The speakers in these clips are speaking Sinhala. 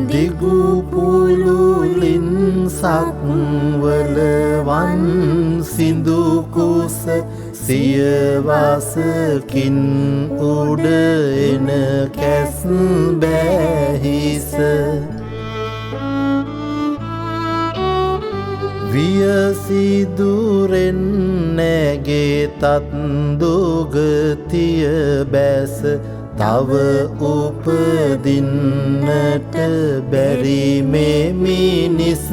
දිගු පුලුලින් සක්වල වන් සිඳු කුස සියවසකින් උඩ එන කැස් බැහිස වියසිදුරෙන් නැගේ තත් දුගතිය බැස තව උපදින්නට බැරි මේ මිනිස්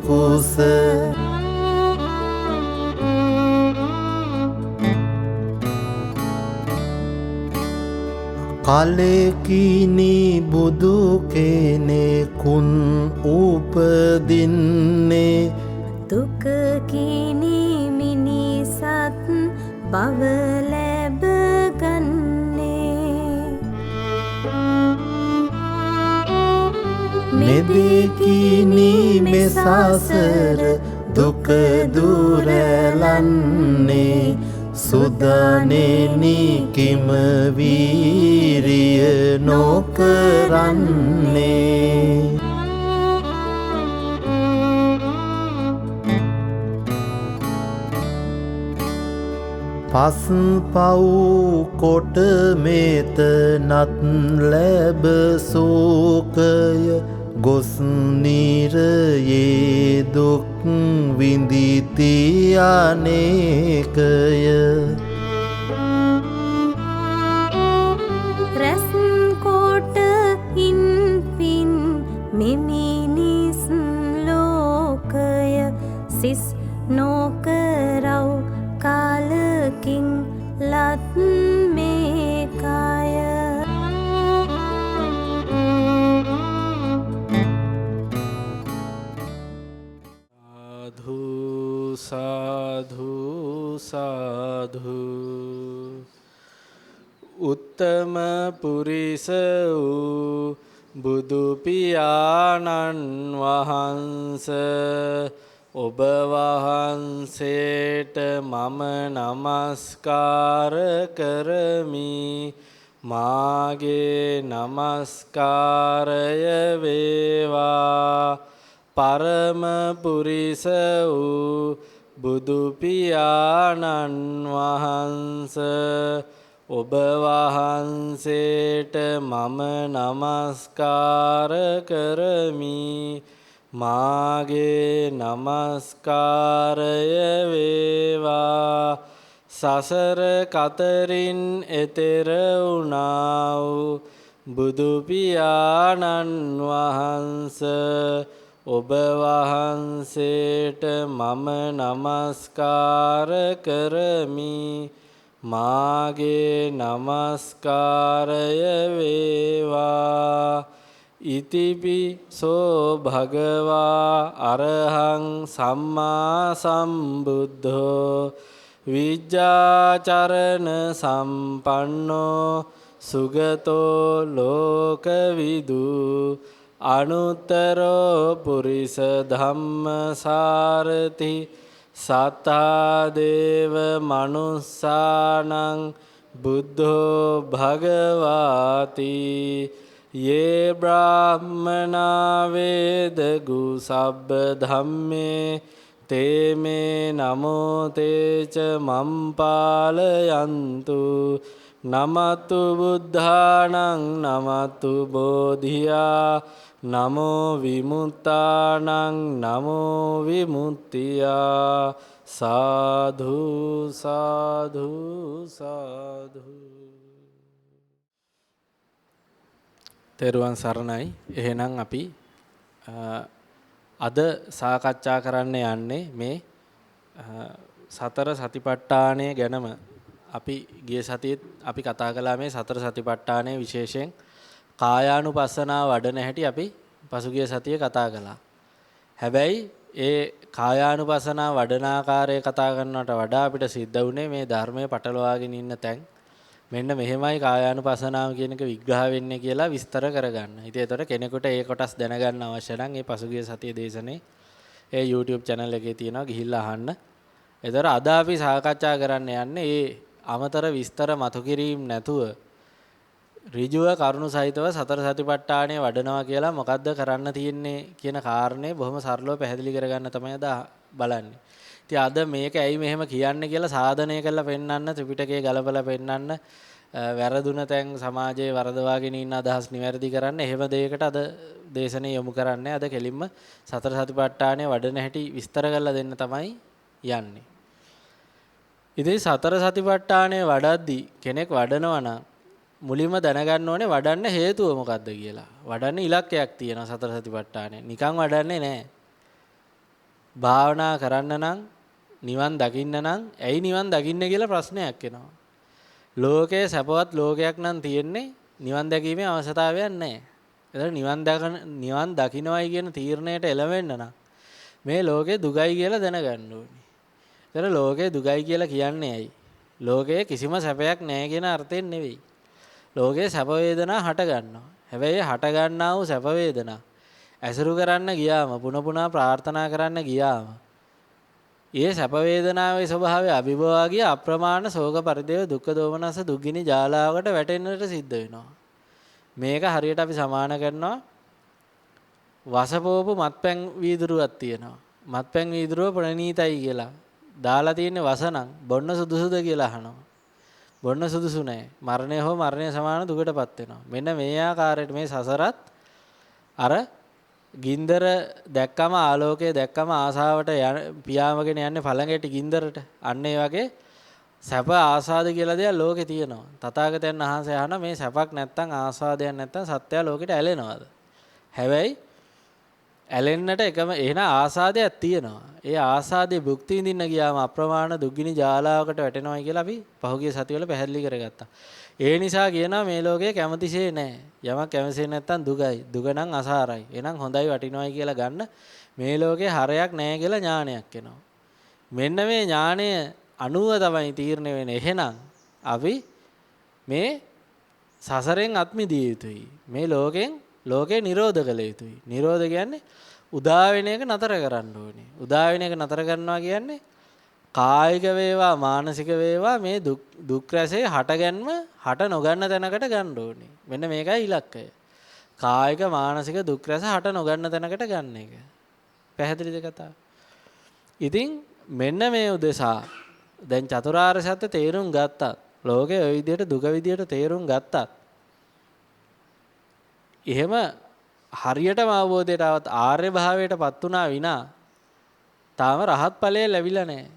කුස කලෙකිනි බුදු කෙනෙකුන් උපදින්නේ දුකකිනි මිනිසත් බව ලැබගන්නේ මෙදෙකිනි මෙසසර දුක දුරලන්නේ සුදානෙනි කිම වීරිය නොකරන්නේ පස් පව් කොට මෙතනත් ලැබ සෝකය ගොස් නිරයේ දුක් විඳිති අනේකය රැස් කොට හින් පින් මෙමිනිස් ලෝකය සිස් නොකරව් කාලකින් ලත් මේ කය සාධු සාධු උත්තම පුරිස වූ බුදු පියාණන් වහන්ස ඔබ වහන්සේට මම නමස්කාර කරමි මාගේ නමස්කාරය වේවා පරම පුරිස වූ බුදු පියාණන් වහන්ස ඔබ වහන්සේට මම නමස්කාර කරමි මාගේ නමස්කාරය වේවා සසර කතරින් එතෙර වුණා වූ බුදු පියාණන් වහන්ස ඔබ වහන්සේට මම නමස්කාර කරමි මාගේ නමස්කාරය වේවා ඉතිපිසෝ භගවා අරහං සම්මා සම්බුද්ධෝ විජ්ජාචරණ සම්පන්නෝ සුගතෝ ලෝකවිදු අනුත්තරෝ පුරිස ධම්මසාරති සත්තා දේව මනුස්සානං බුද්ධෝ භගවාති යේ බ්‍රාහ්මනා වේදගු සබ්බ ධම්මේ තේ මේ නමෝ තේච මම්පාලයන්තු නමතු බුද්ධානං නමතු බෝධියා නමෝ විමුක්තානං නමෝ විමුක්තියා සාධු සාධු සාධු. තෙරුවන් සරණයි. එහෙනම් අපි අද සාකච්ඡා කරන්න යන්නේ මේ සතර සතිපට්ඨානය ගැනම. අපි ගිය සතියේත් අපි කතා කළා මේ සතර සතිපට්ඨානය විශේෂයෙන් කායානුපස්සනාව වඩන හැටි අපි පසුගිය සතියේ කතා කළා. හැබැයි ඒ කායානුපස්සනාව වඩන ආකාරය කතා කරනවට වඩා අපිට සිද්ධ වුණේ මේ ධර්මයේ පටලවාගෙන ඉන්න තැන් මෙන්න මෙහෙමයි කායානුපස්සනාව කියන එක විග්‍රහ වෙන්නේ කියලා විස්තර කරගන්න. ඉතින් ඒතර කෙනෙකුට ඒ කොටස් දැනගන්න අවශ්‍ය නම් මේ පසුගිය සතියේ දේශනේ ඒ YouTube channel එකේ තියෙනවා ගිහිල්ලා අහන්න. ඒතර අද අපි සාකච්ඡා කරන්න යන්නේ මේ අමතර විස්තර මතු කිරීම නැතුව ඍජුව කරුණු සහිතව සතර සතිපට්ඨානය වඩනවා කියලා මොකද්ද කරන්න තියෙන්නේ කියන කාරණේ බොහොම සරලව පැහැදිලි කරගන්න තමයි අද බලන්නේ. ඉතින් අද මේක ඇයි මෙහෙම කියන්නේ කියලා සාධනය කරලා පෙන්වන්න ත්‍රිපිටකයේ ගලපලා පෙන්වන්න වැරදුන තැන් සමාජයේ වරදවාගෙන ඉන්න අදහස් නිවැරදි කරන්න එහෙම දෙයකට අද දේශනේ යොමු කරන්නේ. අද කෙලින්ම සතර සතිපට්ඨානය වඩන හැටි විස්තර කරලා දෙන්න තමයි යන්නේ. ඉතින් සතර සතිපට්ඨානය වඩද්දී කෙනෙක් වඩනවා නම් මුලින්ම දැනගන්න ඕනේ වඩන්න හේතුව මොකද්ද කියලා. වඩන්න ඉලක්කයක් තියෙනවා සතර සතිපට්ඨානය. නිකන් වඩන්නේ නැහැ. භාවනා කරන්න නම් නිවන් දකින්න නම් ඇයි නිවන් දකින්නේ කියලා ප්‍රශ්නයක් එනවා. ලෝකයේ සැපවත් ලෝකයක් නම් තියෙන්නේ නිවන් දැකීමේ අවශ්‍යතාවයක් නැහැ. ඒතර නිවන් දකින්නවයි කියන තීරණයට එළවෙන්න නම් මේ ලෝකේ දුකයි කියලා දැනගන්න ඕනේ. ඒතර ලෝකේ දුකයි කියලා කියන්නේ ඇයි? ලෝකයේ කිසිම සැපයක් නැහැ කියන අර්ථයෙන් නෙවෙයි. ලෝකයේ සැප වේදනා හට ගන්නවා. හැබැයි හට ගන්නා වූ සැප වේදනා ඇසුරු කරන්න ගියාම පුන ප්‍රාර්ථනා කරන්න ගියාම ඒ සැප වේදනාවේ ස්වභාවය අභිභවා ගිය අප්‍රමාණ ශෝක පරිදේව දුක්ඛ දෝමනස දුක්ගිනි ජාලාවකට වැටෙන්නට සිද්ධ වෙනවා. මේක හරියට අපි සමාන කරනවා වසපෝපු මත්පැන් වීදුරුවක් තියෙනවා. මත්පැන් වීදුරුව ප්‍රණීතයි කියලා දාලා තියෙන්නේ වසනම් බොන්න සුදුසුද කියලා අහනවා. බොන්න සුදුසු නැහැ. මරණය හෝ මරණය සමාන දුකටපත් වෙනවා. මෙන්න මේ ආකාරයට මේ සසරත් අර ගින්දර දැක්කම ආලෝකය දැක්කම ආසාවට පියාඹගෙන යන්නේ පළඟැටි ගින්දරට. අන්න ඒ වගේ සැප ආසාද කියලා දෙයක් ලෝකේ තියෙනවා. තථාගතයන් වහන්සේ අහන මේ සැපක් නැත්තම් ආසාදයක් නැත්තම් සත්‍යය ලෝකෙට ඇලෙනවද? හැබැයි ඇලෙන්නට එකම එහෙන ආසාදයක් තියෙනවා. ඒ ආසාදේ භුක්ති විඳින්න ගියාම අප්‍රමාණ දුක්ගිනි ජාලාවකට වැටෙනවා කියලා අපි පහුගිය සතිවල පැහැදිලි කරගත්තා. ඒ නිසා කියනවා මේ ලෝකයේ කැමතිසේ නැහැ. යමක් කැමතිසේ නැත්තම් දුකයි. දුක නම් අසාරයි. එහෙනම් හොඳයි වටිනවයි කියලා ගන්න මේ ලෝකේ හරයක් නැහැ කියලා ඥානයක් එනවා. මෙන්න මේ ඥානය අනුව තමයි තීරණය වෙන්නේ. එහෙනම් අපි මේ සසරෙන් අත් මිදිය යුතුයි. මේ ලෝකේ නිරෝධ කළ යුතුයි. නිරෝධ කියන්නේ උදා වෙන එක නතර කරන්න ඕනේ. උදා වෙන එක නතර කරනවා කියන්නේ කායික වේවා මානසික වේවා මේ දුක් රැසේ හටගන්ම හට නොගන්න තැනකට ගන්න ඕනේ. මෙන්න මේකයි ඉලක්කය. කායික මානසික දුක් රැස හට නොගන්න තැනකට ගන්න එක. පැහැදිලිද කතාව? ඉතින් මෙන්න මේ උදෙසා දැන් චතුරාර්ය සත්‍ය තේරුම් ගත්තත් ලෝකේ ওই විදිහට දුක විදිහට තේරුම් ගත්තත් එහෙම හරියටම අවබෝධයට આવත් ආර්ය භාවයටපත් වුණා විනා තාම රහත් ඵලය ලැබිලා නැහැ.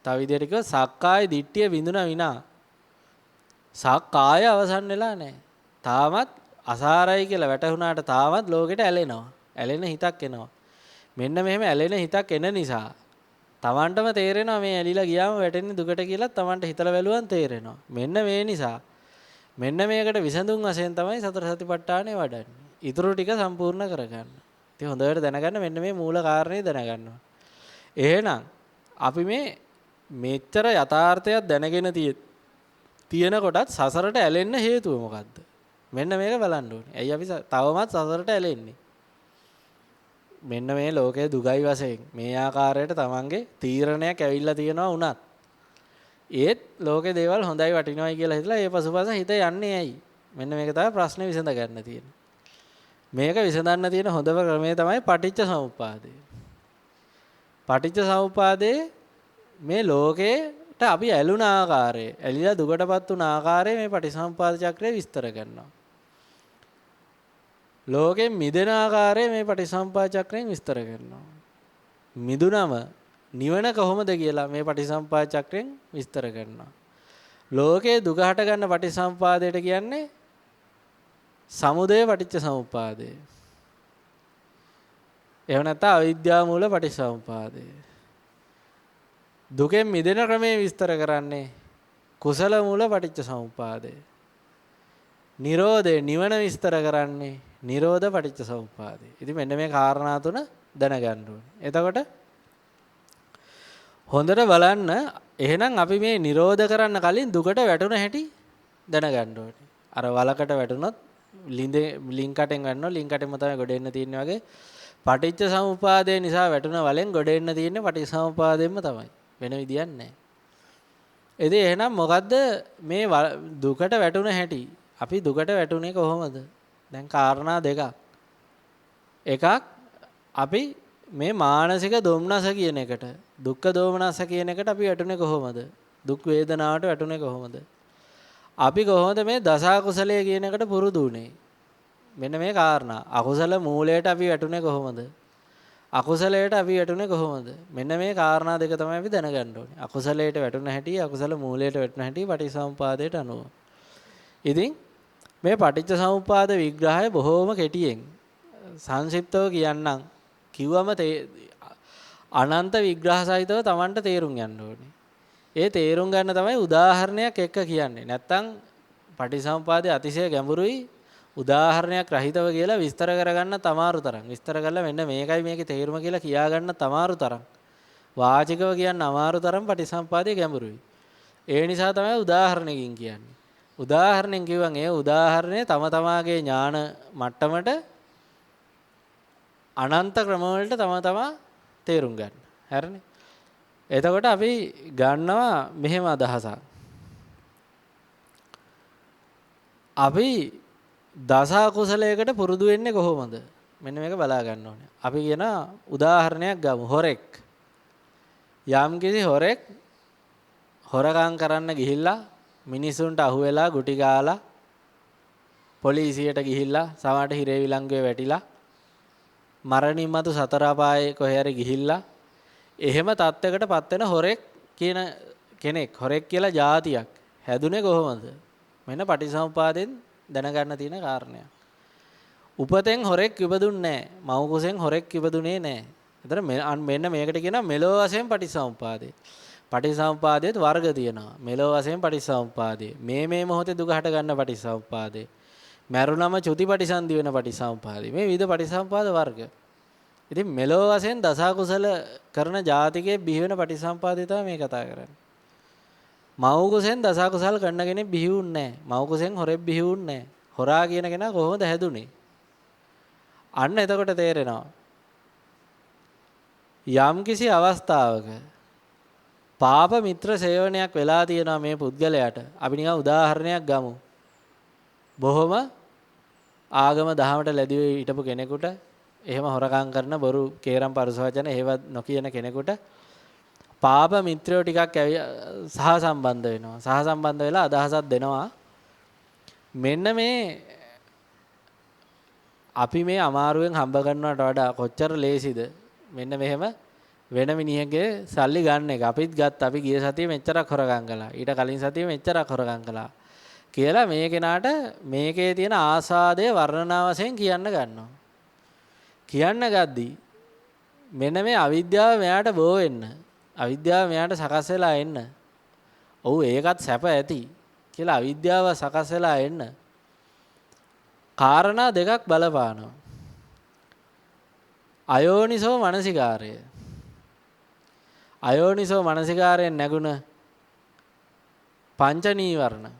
තව විදිහට කිව්ව සක්කාය දිට්ඨිය විඳුණා විනා සක්කාය අවසන් වෙලා නැහැ. තාමත් අසාරයි කියලා වැටහුණාට තාමත් ලෝකෙට ඇලෙනවා. ඇලෙන හිතක් එනවා. මෙන්න මෙහෙම ඇලෙන හිතක් එන නිසා Tamanටම තේරෙනවා මේ ඇලිලා ගියාම වැටෙන්නේ දුකට කියලා Tamanට හිතලා බැලුවන් තේරෙනවා. මෙන්න මේ නිසා මෙන්න මේකට විසඳුම් වශයෙන් තමයි සතර සතිපට්ඨානය වඩන්නේ. ඊටු ටික සම්පූර්ණ කරගන්න. ඉතින් හොඳට දැනගන්න මෙන්න මේ මූල කාරණේ දැනගන්නවා. එහෙනම් අපි මේ මෙච්චර යථාර්ථයක් දැනගෙන තියෙන කොටත් සසරට ඇලෙන්න හේතුව මොකද්ද? මෙන්න මේක බලන්න ඕනේ. ඇයි අපි තවමත් සසරට ඇලෙන්නේ? මෙන්න මේ ලෝකයේ දුගයි වශයෙන් මේ ආකාරයට තමන්ගේ තීරණයක් ඇවිල්ලා තියෙනවා වුණත් ඒත් ලෝකේ දේවල් හොඳයි වටිනවයි කියලා හිතලා ඒ පසුපස හිත යන්නේ ඇයි? මෙන්න මේක තමයි ප්‍රශ්නේ විසඳ ගන්න තියෙන්නේ. මේක විසඳන්න තියෙන හොඳම ක්‍රමය තමයි පටිච්ච සමුප්පාදය. පටිච්ච සමුප්පාදේ මේ ලෝකේට අපි ඇලුන ආකාරය, ඇලිලා දුකටපත් වුණ ආකාරය මේ පටිච්චසමුප්පාද චක්‍රය විස්තර කරනවා. ලෝකෙන් මිදෙන ආකාරය මේ පටිච්චසමුප්පාද චක්‍රයෙන් විස්තර කරනවා. මිදුනම නිවන කොහොමද කියලා මේ පටිච්චසමුප්පාද චක්‍රයෙන් විස්තර කරනවා. ලෝකේ දුක හට ගන්න පටිච්චසමුප්පාදයට කියන්නේ සමුදය පටිච්චසමුප්පාදය. එහෙම නැත්නම් අවිද්‍යාව මූල පටිච්චසමුප්පාදය. දුකෙන් මිදෙන ක්‍රමයේ විස්තර කරන්නේ කුසල මූල පටිච්චසමුප්පාදය. නිරෝධය නිවන විස්තර කරන්නේ නිරෝධ පටිච්චසමුප්පාදය. ඉතින් මෙන්න මේ කාරණා තුන දැනගන්න ඕනේ. එතකොට හොඳට බලන්න එහෙනම් අපි මේ නිරෝධ කරන්න කලින් දුකට වැටුණ හැටි දැනගන්න ඕනේ. අර වලකට වැටුණොත් ලින්කටෙන් වැටෙනවා ලින්කටෙන්ම තමයි ගොඩ එන්න තියෙන්නේ වගේ පටිච්ච සමුප්පාදය නිසා වැටුණ වලෙන් ගොඩ එන්න තියෙන්නේ පටිච්ච සමුප්පාදයෙන්ම තමයි. වෙන විදියක් නැහැ. ඉතින් එහෙනම් මොකද්ද මේ දුකට වැටුණ හැටි? අපි දුකට වැටුනේ කොහොමද? දැන් කාරණා දෙකක්. එකක් අපි මේ මානසික දොම්නස කියන එකට, දුක්ඛ දෝමනස කියන එකට අපි වැටුනේ කොහොමද? දුක් වේදනාවට වැටුනේ කොහොමද? අපි කොහොමද මේ දසකුසලයේ කියන එකට පුරුදු වුනේ? මෙන්න මේ කාරණා. අකුසල මූලයට අපි වැටුනේ කොහොමද? අකුසලයට අපි වැටුනේ කොහොමද? මෙන්න මේ කාරණා දෙක තමයි අපි දැනගන්න ඕනේ. අකුසලයට වැටුණ හැටි, අකුසල මූලයට වැටුණ හැටි පටිච්චසමුපාදයට අනුව. ඉතින් මේ පටිච්චසමුපාද විග්‍රහය බොහෝම කෙටියෙන් සංක්ෂිප්තව කියන්නම්. කිව්වම අනන්ත විග්‍රහ සහිතව Tamanට තේරුම් ගන්න ඕනේ. ඒ තේරුම් ගන්න තමයි උදාහරණයක් එක්ක කියන්නේ. නැත්තම් පටිච්චසමුපාදයේ අතිශය ගැඹුරුයි. උදාහරණයක් රහිතව කියලා විස්තර කරගන්න තමාරු තරම්. විස්තර කළා මෙන්න මේකයි මේකේ තේරුම කියලා කියා ගන්න තමාරු තරම්. වාචිකව කියන්න අමාරු තරම් පටිච්චසමුපාදයේ ගැඹුරුයි. ඒ නිසා තමයි උදාහරණකින් කියන්නේ. උදාහරණෙන් කිව්වන් ඒ උදාහරණය තම තමාගේ ඥාන මට්ටමට අනන්ත ක්‍රම වලට තම තමා තේරුම් ගන්න. හරිනේ. එතකොට අපි ගන්නවා මෙහෙම අදහසක්. අපි දස කුසලයකට පුරුදු වෙන්නේ කොහොමද? මෙන්න මේක බලා ගන්න ඕනේ. අපි කියන උදාහරණයක් ගමු. හොරෙක්. යම්කිසි හොරෙක් හොරකම් කරන්න ගිහිල්ලා මිනිසුන්ට අහු වෙලා ගුටි ගාලා පොලිසියට ගිහිල්ලා සමහරට හිරේ විලංගුවේ වැටිලා මරණින් මතු සතර අපායේ කොහේ හරි ගිහිල්ලා එහෙම තත්යකටපත් වෙන හොරෙක් කියන කෙනෙක් හොරෙක් කියලා જાතියක් හැදුනේ කොහොමද? මෙන්න පටිසමුපාදෙන් දැනගන්න තියෙන කාරණයක්. උපතෙන් හොරෙක් ඉපදුන්නේ නැහැ. මව් කුසෙන් හොරෙක් ඉපදුනේ නැහැ. එතන මෙන්න මේකට කියනවා මෙලෝ වශයෙන් පටිසමුපාදේ. පටිසමුපාදයේත් වර්ග තියෙනවා. මෙලෝ වශයෙන් පටිසමුපාදේ. මේ මොහොතේ දුක හට ගන්න පටිසමුපාදේ. මරුණම චුති පටිසන්ධි වෙන පටිසමුපාදේ. මේ විවිධ පටිසමුපාද වර්ග. ඉතින් මෙලෝ වශයෙන් දස කුසල කරන ජාතිකයේ බිහි වෙන පටිසමුපාදේ තමයි මේ කතා කරන්නේ. මව් කුසෙන් දස කුසල් කරන කෙනෙක් බිහි වුන්නේ නැහැ. මව් කුසෙන් හොරෙක් බිහි වුන්නේ නැහැ. හොරා කියන කෙනා කොහොමද හැදුනේ? අන්න එතකොට තේරෙනවා. යම්කිසි අවස්ථාවක පාප මිත්‍ර සේවනයක් වෙලා තියෙනවා මේ පුද්ගලයාට. අපි නිකන් උදාහරණයක් ගමු. බොහොම ආගම දහමට ලැබී හිටපු කෙනෙකුට එහෙම හොරකම් කරන බොරු කේරම් පරුස වචන ඒව නොකියන කෙනෙකුට පාප මිත්‍රයෝ ටිකක් සහසම්බන්ධ වෙනවා. සහසම්බන්ධ වෙලා අදහසක් දෙනවා. මෙන්න මේ අපි මේ අමාරුවෙන් හම්බ කරනවට වඩා කොච්චර ලේසිද මෙන්න මෙහෙම වෙන මිනිහගේ සල්ලි ගන්න එක. අපිත් ගත්ත. අපි ගිය සතියේ මෙච්චරක් හොරගම් කළා. ඊට කලින් සතියේ මෙච්චරක් හොරගම් කළා. කියලා මේ කෙනාට මේකේ තියෙන ආසාදයේ වර්ණනා වශයෙන් කියන්න ගන්නවා. කියන්න ගද්දී මෙන්න මේ අවිද්‍යාව මෙයාට බෝ වෙන්න. අවිද්‍යාව මෙයාට සකස් වෙලා එන්න. ඔව් ඒකත් සැප ඇති කියලා අවිද්‍යාව සකස් වෙලා එන්න. කාරණා දෙකක් බලපානවා. අයෝනිසෝ මනසිකාරය. අයෝනිසෝ මනසිකාරයෙන් නැගුණ පංච නීවරණ.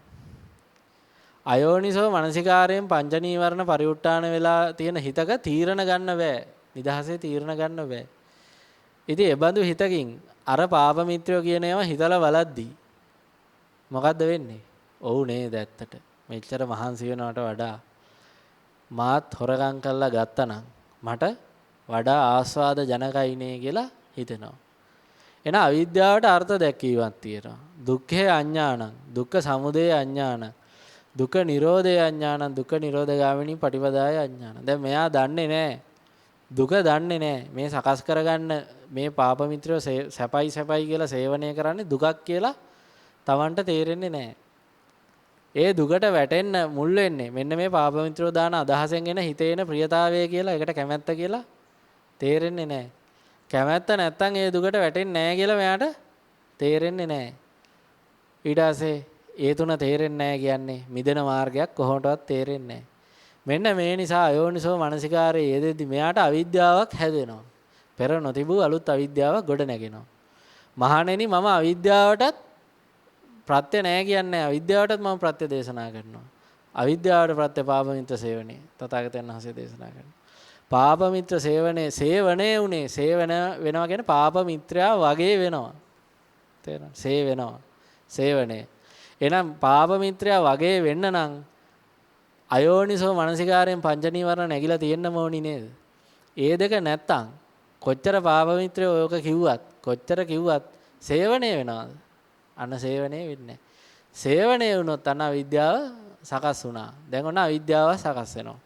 අයෝනිසෝ මනසිකාරයෙන් පංච නීවරණ පරිඋත් ทาน වෙලා තියෙන හිතක තීරණ ගන්න බෑ. නිදහසේ තීරණ ගන්න බෑ. ඉතින් ඒ බඳු හිතකින් අර පාප මිත්‍රයෝ කියන ඒවා හිතලා බලද්දී මොකද්ද වෙන්නේ? ඔව් නේද ඇත්තට. මෙච්චර මහන්සි වෙනවට වඩා මාත් හොරගම් කරලා ගත්තනම් මට වඩා ආස්වාද ජනකයිනේ කියලා හිතෙනවා. එන අවිද්‍යාවට අර්ථ දැක්වීමක් තියෙනවා. දුක්ඛේ අඥානං, දුක්ඛ සමුදය අඥානං, දුක්ඛ නිරෝධය අඥානං, දුක්ඛ නිරෝධගාමිනී පටිපදාය අඥානං. දැන් මෙයා දන්නේ නැහැ. දුක දන්නේ නැහැ. මේ සකස් කරගන්න මේ පාප මිත්‍රයෝ සැපයි සැපයි කියලා සේවනය කරන්නේ දුකක් කියලා Tamanට තේරෙන්නේ නැහැ. ඒ දුකට වැටෙන්න මුල් වෙන්නේ මෙන්න මේ පාප මිත්‍රයෝ දාන අදහසෙන් එන හිතේ එන ප්‍රියතාවය කියලා ඒකට කැමැත්ත කියලා තේරෙන්නේ නැහැ. කැමැත්ත නැත්තම් ඒ දුකට වැටෙන්නේ නැහැ කියලා මෙයාට තේරෙන්නේ නැහැ. ඊට පස්සේ ඒ තුන තේරෙන්නේ නැහැ කියන්නේ මිදෙන මාර්ගයක් කොහොමදවත් තේරෙන්නේ නැහැ. මෙන්න මේ නිසා අයෝනිසෝ මනසිකාරයේ යෙදෙද්දි මෙයාට අවිද්‍යාවක් හැදෙනවා. පෙර නොතිබූ අලුත් අවිද්‍යාවක් ගොඩ නැගෙනවා. මහණෙනි මම අවිද්‍යාවටත් ප්‍රත්‍ය නැහැ කියන්නේ අවිද්‍යාවටත් මම ප්‍රත්‍ය දේශනා කරනවා. අවිද්‍යාවට ප්‍රත්‍ය පාප මිත්‍ර සේවනයේ තථාගතයන් වහන්සේ දේශනා කරනවා. පාප මිත්‍ර සේවනයේ උනේ සේවන වෙනවා කියන්නේ පාප මිත්‍රයා වගේ වෙනවා. තේරෙනවද? වෙනවා. සේවනයේ. එහෙනම් පාප මිත්‍රයා වගේ වෙන්න නම් අයෝනිසෝ මනසිකාරයෙන් පංච නීවරණ නැగిලා තියෙන්න ඕනි නේද? ඒ දෙක නැත්තම් කොච්චර පාප මිත්‍රයෝ ඔයක කිව්වත් කොච්චර කිව්වත් සේවනය වෙනවද? අන්න සේවනය වෙන්නේ නැහැ. සේවනය වුණොත් අන්න අවිද්‍යාව සකස් වුණා. දැන් ඔන්න අවිද්‍යාව සකස් වෙනවා.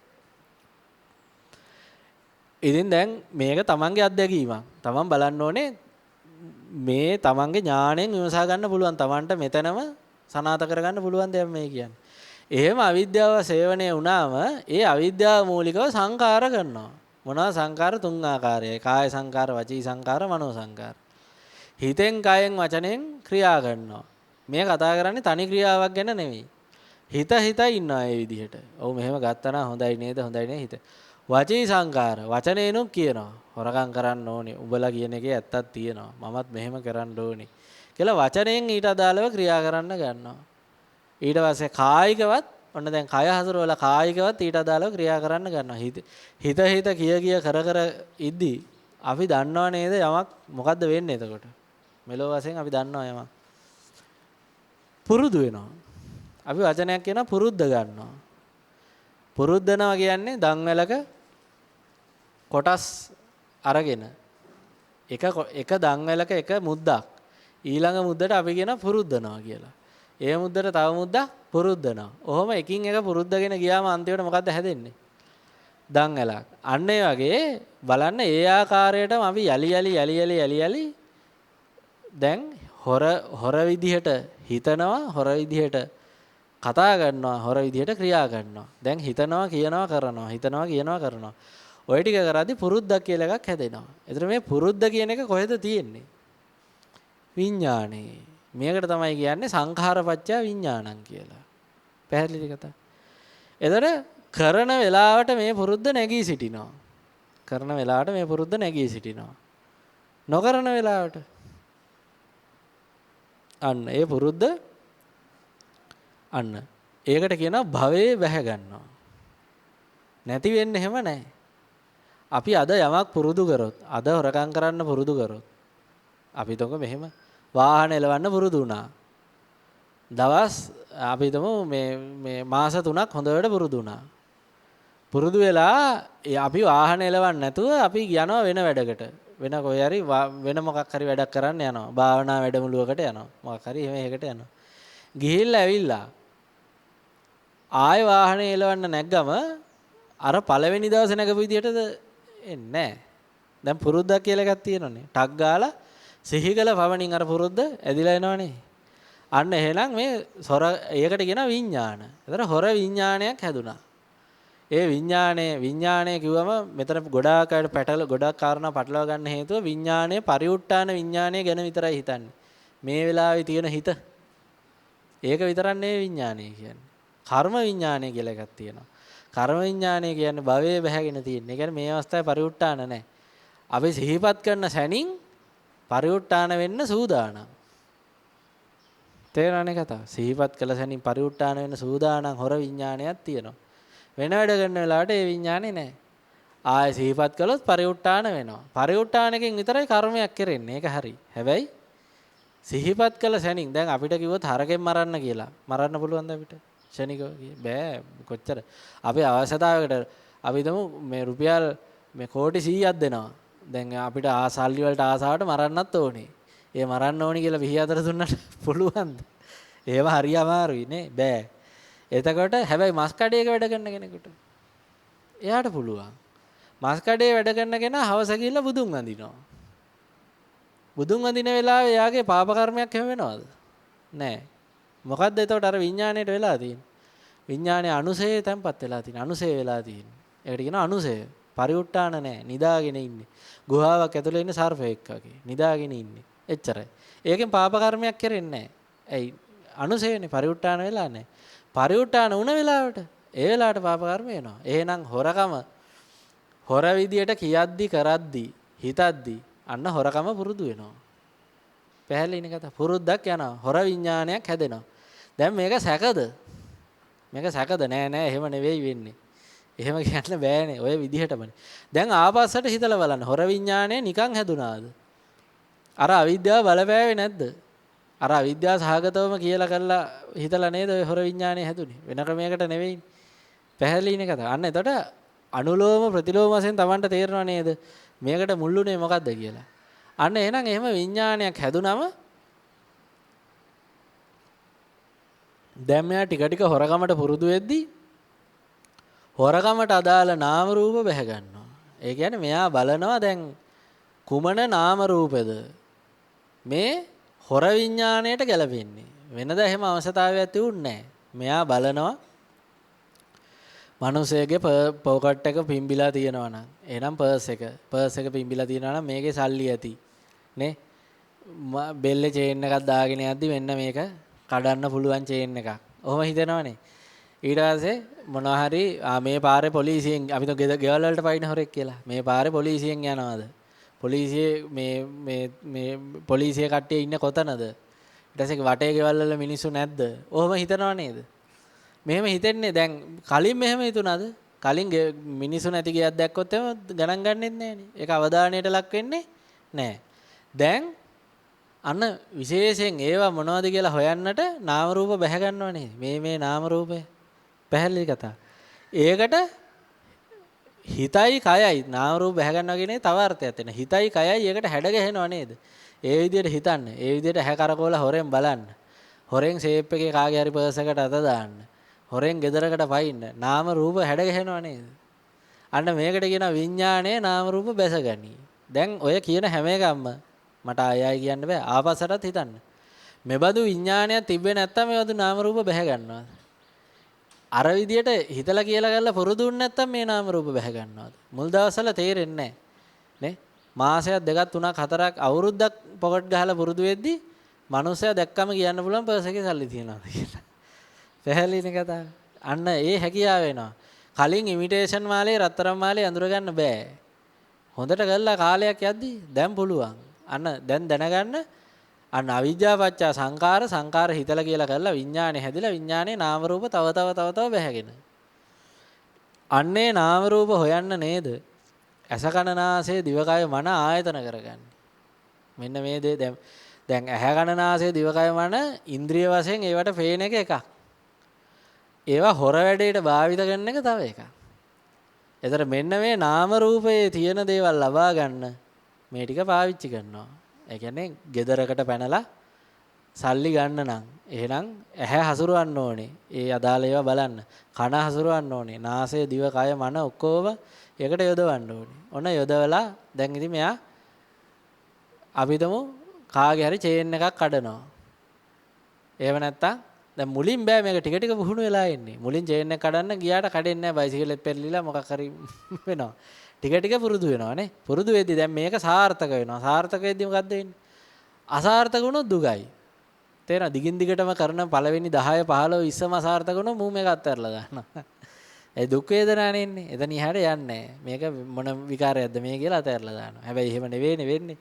ඉතින් දැන් මේක තමන්ගේ අත්දැකීමක්. තමන් බලන්න ඕනේ මේ තමන්ගේ ඥාණයෙන් විමසා ගන්න පුළුවන්. තමන්ට මෙතනම සනාථ කරගන්න පුළුවන් දෙයක් මේ කියන්නේ. එහෙම අවිද්‍යාව සේවනය වුණාම ඒ අවිද්‍යාව මූලිකව සංකාර කරනවා. මොනවා සංකාර? තුන් ආකාරයයි. කාය සංකාර, වචී සංකාර, මනෝ සංකාර. හිතෙන් කයෙන් වචනෙන් ක්‍රියා කරනවා. මේ කතා කරන්නේ තනි ක්‍රියාවක් ගැන නෙවෙයි. හිත ඉන්නවා ඒ විදිහට. ඔව් මෙහෙම ගත්තා නම් හොඳයි නේද? හොඳයි නේ හිත. වචී සංකාර වචනේනුත් කියනවා. හොරකම් කරන්න ඕනේ. උඹලා කියන එකේ ඇත්තක් තියෙනවා. මමත් මෙහෙම කරන්න ඕනේ. කියලා වචනයෙන් ඊට අදාළව ක්‍රියා කරන්න ගන්නවා. ඊට පස්සේ කායිකවත් ඔන්න දැන් කය හසුරවලා කායිකවත් ඊට අදාළව ක්‍රියා කරන්න ගන්නවා. හිත කිය කර ඉද්දි අපි දන්නව නේද යමක් මොකද්ද වෙන්නේ එතකොට? මෙලෝ වශයෙන් අපි දන්නවා යමක්. පුරුදු වෙනවා. අපි වචනයක් කියනවා පුරුද්ද ගන්නවා. පුරුද්දනවා කියන්නේ දන්වැලක කොටස් අරගෙන එක දන්වැලක එක මුද්දක් ඊළඟ මුද්දට අපි කියන පුරුද්දනවා කියලා. ඒ මුද්දට තව මුද්දක් පුරුද්දනවා. ඔහොම එකින් එක පුරුද්දගෙන ගියාම අන්තිමට මොකද්ද හැදෙන්නේ? දන්වැලක්. අන්න ඒ වගේ බලන්න ඒ ආකාරයටම අපි යලි දැන් හොර විදිහට හිතනවා, හොර විදිහට කතා කරනවා, හොර විදිහට ක්‍රියා කරනවා. දැන් හිතනවා කියනවා කරනවා, හිතනවා කියනවා කරනවා. ඔය ටික කරද්දී පුරුද්දක් කියලා එකක් හැදෙනවා. ඒතර මේ පුරුද්ද කියන එක කොහෙද තියෙන්නේ? විඥානේ. මේකට තමයි කියන්නේ සංඛාරපච්චය විඥානං කියලා. පැහැදිලිද කතාව? එතකොට කරන වෙලාවට මේ පුරුද්ද නැගී සිටිනවා. කරන වෙලාවට මේ පුරුද්ද නැගී සිටිනවා. නොකරන වෙලාවට අන්න ඒ පුරුද්ද අන්න ඒකට කියනවා භවයේ වැහැ ගන්නවා. නැති වෙන්නේ එහෙම නැහැ. අපි අද යමක් පුරුදු කරොත්, අද හොරකම් කරන්න පුරුදු කරොත්, අපි තොක මෙහෙම වාහන එලවන්න පුරුදු වුණා. දවස් අපි හිතමු මේ මාස 3ක් හොඳට පුරුදු වුණා. පුරුදු වෙලා අපි වාහන එලවන්න නැතුව අපි යනවා වෙන වැඩකට. වෙන කොහේ හරි වෙන මොකක් හරි වැඩක් කරන්න යනවා. භාවනා වැඩමුළුවකට යනවා. මොකක් හරි එහෙම එකකට යනවා. ගිහිල්ලා ඇවිල්ලා ආයෙ වාහනේ එලවන්න නැග්ගම අර පළවෙනි දවසේ නැගපු විදියටද එන්නේ නැහැ. දැන් පුරුද්දක් කියලා එකක් තියෙනනේ. ටක් ගාලා සිහිකල පවණින් අර පුරුද්ද ඇදිලා එනවනේ. අන්න එහෙනම් මේ ඒකට කියනවා විඥාන. ඒතර හොර විඥානයක් හැදුනා. ඒ විඥානය කිව්වම මෙතන ගොඩාක් කාරණා පටලවා ගන්න හේතුව විඥානයේ පරිඋත් ทาน විඥානය ගැන විතරයි හිතන්නේ. මේ වෙලාවේ තියෙන හිත. ඒක විතරක් නෙවෙයි විඥානය කියන්නේ. කර්ම විඥානය කියලා එකක් තියෙනවා. කර්ම විඥානය කියන්නේ භවයේ බැහැගෙන තියෙන. ඒ කියන්නේ මේ අවස්ථාවේ පරිඋත් ทาน නැහැ. අපි සිහිපත් කරන සැනින් පරිඋත් ทาน වෙන්න සූදානම්. තේරෙනවනේ කතාව. සිහිපත් කළ සැනින් පරිඋත් ทาน වෙන්න සූදානම් හොර විඥානයක් තියෙනවා. වෙන වැඩ කරන වෙලාවට ඒ විඥානේ නැහැ. ආයෙ සිහිපත් කළොත් පරිඋත් ทาน වෙනවා. පරිඋත් ทาน එකෙන් විතරයි කර්මයක් කරන්නේ. ඒක හරි. හැබැයි සිහිපත් කළ සැනින් දැන් අපිට කිව්වොත් හරකෙන් මරන්න කියලා. මරන්න පුළුවන්ද අපිට? ශනිකව බෑ. කොච්චර අපේ අවශ්‍යතාවයකට අපි හිතමු මේ රුපියල් මේ කෝටි 100ක් දෙනවා. දැන් අපිට සල්ලි වලට ආසාවට මරන්නත් ඕනේ. ඒ මරන්න ඕනි කියලා විහි අතර දුන්නට පුළුවන්ද? ඒව හරි අමාරුයි නේ. බෑ. එතකොට හැබැයි මස් කඩේක වැඩ කරන කෙනෙකුට එයාට පුළුවන්. මස් කඩේ වැඩ කරන කෙනා හවස ගිහිල්ලා බුදුන් වඳිනවා. බුදුන් වඳින වෙලාවේ එයාගේ පාප කර්මයක් හැම වෙනවද? නෑ. මොකද්ද එතකොට අර විඥාණයට වෙලා තියෙන්නේ? විඥානයේ අනුසය තැම්පත් වෙලා තියෙන. අනුසය වෙලා තියෙන්නේ. ඒකට කියනවා අනුසය. පරිඋත් ทาน නෑ. නිදාගෙන ඉන්නේ. ගුහාවක් ඇතුලේ ඉන්න සර්පෙක් වගේ. නිදාගෙන ඉන්නේ. එච්චරයි. ඒකෙන් පාප කර්මයක් කරෙන්නේ නෑ. ඇයි? අනුසයනේ පරිඋත් ทาน වෙලා නෑ. පරිඋත් ทาน වුණ වෙලාවට ඒ වෙලාවට පාප කර්ම වෙනවා. එහෙනම් හොරකම හොර විදියට කියද්දි කරද්දි හිතද්දි අන්න හොරකම පුරුදු වෙනවා. පැහැදිලිනේ කතාව. පුරුද්දක් යනවා. හොර විඥානයක් හැදෙනවා. දැන් මේක සැකද? මේක සැකද? නෑ එහෙම නෙවෙයි වෙන්නේ. එහෙම කියන්න බෑනේ. ඔය විදිහටමනේ. දැන් ආපස්සට හිතලා බලන්න. හොර විඥානය නිකන් හැදුනාද? අර අවිද්‍යාව බලපෑවේ නැද්ද? අර අවිද්‍යාව සහගතවම කියලා කරලා හිතලා නේද ඔය හොර විඥානය හැදුනේ. වෙන ක්‍රමයකට නෙවෙයි. පැහැදිලිනේ කතාව. අන්න එතකොට අනුලෝම ප්‍රතිලෝම වශයෙන් Tamanට තේරෙනව නේද? මේකට මුල්ුනේ මොකද්ද කියලා. අන්න එහෙනම් එහෙම විඥානයක් හැදුනම දැන් මෙයා ටික ටික හොරගමට පුරුදු වෙද්දී හොරගමට අදාළ නාම රූප බැහැ ගන්නවා. ඒ කියන්නේ මෙයා බලනවා දැන් කුමන නාම රූපද මේ හොර විඥාණයට ගැලපෙන්නේ. වෙනද එහෙම අවශ්‍යතාවයක් තිබුණේ නැහැ. මෙයා බලනවා මිනිසෙගේ පොකට් එක පිම්බිලා තියෙනවා නම් එහෙනම් පර්ස් එක පිම්බිලා තියෙනවා නම් මේකේ සල්ලි ඇති නේ. බෙල්ලේ චේන් එකක් දාගෙන යද්දි මෙන්න මේක කඩන්න පුළුවන් චේන් එකක්. ඔහොම හිතනවනේ. ඊට පස්සේ මොනවා හරි මේ පාරේ පොලිසියෙන් අපි તો ගෙවල් වලට පයින් හොරෙක් කියලා. මේ පාරේ පොලිසියෙන් යනවාද? පොලිසිය මේ පොලිසිය කට්ටිය ඉන්නේ කොතනද? ඊට පස්සේ වටේ ගෙවල් වල මිනිස්සු නැද්ද? ඔහොම හිතනව නේද? මෙහෙම හිතෙන්නේ දැන් කලින් මෙහෙම හිතුණාද? කලින් මිනිස්සු නැති ගියක් දැක්කොත් එම ගණන් ගන්නෙත් නෑනේ. ඒක අවධානයට ලක් වෙන්නේ නෑ. දැන් අන්න විශේෂයෙන් ඒවා මොනවද කියලා හොයන්නට නාම රූප බැහැ ගන්නවනේ. මේ නාම රූපය පැහැදිලි කතා. ඒකට හිතයි කයයි නාම රූප බැහැ ගන්නවා කියන්නේ තව අර්ථයක් තියෙනවා. හිතයි කයයි ඒකට හැඩ ගැහෙනව නේද? ඒ විදිහට හිතන්න. ඒ විදිහට ඇහැ කරකවලා හොරෙන් බලන්න. හොරෙන් ෂේප් එකේ කාගේ හරි පර්ස් එකට අත දාන්න. හොරෙන් ගෙදරකට පයින්න. නාම රූප හැඩ ගැහෙනව නේද? අන්න මේකට කියන විඥාණය නාම රූප බැසගනි. දැන් ඔය කියන හැම එකක්ම මට ආයයි කියන්න බෑ. ආපස්සටත් හිතන්න. මෙබඳු විඥානයක් තිබ්බේ නැත්තම් මේවදු නාම රූප බැහැ ගන්නවද? අර විදියට හිතලා කියලා ගල්ලා පුරුදුුන් නැත්තම් මේ නාම රූප බැහැ ගන්නවද? මුල් දවස්වල තේරෙන්නේ නැහැ. නේ? මාසයක් දෙකක් තුනක් හතරක් අවුරුද්දක් පොකට් ගහලා පුරුදු වෙද්දි මනුස්සයා දැක්කම කියන්න පුළුවන් පර්ස් එකේ සල්ලි තියනවාද කියලා. පැහැදිලිනේ කතාව. අන්න ඒ හැකියාව වෙනවා. කලින් ඉමිටේෂන් මාලේ රත්තරන් මාලේ අඳුර ගන්න බෑ. හොඳට කරලා කාලයක් යද්දි දැන් පුළුවන්. අන්න දැන් දැනගන්න අන්න අවිජ්ජා පත්‍ය සංකාර හිතලා කියලා කරලා විඥානේ හැදිලා විඥානේ නාම රූප තව බැහැගෙන. අන්නේ නාම රූප හොයන්න නේද? ඇස කන නාසය දිවකය මන ආයතන කරගන්නේ. මෙන්න මේ දේ දැන් ඇහැ කන නාසය දිවකය මන ඉන්ද්‍රිය වශයෙන් ඒවට පේන එක එකක්. ඒවා හොර වැඩේට භාවිත කරන එක තව එකක්. එතකොට මෙන්න මේ නාම රූපයේ තියෙන දේවල් ලබා ගන්න මේ ටික පාවිච්චි කරනවා. ඒ කියන්නේ ගෙදරකට පැනලා සල්ලි ගන්න නම් එහෙනම් ඇහැ හසුරවන්න ඕනේ. ඒ අදාළ ඒවා බලන්න. කන හසුරවන්න ඕනේ. නාසය දිව කය මන ඔක්කොම ඒකට යොදවන්න ඕනේ. ඔන්න යොදවලා දැන් ඉතින් මෙයා අපිටම කාගේ හරි චේන් එකක් කඩනවා. එහෙම නැත්තම් දැන් මුලින් බෑ මේක ටික ටික පුහුණු වෙලා එන්නේ. මුලින් චේන් එක කඩන්න ගියාට කඩෙන්නේ නැහැ. බයිසිකලෙත් පෙරලිලා මොකක් හරි වෙනවා. ටික ටික පුරුදු වෙනවා නේ. පුරුදු වෙද්දි දැන් මේක සාර්ථක වෙනවා. සාර්ථක වෙද්දි මොකද්ද වෙන්නේ? අසාර්ථක වුණොත් දුකයි. තේරෙනවද? දිගින් දිගටම කරන පළවෙනි 10 15 20ම අසාර්ථක වුණොත් මූ මේක අත්හැරලා දානවා. ඒ දුක් වේදනානේ එන්නේ. එතන ඉහට යන්නේ මේක මොන විකාරයක්ද මේ කියලා අත්හැරලා දානවා. හැබැයි එහෙම නෙවෙයිනේ වෙන්නේ.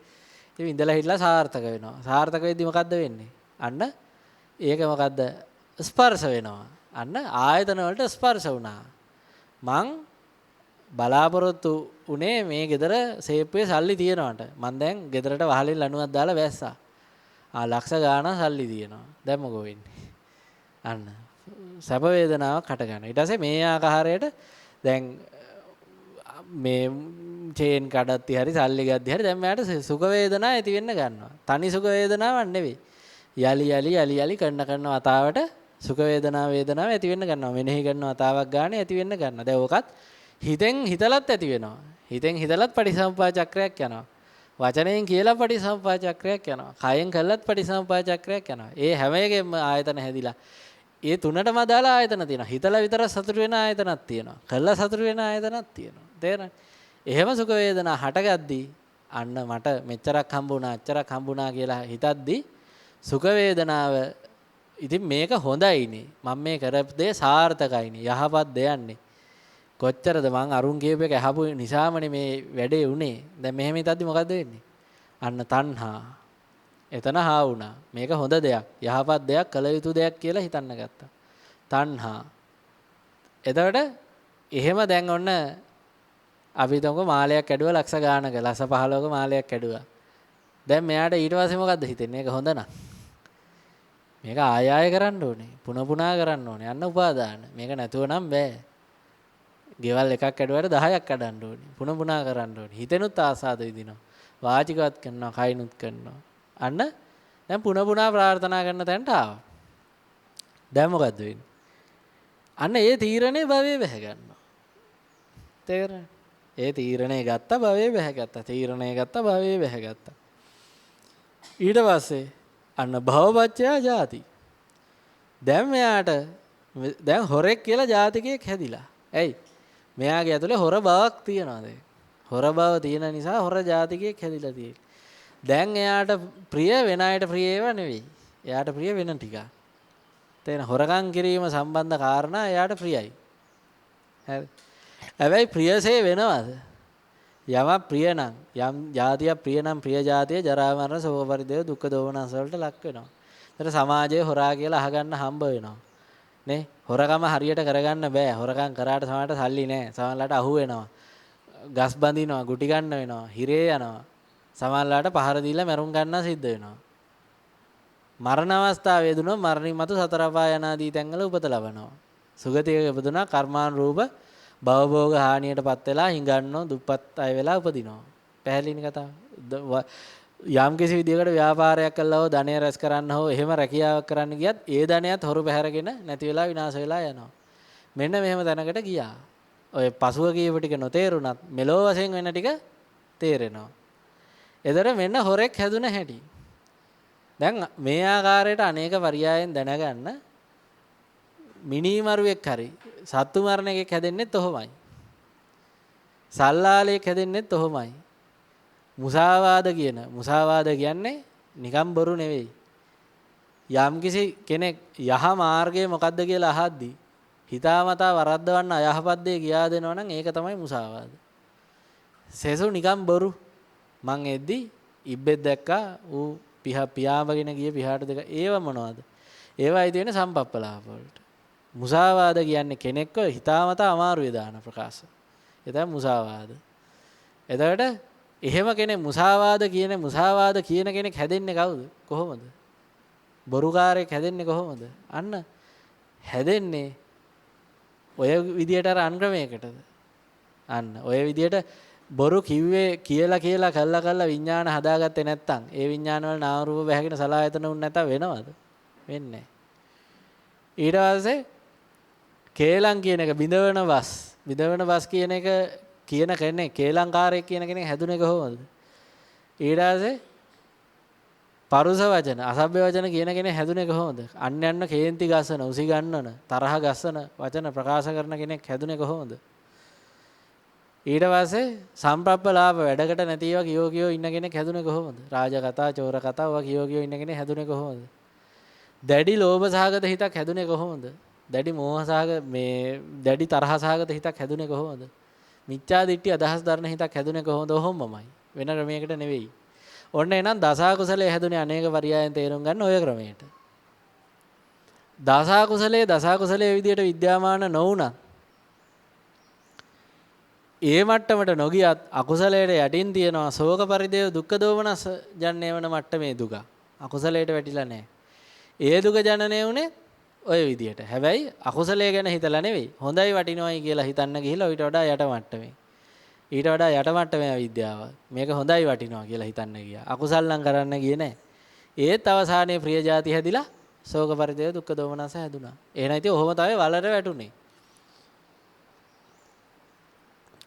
ඉතින් ඉඳලා හිටලා සාර්ථක වෙනවා. සාර්ථක වෙද්දි මොකද්ද වෙන්නේ? අන්න ඒක මොකද්ද? ස්පර්ශ වෙනවා. අන්න ආයතන වලට ස්පර්ශ වුණා. මං බලාපොරොත්තු උනේ මේ ගෙදර සේප්පුවේ සල්ලි තියනවට. මං දැන් ගෙදරට වහලෙන් ලණුවක් දාලා වැස්සා. ලක්ෂ ගාණක් සල්ලි තියෙනවා. දැන් මොකෝ වෙන්නේ? අන්න සැප වේදනාවක් හට ගන්නවා. ඊට පස්සේ මේ ආකාරයට දැන් මේ චේන් කඩද්දි හරි සල්ලි ගද්දි හරි දැන් මට සුඛ වේදනාවක් ඇති වෙන්න ගන්නවා. තනි සුඛ වේදනාවක් නෙවෙයි. යලි කරන වතාවට සුඛ වේදනාව ඇති වෙන්න ගන්නවා. මෙනෙහි කරන වතාවක් ගන්න ඇති වෙන්න ගන්නවා. දැන් ඕකත් හිතෙන් හිතලත් ඇති වෙනවා. හිතෙන් හිතලත් පටිසම්පා චක්‍රයක් යනවා. වචනයෙන් කියලා පටිසම්පා චක්‍රයක් යනවා. කයෙන් කළත් පටිසම්පා චක්‍රයක් යනවා. ඒ හැම එකෙම ආයතන හැදිලා ඒ තුනටම අදාළ ආයතන තියෙනවා. හිතලා විතර සතුට වෙන ආයතනක් තියෙනවා. කළා සතුට වෙන ආයතනක් තියෙනවා. තේරෙනවද? එහෙම සුඛ වේදනා හටගද්දී අන්න මට මෙච්චරක් හම්බුණා, අච්චරක් හම්බුණා කියලා හිතද්දී සුඛ වේදනාව ඉතින් මේක හොඳයිනේ. මම මේ කරපු දේ සාර්ථකයිනේ. යහපත් දෙයක්නේ. කොච්චරද මං අරුන් කියප එක අහපු නිසාමනේ මේ වැඩේ උනේ. දැන් මෙහෙම හිතද්දි මොකද්ද වෙන්නේ? අන්න තණ්හා. එතන හා වුණා. මේක හොඳ දෙයක්, යහපත් දෙයක්, කළ යුතු දෙයක් කියලා හිතන්න ගත්තා. තණ්හා. එතකොට එහෙම දැන් ඔන්න අපි හිතමුකෝ මාලයක් කැඩුවා ලක්ෂ ගානක, ලක්ෂ 15ක මාලයක් කැඩුවා. දැන් මෙයාට ඊට පස්සේ මොකද්ද හිතෙන්නේ? මේක හොඳ නෑ. මේක ආය කරන්න ඕනේ. පුන පුනා කරන්න ඕනේ. අන්න උපාදාන. මේක නැතුව නම් බෑ. ගෙවල් එකක් කැඩුවට 10ක් කඩන්න ඕනේ. පුන පුනා කරන්න ඕනේ. හිතෙනුත් ආසාද විදිනවා. වාචිකවත් කරනවා, කයිනුත් කරනවා. අන්න දැන් පුන පුනා ප්‍රාර්ථනා කරන තැනට ආවා. දැන් මොකද්ද වෙන්නේ? අන්න ඒ තීරණේ භවයේ බැහැ ගන්නවා. තේරෙනවද? ඒ තීරණේ ගත්තා භවයේ බැහැ ගත්තා. තීරණේ ගත්තා භවයේ බැහැ ගත්තා. ඊට පස්සේ අන්න භවපච්චයා ජාති. දැන් මෙයාට දැන් හොරෙක් කියලා ජාතිකයෙක් හැදිලා. ඇයි? මෙයාගේ ඇතුලේ හොර බවක් තියනවා දැන්. හොර බව තියෙන නිසා හොර ජාතිකයෙක් හැදිලා තියෙන්නේ. දැන් එයාට ප්‍රිය වෙන අයට ප්‍රිය ඒවා නෙවෙයි. එයාට ප්‍රිය වෙන ටික. තේන හොරකම් කිරීම සම්බන්ධ කාරණා එයාට ප්‍රියයි. හරි. හැබැයි ප්‍රියසේ වෙනවද? යම ප්‍රිය නම් යම් ජාතිය ප්‍රිය නම් ප්‍රිය ජාතිය ජරා මරණ සෝක පරිදේව දුක්ඛ දෝමනස් වලට ලක් වෙනවා. ඒතර සමාජයේ හොරා කියලා අහගන්න හම්බ වෙනවා. නේ? හොරකම හරියට කරගන්න බෑ. හොරකම් කරාට සමහරට සල්ලි නෑ. සමහරලාට අහු වෙනවා. ගස් බඳිනවා, ගුටි ගන්න වෙනවා, හිරේ යනවා. සමහරලාට පහර දීලා මැරුම් ගන්න සිද්ධ වෙනවා. මරණ අවස්ථාවේ දුනොත් මරණින් මතු සතර අපාය යනාදී තැන්වල උපත ලබනවා. සුගතියක ඉපදුනා කර්මානුරූප භවභෝග හානියටපත් වෙලා හිඟන්නෝ දුප්පත් අය වෙලා උපදිනවා. පැහැදිලිනේ කතාව. යම් කිසි විදියකට ව්‍යාපාරයක් කළා හෝ ධනය රැස් කරන්න හෝ එහෙම රැකියාවක් කරන්න ගියත් ඒ ධනයත් හොරු පැහැරගෙන නැති වෙලා විනාශ වෙලා යනවා. මෙන්න මෙහෙම තැනකට ගියා. ඔය පසුව කියපු ටික නොතේරුණත් මෙලෝ වශයෙන් වෙන ටික තේරෙනවා. එතකොට මෙන්න හොරෙක් හැදුන හැටි. දැන් මේ ආකාරයට අනේක පරයයන් දැනගන්න මිනිමරුවෙක් හරි සත්තු මරණ එකෙක් හැදෙන්නෙත් ඔහොමයි. සල්ලාලෙක් හැදෙන්නෙත් ඔහොමයි. මුසාවාද කියන්නේ නිකම් බොරු නෙවෙයි. යම්කිසි කෙනෙක් යහ මාර්ගය මොකද්ද කියලා අහද්දී හිතාමතා වරද්දවන්න අයහපත් දේ කියා දෙනවා නම් ඒක තමයි මුසාවාද. සෙසු නිකම් බොරු. මං එද්දි ඉබ්බෙක් දැක්කා ඌ පියාඹගෙන ගිය පියාට දෙක ඒව මොනවද? ඒවයි තියෙන සම්පප්පලාප වලට. මුසාවාද කියන්නේ කෙනෙක්ව හිතාමතා අමාරුවේ දාන ප්‍රකාශ. ඒ තමයි මුසාවාද. එතකොට එහෙම කෙනෙක් මුසාවාද කියන කෙනෙක් හැදෙන්නේ කවුද? කොහොමද? බොරුකාරයෙක් හැදෙන්නේ කොහොමද? අන්න හැදෙන්නේ ඔය විදියට අර අන්ක්‍රමයකටද? අන්න ඔය විදියට බොරු කිව්වේ කියලා කළා විඥාන හදාගත්තේ නැත්තම් ඒ විඥාන වල නාම රූප බැහැගෙන සලආයතන උන් නැත්තම් වෙනවද? වෙන්නේ නැහැ. ඊට පස්සේ කේලම් කියන එක බිඳවන බස් කියන එක කියන කෙනෙක් කේලංකාරයෙක් කියන කෙනෙක් හැදුනේ කොහොමද? ඊට පස්සේ පරුස වචන අසභ්‍ය වචන කියන කෙනෙක් හැදුනේ කොහොමද? අන්‍යයන්ව කේන්ති ගස්සන, උසි ගන්නන, තරහ ගස්සන වචන ප්‍රකාශ කරන කෙනෙක් හැදුනේ කොහොමද? ඊට පස්සේ සම්ප්‍රප්පලාප වැඩකට නැති ඒවා කියෝ ඉන්න කෙනෙක් හැදුනේ කොහොමද? රාජ කතා, චෝර කතා ඔවා කියෝ ඉන්න කෙනෙක් හැදුනේ කොහොමද? දැඩි ලෝභ සහගත හිතක් හැදුනේ කොහොමද? දැඩි මෝහ සහගත දැඩි තරහ සහගත හිතක් හැදුනේ කොහොමද? මිච්ඡා දිට්ඨි අදහස් දරන හිතක් හැදුනේ කොහොමද? ඔහොමමයි. වෙන ක්‍රමයකට නෙවෙයි. ඔන්න එහෙනම් දසකුසලයේ හැදුනේ අනේක පරයයන් තේරුම් ගන්න ඔය ක්‍රමයට. දසකුසලයේ විදියට විද්‍යාමාන නොවුණත් ඒ මට්ටමට නොගියත් අකුසලයට යටින් තියෙනවා ශෝක පරිදේව දුක්ඛ දෝමනස ජනනය වන මට්ටමේ දුක. අකුසලයට වැටිලා නැහැ. ඒ දුක ජනනය වුනේ ඔය විදියට. හැබැයි අකුසලයේ ගැන හිතලා නෙවෙයි. හොඳයි වටිනවයි කියලා හිතන්න ගිහිල්ලා ඊට වඩා යට මට්ටමේ. ඊට වඩා යට මට්ටමේ විද්‍යාව. මේක හොඳයි වටිනවා කියලා හිතන්න ගියා. අකුසල් නම් කරන්න ගියේ නැහැ. ඒත් අවසානයේ ප්‍රිය જાති හැදිලා ශෝක පරිදේව දුක්ඛ දෝමනස හැදුනා. එහෙනම් ඉතින් ඔහොම තමයි වලට වැටුනේ.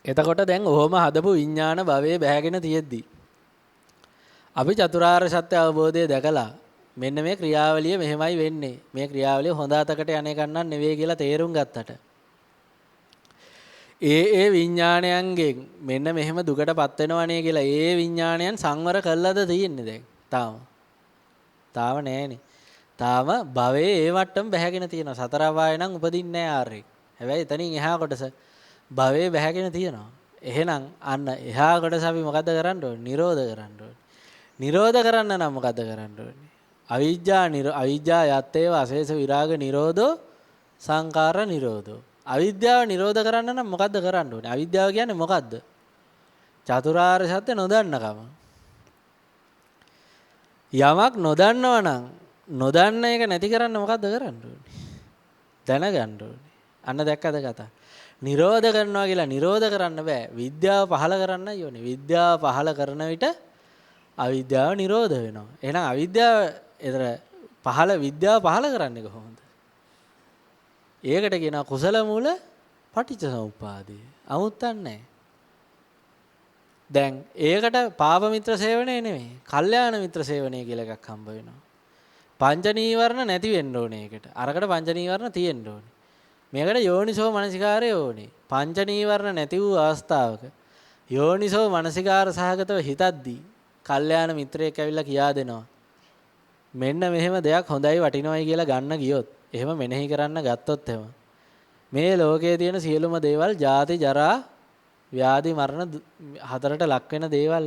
එතකොට දැන් ඔහොම හදපු විඥාන භවයේ බැහැගෙන තියෙද්දි අපි චතුරාර්ය සත්‍ය අවබෝධය දැකලා මෙන්න මේ ක්‍රියාවලිය මෙහෙමයි වෙන්නේ. මේ ක්‍රියාවලිය හොඳ අතකට යන්නේ ගන්නන් නෙවෙයි කියලා තේරුම් ගත්තට ඒ විඥාණයන්ගෙන් මෙන්න මෙහෙම දුකටපත් වෙනවනේ කියලා ඒ විඥාණයන් සංවර කළාද තියෙන්නේ දැන්? තාම නෑනේ. තාම භවයේ ඒ වට්ටම බැහැගෙන තියෙනවා. සතර අපාය නම් උපදින්නේ නෑ ආරේ. හැබැයි එතනින් එහා කොටස භවයේ බැහැගෙන තියෙනවා. එහෙනම් අන්න එහා කොටස අපි මොකද්ද කරන්න ඕනේ? නිරෝධ කරන්න ඕනේ. නිරෝධ කරන්න නම් මොකද්ද කරන්න ඕනේ? අවිජ්ජා යත්තේව අශේෂ විරාග නිරෝධෝ සංකාර නිරෝධෝ. අවිද්‍යාව නිරෝධ කරන්න නම් මොකද්ද කරන්න ඕනේ? අවිද්‍යාව කියන්නේ මොකද්ද? චතුරාර්ය සත්‍ය නොදන්නකම. යමක් නොදන්නව නම් නොදන්න එක නැති කරන්න මොකද්ද කරන්න ඕනේ? දැනගන්න ඕනේ. අන්න දැක්කද කතා? නිරෝධ කරනවා කියලා නිරෝධ කරන්න බෑ. විද්‍යාව පහළ කරන්නයි ඕනේ. විද්‍යාව පහළ කරන විට අවිද්‍යාව නිරෝධ වෙනවා. එහෙනම් අවිද්‍යාව ඒතර විද්‍යාව පහළ කරන්නේ කොහොමද? ඒකට කියනවා කුසල මූල පටිච්චසමුප්පාදය. අමුත්තක් නැහැ. දැන් ඒකට පාප මිත්‍ර සේවනය නෙමෙයි. කල්යාණ මිත්‍ර සේවනය කියලා එකක් හම්බ වෙනවා. පංච නීවරණ නැති වෙන්න ඕනේ ඒකට. අරකට පංච නීවරණ තියෙන්න ඕනේ. මේකට යෝනිසෝ මනසිකාරය ඕනේ. පංච නීවරණ නැති වූ අවස්ථාවක යෝනිසෝ මනසිකාර සහගතව හිතද්දී කල්යාණ මිත්‍රයෙක් ඇවිල්ලා කියා දෙනවා. මෙන්න මෙහෙම දෙයක් හොඳයි වටිනවයි කියලා ගන්න ගියොත්, එහෙම මෙනෙහි කරන්න ගත්තොත් එහෙම මේ ලෝකයේ තියෙන සියලුම දේවල් ජාති ජරා ව්‍යාධි මරණ හතරට ලක් වෙන දේවල්.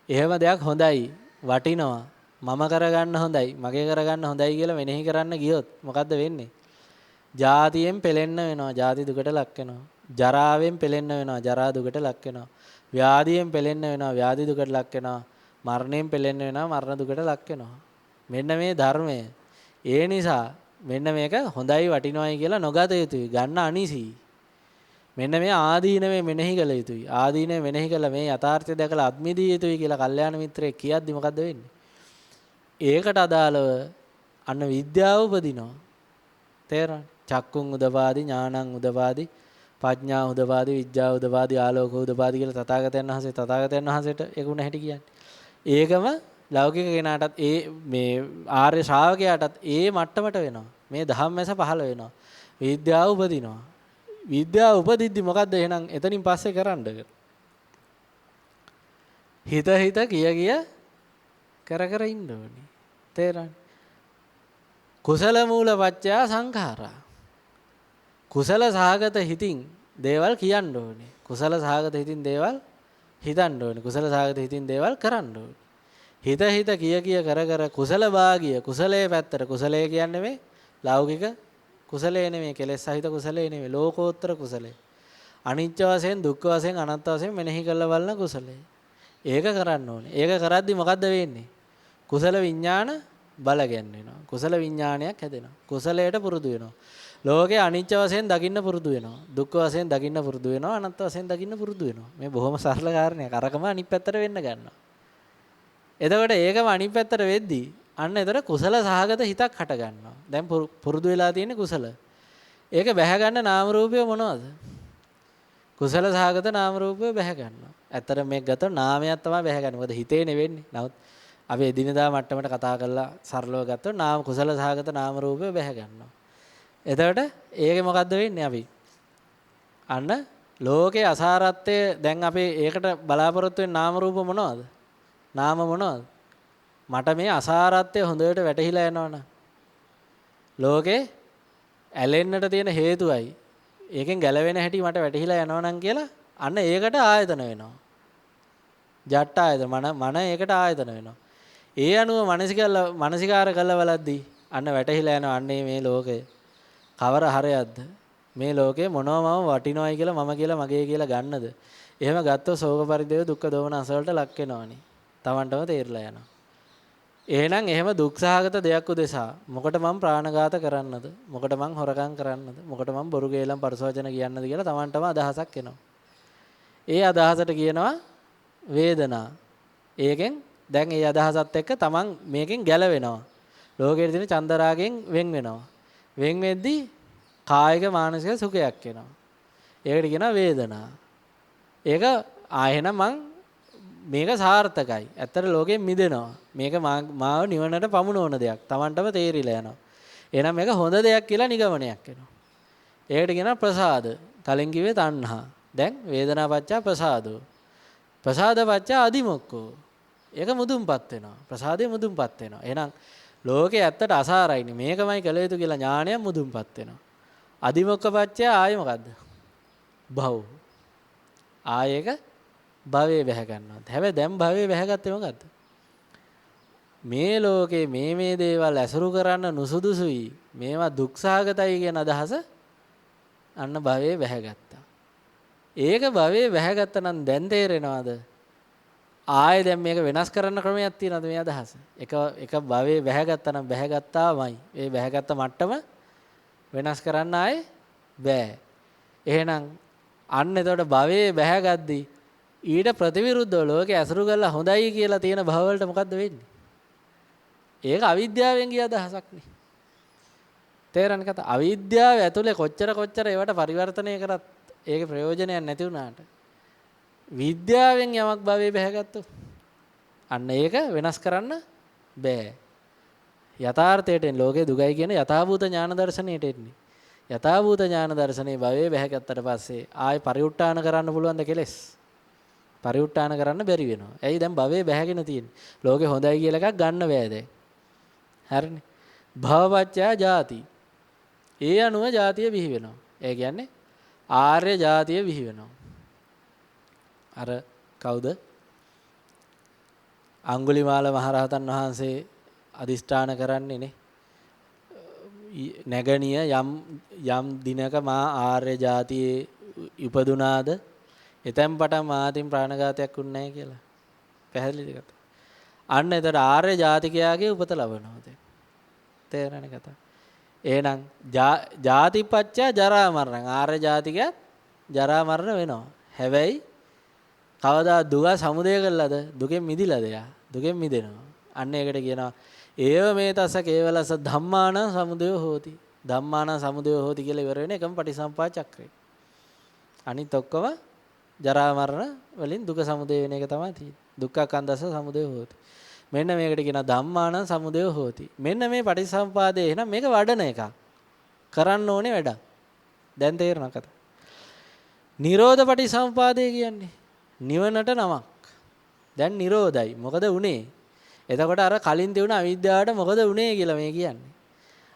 එහෙම දෙයක් හොඳයි වටිනවා මම කරගන්න හොඳයි මගේ කරගන්න හොඳයි කියලා මෙනෙහි කරන්න ගියොත් මොකද්ද වෙන්නේ? ජාතියෙන් පෙලෙන්න වෙනවා, ජාති දුකට ලක් වෙනවා. ජරාවෙන් පෙලෙන්න වෙනවා, ජරා දුකට ලක් වෙනවා. ව්‍යාධියෙන් පෙලෙන්න වෙනවා, ව්‍යාධි දුකට ලක් වෙනවා. මරණයෙන් පෙලෙන්න වෙනවා, මරණ දුකට ලක් වෙනවා. මෙන්න මේ ධර්මය. ඒ නිසා මෙන්න මේක හොඳයි වටිනවයි කියලා නොගත යුතුයි. ගන්න අනිසි. මෙන්න මේ ආදීනවේ මෙනෙහි කළ යුතුයි. ආදීනවේ මෙනෙහි කළ මේ යථාර්ථය දැකලා අත්මිදිය යුතුයි කියලා කල්යාණ මිත්‍රයෙක් කියද්දි මොකද්ද වෙන්නේ? ඒකට අදාළව අන්න විද්‍යාව උපදිනවා. තේරෙනවද? චක්කුන් උදපාදි, ඥානං උදපාදි, ප්‍රඥා උදපාදි, විඥා උදපාදි, ආලෝක උදපාදි කියලා තථාගතයන් වහන්සේට ඒකුණ හැටි කියන්නේ. ඒකම ලෞකික කෙනාටත් ඒ මේ ආර්ය ශ්‍රාවකයාටත් ඒ මට්ටමට වෙනවා. මේ ධම්මැස පහළ වෙනවා. විද්‍යාව උපදිනවා. විද්‍යාව උපදිද්දි මොකද්ද එහෙනම් එතනින් පස්සේ කරන්න? හිත කිය කර ඉන්න ඕනේ. තේරෙනවද? කුසල මූල පත්‍ය සංඛාරා. කුසල සහගත හිතින් දේවල් කියන්න ඕනේ. කුසල සහගත හිතින් දේවල් හිතන්න ඕනේ. කුසල සහගත හිතින් දේවල් කරන්න ඕනේ. හිත කිය කර කුසල භාගිය කුසලයේ පැත්තට. කුසලයේ කියන්නේ මේ ලෞකික කුසලයේ නෙමෙයි, කෙලෙස් සහිත කුසලයේ නෙමෙයි, ලෝකෝත්තර කුසලයේ. අනිත්‍ය වශයෙන්, දුක්ඛ වශයෙන්, අනාත්ම වශයෙන් මෙනෙහි කරලා බලන කුසලයේ. ඒක කරන්න ඕනේ. ඒක කරද්දි මොකද්ද වෙන්නේ? කුසල විඥාන බල ගැන්වෙනවා. කුසල විඥානයක් හැදෙනවා. කුසලයට පුරුදු වෙනවා. ලෝකේ අනිත්‍ය වශයෙන් දකින්න පුරුදු වෙනවා. දුක්ඛ වශයෙන් දකින්න පුරුදු වෙනවා. අනාත්ම වශයෙන් දකින්න පුරුදු වෙනවා. මේ බොහොම සරල කාරණයක්. අරකම අනිත් පැත්තට වෙන්න ගන්නවා. එතකොට ඒකම අනිත් පැත්තට වෙද්දී අන්න එතන කුසල සහගත හිතක් හට ගන්නවා. දැන් පුරුදු වෙලා තියෙන්නේ කුසල. ඒක බැහැ ගන්න නාම රූපය මොනවද? කුසල සහගත නාම රූපය බැහැ ගන්නවා. ඇත්තට මේක ගත්තොත් නාමයක් තමයි බැහැ ගන්න. මොකද හිතේ නෙවෙන්නේ. නමුත් අපි එදිනදා මට්ටමට කතා කරලා සරලව ගත්තොත් කුසල සහගත නාම රූපය බැහැ ගන්නවා. එතකොට ඒකේ මොකද්ද වෙන්නේ අපි? අන්න ලෝකේ අසාරත්වය දැන් අපි ඒකට බලාපොරොත්තු වෙන නාම රූප මොනවද? නාම මොනවද? මට මේ අසාරත්වය හොඳට වැටහිලා යනවනම් ලෝකේ ඇලෙන්නට තියෙන හේතුවයි ඒකෙන් ගැලවෙන හැටි මට වැටහිලා යනවනම් කියලා අන්න ඒකට ආයතන වෙනවා. ජට්ට ආයතන මන ඒකට ආයතන වෙනවා. ඒ අනුව මානසිකාර කළ බලද්දී අන්න වැටහිලා යනවා. අන්නේ මේ ලෝකය කවර හරයක්ද? මේ ලෝකේ මොනවම වටිනවයි කියලා මම කියලා මගේ කියලා ගන්නද? එහෙම ගත්තොත් ශෝක පරිදේව දුක්ඛ දෝමන අසවලට ලක් වෙනවනේ. Tamanටම තේරිලා යනවා. එහෙනම් එහෙම දුක්සහගත දෙයක් උදෙසා මොකට මම ප්‍රාණඝාත කරන්නද? මොකට මම හොරකම් කරන්නද? මොකට මම බොරු ගේලම් පරසවචන කියන්නද කියලා Tamanටම අදහසක් එනවා. ඒ අදහසට කියනවා වේදනා. ඒකෙන් දැන් ඒ අදහසත් එක්ක Taman මේකෙන් ගැලවෙනවා. ලෝකයේ තියෙන චන්දරාගෙන් වෙන් වෙනවා. වෙන් වෙද්දී කායික මානසික සුඛයක් එනවා. ඒකට කියනවා වේදනා. ඒක ආයෙනම් මං මේක සාර්ථකයි. ඇත්තට ලෝකෙන් මිදෙනවා. මේක මාව නිවනට පමුණවන දෙයක්. Tamanටම තේරිලා යනවා. එහෙනම් මේක හොඳ දෙයක් කියලා නිගමනයක් එනවා. ඒකට කියනවා ප්‍රසාද. කලින් කිව්වේ තණ්හා. දැන් වේදනා පච්චා ප්‍රසාදෝ. ප්‍රසාද පච්චා අදිමොක්කෝ. ඒක මුදුන්පත් වෙනවා. ප්‍රසාදේ මුදුන්පත් වෙනවා. එහෙනම් ලෝකේ ඇත්තට අසාරයිනේ. මේකමයි කළ යුතු කියලා ඥාණය මුදුන්පත් වෙනවා. අදිමොක්ක පච්චා ආයේ මොකද්ද? භව. ආයේක භවයේ බැහැ ගන්නවා. හැබැයි දැන් භවයේ බැහැගත්තේ මොකද්ද? මේ ලෝකේ මේ දේවල් ඇසුරු කරන්න නුසුදුසුයි. මේවා දුක්සහගතයි කියන අදහස අන්න භවයේ බැහැගත්තා. ඒක භවයේ බැහැගත්තා නම් දැන් තේරෙනවද? ආයේ දැන් මේක වෙනස් කරන්න ක්‍රමයක් තියෙනවද මේ අදහස? එක භවයේ බැහැගත්තා නම් බැහැගත්තාමයි. ඒ බැහැගත්ත මට්ටම වෙනස් කරන්න ආයේ බෑ. එහෙනම් අන්න එතකොට භවයේ බැහැගද්දී ඊට ප්‍රතිවිරුද්ධව ලෝකේ ඇසුරු කරලා හොඳයි කියලා තියෙන භව වලට මොකද්ද වෙන්නේ? ඒක අවිද්‍යාවෙන් ගිය අදහසක් නේ. තේරෙන කතා. අවිද්‍යාව ඇතුලේ කොච්චර ඒවට පරිවර්තනය කරත් ඒකේ ප්‍රයෝජනයක් නැති වුණාට විද්‍යාවෙන් යමක් භවයේ බැහැගත්තොත් අන්න ඒක වෙනස් කරන්න බෑ. යථාර්ථයට එන ලෝකේ දුකයි කියන යථාභූත ඥාන දර්ශනයට එන්නේ. යථාභූත ඥාන දර්ශනේ භවයේ බැහැගත්තට පස්සේ ආයෙ පරිඋත් ทาน කරන්න පුළුවන් ද කෙලස්? පරිඋත් ทาน කරන්න බැරි වෙනවා. ඇයි දැන් භවයේ බැහැගෙන තියෙන්නේ? ලෝකේ හොඳයි කියලා එකක් ගන්න බෑ දැන්. හරිනේ. භවපච්චය ජාති. ඒ අනුව ජාතිය බිහි වෙනවා. ඒ කියන්නේ ආර්ය ජාතිය බිහි වෙනවා. අර කවුද? අඟුලිමාල මහරහතන් වහන්සේ අදිෂ්ඨාන කරන්නේ නේ. නැගණිය යම් දිනක මා ආර්ය ජාතියේ ඉපදුනාද එතෙන් පටන් මාතින් ප්‍රාණඝාතයක් වුන්නේ නැහැ කියලා. පැහැදිලිද කතාව? අන්න එතකොට ආර්ය ජාතිකයාගේ උපත ලබනවා දැන්. තේරෙන කතාව. එහෙනම් ජාතිපච්චය ජරා මරණ ආර්ය ජාතිකයත් ජරා මරණ වෙනවා. හැබැයි කවදා දුක සමුදය කළාද? දුකෙන් මිදිලාද යා? දුකෙන් මිදෙනවා. අන්න ඒකට කියනවා ඒව මේ තස කේවලස ධම්මාන සමුදය හෝති. ධම්මාන සමුදය හෝති කියලා ඉවර වෙන එකම පටිසම්පා චක්‍රය. අනිත් ඔක්කොම ජරා මරණ වලින් දුක සමුදය වෙන එක තමයි තියෙන්නේ. දුක්ඛ කන්දස සමුදය හෝති. මෙන්න මේකට කියනවා ධම්මාන සමුදය හෝති. මෙන්න මේ පටිසම්පාදේ එහෙනම් මේක වඩන එකක්. කරන්න ඕනේ වැඩක්. දැන් තේරෙනවද කතාව? නිරෝධ පටිසම්පාදේ කියන්නේ නිවනට නමක්. දැන් නිරෝධයි. මොකද උනේ? එතකොට අර කලින් තිබුණ අවිද්‍යාවට මොකද උනේ කියලා මේ කියන්නේ.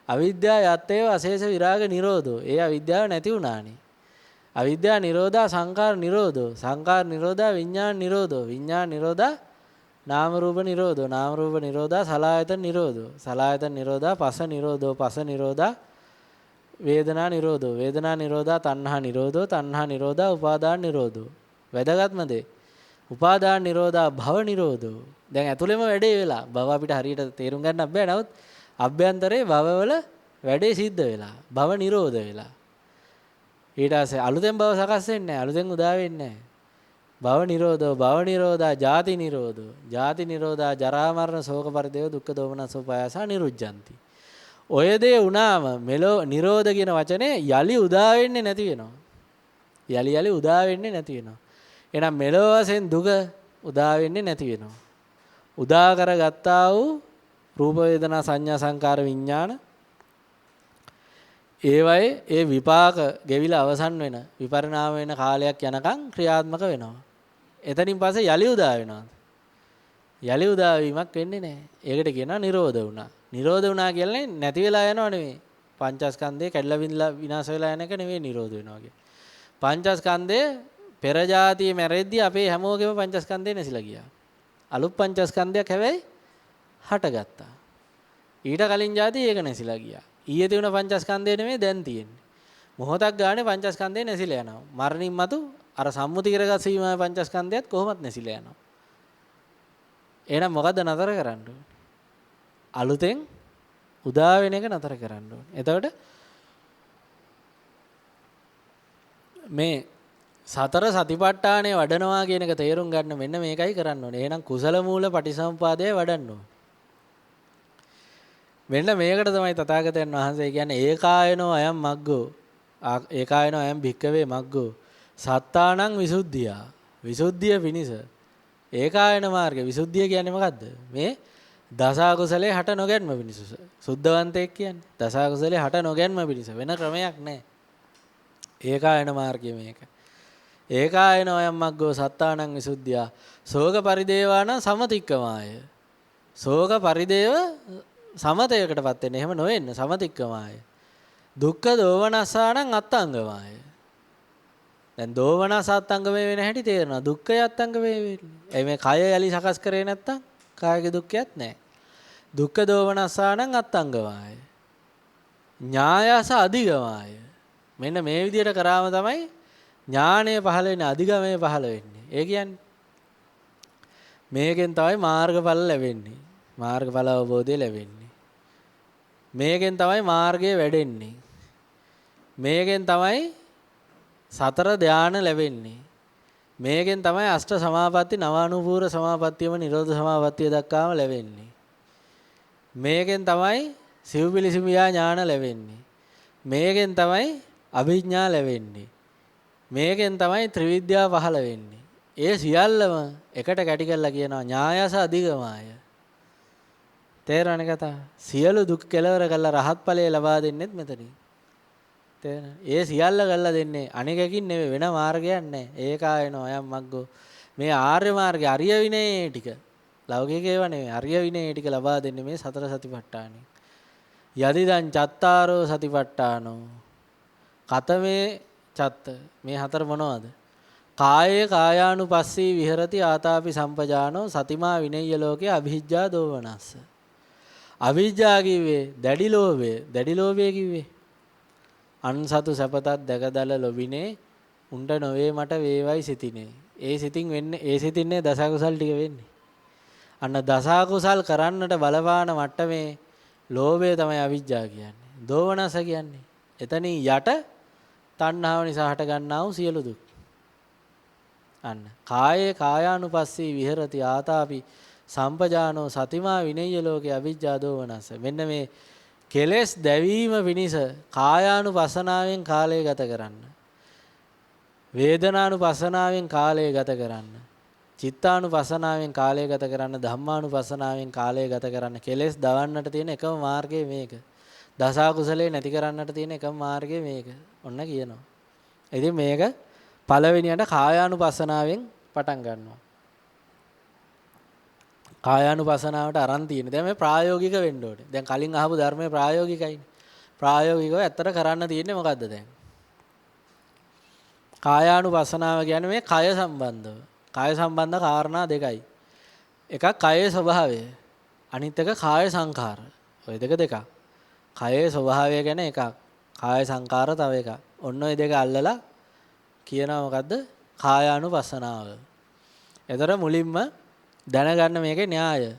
අවිද්‍යාව යත්තේව අශේෂ විරාග නිරෝධෝ. ඒ අවිද්‍යාව නැති වුණානේ. අවිද්‍යා නිරෝධා සංකාර නිරෝධෝ. සංකාර නිරෝධා විඥාන නිරෝධෝ. විඥාන නිරෝධා නාම රූප නිරෝධෝ. නාම රූප නිරෝධා සලආයතන නිරෝධෝ. සලආයතන නිරෝධා පස නිරෝධෝ. පස නිරෝධා වේදනා නිරෝධෝ. වේදනා නිරෝධා තණ්හා නිරෝධෝ. තණ්හා නිරෝධා උපාදාන නිරෝධෝ. වැදගත්ම දේ උපාදාන නිරෝධා භව නිරෝධෝ. දැන් ඇතුළෙම වැඩේ වෙලා භව අපිට හරියට තේරුම් ගන්න බෑ. නමුත් අභ්‍යන්තරේ භවවල වැඩේ සිද්ධ වෙලා භව නිරෝධ වෙලා ඊට පස්සේ අලුතෙන් භව සකස් වෙන්නේ නැහැ. අලුතෙන් උදා වෙන්නේ නැහැ. භව නිරෝධෝ භව නිරෝධා ජාති නිරෝධෝ. ජාති නිරෝධා ජරා මරණ ශෝක පරිදේව දුක්ඛ දෝමනස් උපායාස නිරුද්ධಂತಿ. ඔය දේ වුණාම මෙලෝ නිරෝධ කියන වචනේ යලි උදා වෙන්නේ නැති වෙනවා. යලි උදා වෙන්නේ නැති වෙනවා. එහෙනම් මෙලෝ වශයෙන් දුක උදා වෙන්නේ නැති වෙනවා. උදා කරගත්තා වූ රූප වේදනා සංඥා සංකාර විඥාන ඒවයේ ඒ විපාක ගෙවිලා අවසන් වෙන විපරිණාම වෙන කාලයක් යනකම් ක්‍රියාත්මක වෙනවා. එතනින් පස්සේ යලි උදා වෙනවා. යලි උදා වීමක් වෙන්නේ නැහැ. ඒකට කියනවා නිරෝධ වුණා. නිරෝධ වුණා කියන්නේ නැති වෙලා යනව නෙවෙයි. පංචස්කන්ධය කැඩලා බිඳලා විනාශ වෙලා යන එක නෙවෙයි නිරෝධ වෙනවා කියන්නේ. පංචස්කන්ධය පෙර જાතියේ මැරෙද්දී අපේ හැමෝගෙම පංචස්කන්ධය නැසිලා ගියා. අලුත් පංචස්කන්ධයක් හැබැයි හටගත්තා. ඊට කලින් જાතිය ඒක නැසිලා ගියා. ඊයේ තිබුණ පංචස්කන්ධය නෙමෙයි දැන් තියෙන්නේ. මොහොතක් ගානේ පංචස්කන්ධය නැසිලා යනවා. මරණින් මතු අර සම්මුති කරගත් සීමාවේ පංචස්කන්ධයත් කොහොමත් නැසිලා යනවා. එහෙනම් මොකද්ද නතර කරන්න ඕනේ? අලුතෙන් උදා වෙන එක නතර කරන්න ඕනේ. එතකොට මේ සතර සතිපට්ඨානය වඩනවා කියන එක තේරුම් ගන්න මෙන්න මේකයි කරන්න ඕනේ. එහෙනම් කුසල මූල පටිසම්පාදය වඩන්න ඕනේ. මෙන්න මේකට තමයි තථාගතයන් වහන්සේ කියන්නේ ඒකායනෝ අයම් මග්ගෝ. ඒකායනෝ අයම් භික්කවේ මග්ගෝ. සත්තානං විසුද්ධිය. විසුද්ධිය පිණිස. ඒකායන මාර්ගය. විසුද්ධිය කියන්නේ මොකද්ද? මේ දස කුසලේ හට නොගැන්ම පිණිස. සුද්ධවන්තයෙක් කියන්නේ. දස කුසලේ හට නොගැන්ම පිණිස. වෙන ක්‍රමයක් නැහැ. ඒකායන මාර්ගය මේක. ඒකායන අයම් මග්ගෝ සත්තානං විසුද්ධිය. සෝක පරිදේවාන සමතික්කමාය. සෝක පරිදේව සමතයකටපත් වෙන්න. එහෙම නොවෙන්න සමතික්කමාය. දුක්ඛ දෝමනස්සානං අත්ංගමාය. දැන් දෝමනස අත්ංගමේ වෙන හැටි තේරෙනවා. දුක්ඛය අත්ංගමේ වෙන්නේ. මේ කය යලි සකස් කරේ නැත්තම් කායගේ දුක්ඛයක් නැහැ. දුක්ඛ දෝමනස්සානං අත්ංගමාය. ඥායස අධිගමාය. මෙන්න මේ විදිහට කරාම තමයි ඥාණය පහළ වෙන්නේ, අධිගමයේ පහළ වෙන්නේ. ඒ කියන්නේ මේකෙන් තමයි මාර්ගඵල ලැබෙන්නේ. මාර්ගඵල අවබෝධය ලැබෙන්නේ. මේකෙන් තමයි මාර්ගය වැඩෙන්නේ. මේකෙන් තමයි සතර ධාන ලැබෙන්නේ. මේකෙන් තමයි අෂ්ට සමාපatti නවානුපූර සමාපත්තියම නිරෝධ සමාපත්තිය දක්වාම ලැබෙන්නේ. මේකෙන් තමයි සිව්පිලිසිමියා ඥාන ලැබෙන්නේ. මේකෙන් තමයි අභිඥා ලැබෙන්නේ. මේකෙන් තමයි ත්‍රිවිද්‍යාව පහළ වෙන්නේ. ඒ සියල්ලම එකට කැටි කරලා කියනවා ඥායස අධිගමාය. තේරෙනවද කතාව? සියලු දුක් කෙලවර කරලා රහත් ඵලය ලබා දෙන්නෙත් මෙතනින්. තේරෙනවද? ඒ සියල්ල කරලා දෙන්නේ අනිකකින් නෙවෙයි වෙන මාර්ගයක් නැහැ. ඒකායනෝ අයම් මග්ගෝ. මේ ආර්ය මාර්ගය අරිය විනය ටික. ලෞකික ඒවා නෙවෙයි. අරිය විනය ටික ලබා දෙන්නේ මේ සතර සතිපට්ඨානෙ. යදිදං චත්තාරෝ සතිපට්ඨානෝ. කතමේ චත්ත. මේ හතර මොනවද? කායේ කායානුපස්සී විහෙරති ආතාපි සම්පජානෝ සතිමා විනය්‍ය ලෝකේ අභිජ්ජා දෝවනස්ස. අවිජ්ජා කිව්වේ දැඩි ලෝභය. දැඩි ලෝභය කිව්වේ අන්සතු සපතක් දැකදල ලොබිනේ උණ්ඩ නොවේ මට වේවයි සිතිනේ. ඒ සිතින් වෙන්නේ ඒ සිතින්නේ දසකුසල් ටික වෙන්නේ. අන්න දසකුසල් කරන්නට බලපාන මට්ටමේ ලෝභය තමයි අවිජ්ජා කියන්නේ. දෝවනස කියන්නේ එතනින් යට තණ්හාව නිසා හට ගන්නා වූ සියලු දුක්. අන්න කායේ කායානුපස්සී විහෙරති ආතාපි සම්පජානෝ සතිමා විනය්‍ය ලෝකේ අවිජ්ජා දෝවනස. මෙන්න මේ කෙලෙස් දැවීම පිණිස කායානුපස්සනාවෙන් කාලය ගත කරන්න. වේදනානුපස්සනාවෙන් කාලය ගත කරන්න. චිත්තානුපස්සනාවෙන් කාලය ගත කරන්න. ධම්මානුපස්සනාවෙන් කාලය ගත කරන්න. කෙලෙස් දවන්නට තියෙන එකම මාර්ගය මේක. දස කුසලේ නැති කරන්නට තියෙන එකම මාර්ගය මේක. ඔන්න කියනවා. ඉතින් මේක පළවෙනියට කායානුපස්සනාවෙන් පටන් ගන්නවා. කායානුපස්සනාවට අරන් තියෙන. දැන් මේ ප්‍රායෝගික වෙන්න ඕනේ. දැන් කලින් අහපු ධර්මයේ ප්‍රායෝගිකයිනේ. ප්‍රායෝගිකව ඇත්තට කරන්න තියෙන්නේ මොකද්ද දැන්? කායානුපස්සනාව කියන්නේ මේ කය සම්බන්ධව. කය සම්බන්ධ කාරණා දෙකයි. එකක් කයේ ස්වභාවය. අනිත් එක කාය සංඛාර. ඔය දෙක. කයේ ස්වභාවය ගැන එකක්. කාය සංඛාර තව එකක්. ඔන්න ඔය දෙක අල්ලලා කියනවා මොකද්ද? කායානුපස්සනාව. එතකොට මුලින්ම දැනගන්න මේකේ න්‍යාය.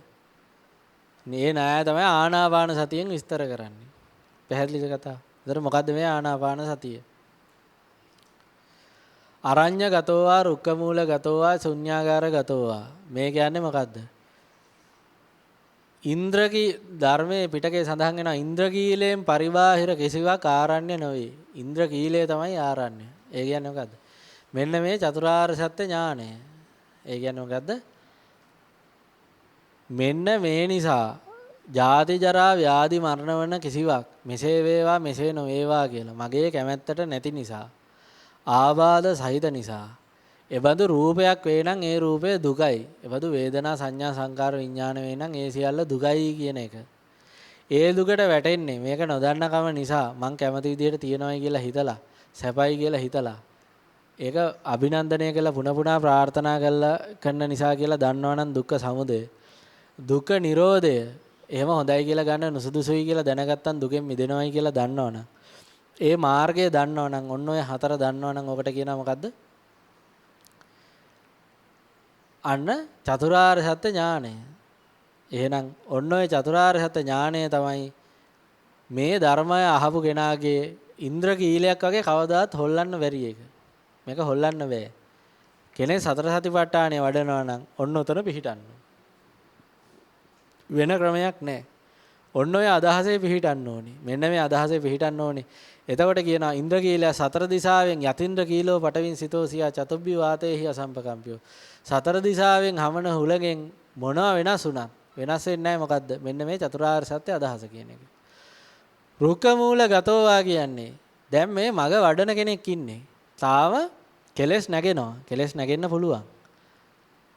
මේ න්‍යාය තමයි ආනාපාන සතියෙන් විස්තර කරන්නේ. පැහැදිලිද කතාව? එතකොට මොකද්ද මේ ආනාපාන සතිය? අරඤ්‍ය ගතෝවා රුක්ක මූල ගතෝවා ශුන්‍යාගාර ගතෝවා. මේ කියන්නේ මොකද්ද? ඉන්ද්‍රකී ධර්මයේ පිටකේ සඳහන් වෙනවා ඉන්ද්‍රකීලයෙන් පරිබාහිර කිසිවක් ආරණ්‍ය නොවේ. ඉන්ද්‍රකීලය තමයි ආරණ්‍ය. ඒ කියන්නේ මොකද්ද? මෙන්න මේ චතුරාර්ය සත්‍ය ඥානය. ඒ කියන්නේ මොකද්ද? මෙන්න මේ නිසා ජාති ජරා ව්‍යාධි මරණ වන කිසිවක් මෙසේ වේවා මෙසේ නොවේවා කියලා මගේ කැමැත්තට නැති නිසා ආබාධ සහිත නිසා එබඳු රූපයක් වේ නම් ඒ රූපය දුකයි. එබඳු වේදනා සංඥා සංකාර විඥාන වේ නම් ඒ සියල්ල දුකයි කියන එක. ඒ දුකට වැටෙන්නේ මේක නොදන්නකම නිසා මං කැමති විදිහට තියනවායි කියලා හිතලා සැපයි කියලා හිතලා ඒක අභිනන්දනය කළා පුන පුනා ප්‍රාර්ථනා කරන නිසා කියලා දන්නවනම් දුක්ඛ සමුදය දුක්ඛ නිරෝධය එහෙම හොඳයි කියලා ගන්න නුසුදුසුයි කියලා දැනගත්තන් දුකෙන් මිදෙනවයි කියලා දන්නවනම් ඒ මාර්ගය දන්නවනම් ඔන්න ඔය හතර දන්නවනම් ඔකට කියනවා මොකද්ද? අන්න චතුරාර්ය සත්‍ය ඥානය. එහෙනම් ඔන්න ඔය චතුරාර්ය සත්‍ය ඥානය තමයි මේ ධර්මය අහපු කෙනාගේ ඉන්ද්‍රකීලයක් වගේ කවදාත් හොල්ලන්න බැරි එක. මේක හොල්ලන්න බෑ. කෙනෙක් සතර සතිපට්ඨානය වඩනවා නම් ඔන්න උතන පිහිටන්න. වෙන ක්‍රමයක් නැහැ. ඔන්න ඔය අදහසේ පිහිටන්න ඕනේ. මෙන්න මේ අදහසේ පිහිටන්න ඕනේ. එතකොට කියනවා ඉන්ද්‍රකීලය සතර දිසාවෙන් යතින්ද්‍ර කීලෝ පටවින් සිතෝසියා චතුබ්බි වාතේහි අසම්පකම්පියෝ. සතර දිසාවෙන් හමන හුලගෙන් මොනවා වෙනස් වුණත් වෙනස් වෙන්නේ නැහැ. මොකද්ද? මෙන්න මේ චතුරාර්ය සත්‍ය අදහස කියන එක. රුක්ක මූල ගතෝවා කියන්නේ දැන් මේ මග වඩන කෙනෙක් ඉන්නේ. තාම කෙලස් නැගෙනවා. කෙලස් නැගෙන්න පුළුවන්.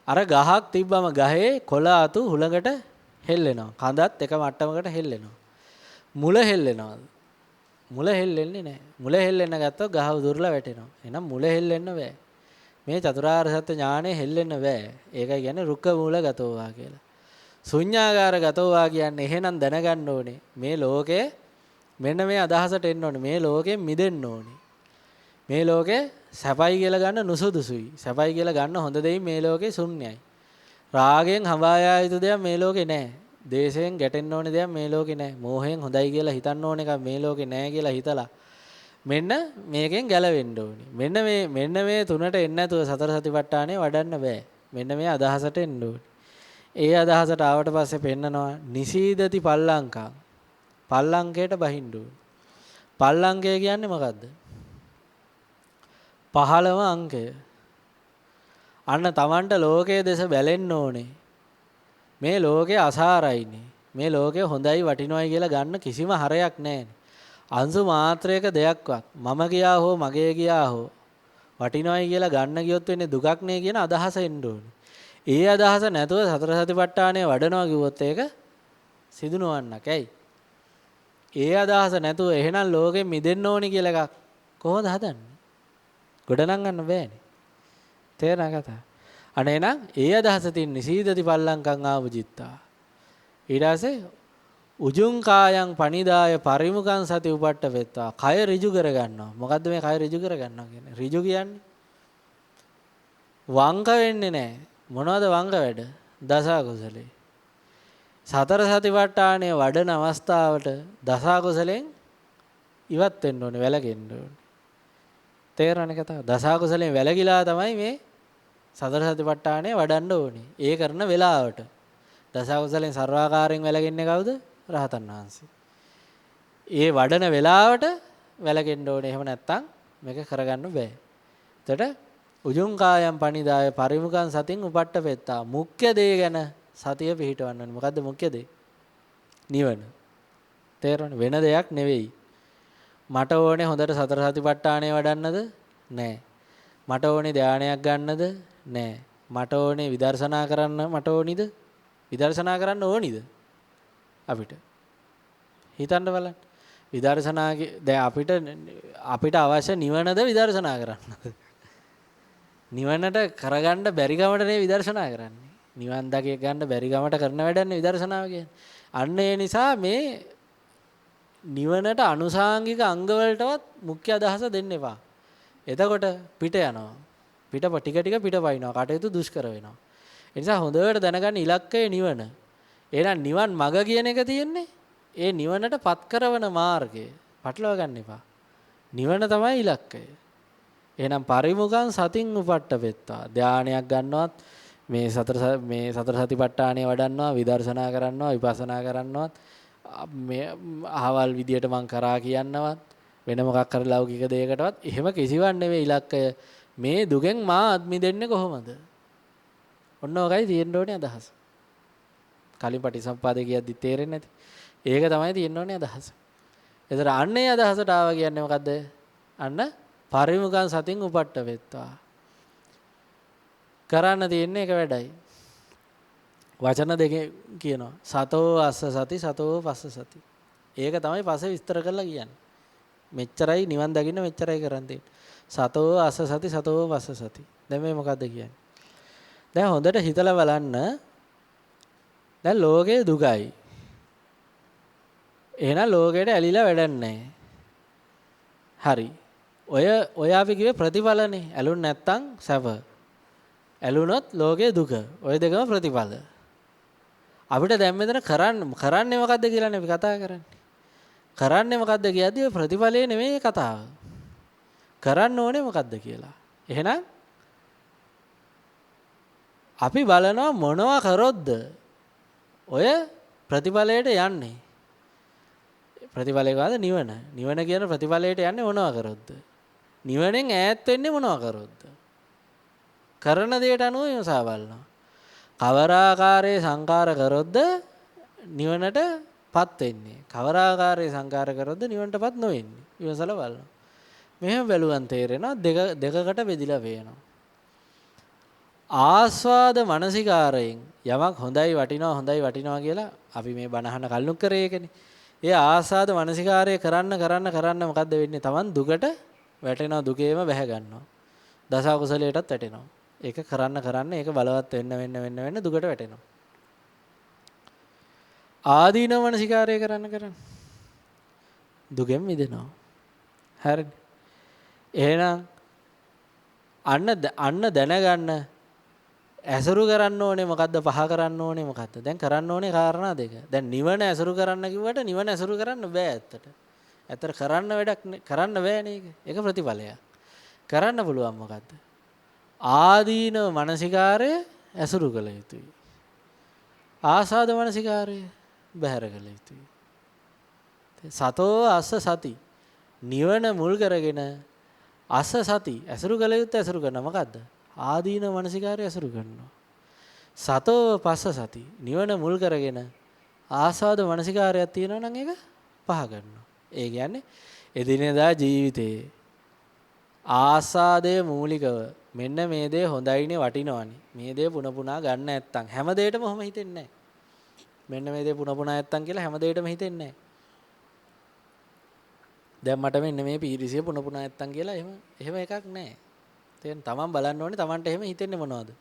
අර ගහක් තිබ්බම ගහේ කොළ අතු හුලඟට හෙල්ලෙනවා. කඳත් එක මට්ටමකට හෙල්ලෙනවා. මුල හෙල්ලෙනවා. මුල හෙල්ලෙන්නේ නැහැ. මුල හෙල්ලෙන්න ගත්තොත් ගහ උදුරලා වැටෙනවා. එහෙනම් මුල හෙල්ලෙන්න බෑ. මේ චතුරාර්ය සත්‍ය ඥානෙ හෙල්ලෙන්න බෑ. ඒකයි කියන්නේ රුක්ක මූල ගතෝවා කියලා. ශුන්‍යාගාර ගතෝවා කියන්නේ එහෙනම් දැනගන්න ඕනේ මේ ලෝකේ මෙන්න මේ අදහසට එන්න ඕනේ. මේ ලෝකෙන් මිදෙන්න ඕනේ. මේ ලෝකේ සැපයි කියලා ගන්න නුසුදුසුයි. සැපයි කියලා ගන්න හොඳ දෙයින් මේ ලෝකේ ශුන්‍යයි. රාගෙන් හඹායා යුතු දෙයක් මේ ලෝකේ නැහැ. දේශයෙන් ගැටෙන්න ඕනේ දෙයක් මේ ලෝකේ නැහැ. මෝහයෙන් හොඳයි කියලා හිතන්න ඕන එක මේ ලෝකේ නැහැ කියලා හිතලා මෙන්න මේකෙන් ගැලවෙන්න ඕනේ. මෙන්න මේ තුනට එන්නේ නැතුව සතර සතිපට්ඨානෙ වඩන්න බෑ. මෙන්න මේ අදහසට එන්න ඕනේ. ඒ අදහසට ආවට පස්සේ පෙන්නනවා නිසීදති පල්ලංකං. පල්ලංකයට බහින්න ඕනේ. පල්ලංකය කියන්නේ මොකද්ද? 15ව අංකය. අන්න Tamanට ලෝකයේ දෙස බැලෙන්න ඕනේ. මේ ලෝකේ අසාරයිනේ. මේ ලෝකේ හොඳයි වටිනවයි කියලා ගන්න කිසිම හරයක් නැහැ. අංශු මාත්‍රයක දෙයක්වත් මම ගියා හෝ මගේ ගියා හෝ වටිනවයි කියලා ගන්න ගියොත් වෙන්නේ දුකක් නේ කියන අදහස එන්න ඕනේ. ඒ අදහස නැතුව සතර සතිපට්ඨානය වඩනවා කිව්වොත් ඒක සිදු නොවන්නක්. ඇයි? ඒ අදහස නැතුව එහෙනම් ලෝකෙ මිදෙන්න ඕනි කියලා එකක් කොහොමද හදන්නේ? ගොඩනගන්න ගන්න බෑනේ. තේරෙනා කතා. අනේ නම් ඒ අදහස තියෙන නිසීදති පල්ලංකං ආවජිත්තා. ඊට පස්සේ උජුං කායං පනිදාය පරිමුඛං සති උපට්ඨ වෙත්තා. කය ඍජු කරගන්නවා. මොකද්ද මේ කය ඍජු කරගන්නවා කියන්නේ? ඍජු කියන්නේ වංක වෙන්නේ නැහැ. මොනවද වංග වැඩ? දස කුසලේ. සතර සතිපට්ඨානය වඩන අවස්ථාවට දස කුසලෙන් ඉවත් වෙන්න ඕනේ, වැළකෙන්න ඕනේ. තේරෙනවද කතාව? දස කුසලෙන් වැළකීලා තමයි මේ සතර සතිපට්ඨානය වඩන්න ඕනේ. ඒ කරන වෙලාවට. දස කුසලෙන් ਸਰවාකාරයෙන් වැළකෙන්නේ කවුද? රහතන් වහන්සේ. ඒ වඩන වෙලාවට වැළකෙන්න ඕනේ. එහෙම නැත්නම් මේක කරගන්න බෑ. එතකොට උජුං කායම් පනිදාය පරිමුඛං සතින් උපට්ඨ පෙත්තා. මුඛ්‍ය දේ ගැන සතිය පිහිටවන්න ඕනේ. මොකද්ද මුඛ්‍ය දේ? නිවන. තේරෙනවද? වෙන දෙයක් නෙවෙයි. මට ඕනේ හොඳට සතර සතිපට්ඨානය වඩන්නද? නෑ. මට ඕනේ ධානයක් ගන්නද? නෑ. මට ඕනේ විදර්ශනා කරන්න මට ඕනිද? විදර්ශනා කරන්න ඕනිද? අපිට හිතන්න බලන්න. විදර්ශනාගේ දැන් අපිට අවශ්‍ය නිවනද විදර්ශනා කරන්නද? නිවනට කරගන්න බැරි ගමට නේ විදර්ශනා කරන්නේ. නිවන් දකිය ගන්න බැරි ගමට කරන වැඩන්නේ විදර්ශනාව කියන්නේ. අන්න ඒ නිසා මේ නිවනට අනුසාංගික අංග වලටවත් මුඛ්‍ය අදහස දෙන්න එපා. එතකොට පිට යනවා. ටික ටික පිට පයින්නවා. කටයුතු දුෂ්කර වෙනවා. ඒ නිසා හොඳට දැනගන්න ඉලක්කය නිවන. එහෙනම් නිවන් මඟ කියන එක තියෙන්නේ ඒ නිවනට පත් කරවන මාර්ගය. පටලවා ගන්න එපා. නිවන තමයි ඉලක්කය. එහෙනම් පරිමුඛං සතින් උපට්ඨ වෙත්තා. ධානයක් ගන්නවත් මේ සතර සතිපට්ඨානය වඩන්නවා, විදර්ශනා කරනවා, විපස්සනා කරනවත් මේ අහවල් විදියට මං කරා කියන්නවත් වෙන මොකක් කර ලෞකික දෙයකටවත් එහෙම කිසිවක් නෙවෙයි ඉලක්කය. මේ දුකෙන් මා මිදෙන්නේ කොහොමද? ඔන්න ඔකයි තියෙන්න ඕනේ අදහස. කලින් පටිසම්පාදේ කියද්දි තේරෙන්නේ නැති. ඒක තමයි තියෙන්න ඕනේ අදහස. ඒතර අන්නේ අදහසට ආවා කියන්නේ මොකද්ද? අන්න පරිමුඛං සතින් උපට්ඨ වෙත්වා. කරන්න තියෙන්නේ එක වැඩයි. වචන දෙකේ කියනවා. සතෝ අස්ස සති සතෝ පස්ස සති. ඒක තමයි පස්සේ විස්තර කරලා කියන්නේ. මෙච්චරයි නිවන් දකින්න මෙච්චරයි කරන් තියෙන්නේ. සතෝ අස්ස සති සතෝ පස්ස සති. දැන් මේ මොකද්ද කියන්නේ? දැන් හොඳට හිතලා බලන්න. දැන් ලෝකේ දුකයි. එහෙනම් ලෝකෙට ඇලිලා වැඩක් නැහැ. හරි. ඔය අපි කිව්වේ ප්‍රතිඵලනේ. ඇලුන් නැත්තම් සැප. ඇලුනොත් ලෝකේ දුක. ඔය දෙකම ප්‍රතිඵල. අපිට දැන් මෙතන කරන්නේ මොකද්ද කියලානේ අපි කතා කරන්නේ. කරන්නේ මොකද්ද කියද්දී ඔය ප්‍රතිඵලේ නෙමෙයි කතාව. කරන්න ඕනේ මොකද්ද කියලා. එහෙනම් අපි බලනවා මොනවා කරොත්ද ඔය ප්‍රතිඵලයට යන්නේ. ප්‍රතිඵලය කාද නිවන. නිවන කියන ප්‍රතිඵලයට යන්නේ මොනවා කරොත්ද? නිවනෙන් ඈත් වෙන්නේ මොනවා කරොත්ද? කරන දෙයට අනුව විමසා බලනවා. කවරාකාරයේ සංකාර කරොත්ද නිවනටපත් වෙන්නේ. කවරාකාරයේ සංකාර කරොත්ද නිවනටපත් නොවෙන්නේ. විමසලා බලනවා. මෙහෙම බැලුවන් තේරෙනවා දෙකකට බෙදිලා වෙනවා. ආස්වාද මනසිකාරයෙන් යමක් හොඳයි වටිනවා කියලා අපි මේ බණහන කල්ුක් කරේ එකනේ. ඒ ආස්වාද මනසිකාරය කරන්න මොකද්ද වෙන්නේ? Taman දුකට වැටෙනවා, දුකේම බැහැ ගන්නවා. දස කුසලයටත් වැටෙනවා. ඒක කරන්න ඒක බලවත් වෙන්න දුකට වැටෙනවා. ආදීන මනසිකාරය කරන්න දුකෙන් මිදෙනවා. හරිනේ. එහෙනම් අන්න දැනගන්න ඇසුරු කරන්න ඕනේ මොකද්ද? පහ කරන්න ඕනේ මොකද්ද? දැන් කරන්න ඕනේ කාරණා දෙක. දැන් නිවන ඇසුරු කරන්න කිව්වට නිවන ඇසුරු කරන්න බෑ ඇත්තට. ඇතර කරන්න වැඩක් කරන්න බෑනේ ඒක. ඒක ප්‍රතිඵලයක්. කරන්න පුළුවන් මොකද්ද? ආදීනව මානසිකාරය ඇසුරු කළ යුතුයි. ආසාද මානසිකාරය බැහැර කළ යුතුයි. සතෝ අස්ස සති නිවන මුල් කරගෙන අස්ස සති ඇසුරු කළ යුත්තේ ඇසුරු කරන මොකද්ද? ආදීන මානසිකාරය ඇසුරු කරනවා. සතෝ පස්ස සති නිවන මුල් කරගෙන ආසාද මානසිකාරයක් තියෙනවා නම් ඒක පහ කරනවා. ඒ කියන්නේ එදිනෙදා ජීවිතේ ආසාදයේ මූලිකව මෙන්න මේ දේ හොඳයිනේ වටිනවනේ. මේ දේ පුන පුනා ගන්න නැත්තම් හැම දෙයකම ඔහම හිතෙන්නේ නැහැ. මෙන්න මේ දේ පුන පුනා නැත්තම් කියලා හැම දෙයකම හිතෙන්නේ නැහැ. දැන් මට මෙන්න මේ පීරිසිය පුන පුනා නැත්තම් කියලා එහෙම එකක් නැහැ. තේරෙන තමන් බලන්න ඕනේ තමන්ට එහෙම හිතෙන්නේ මොනවද?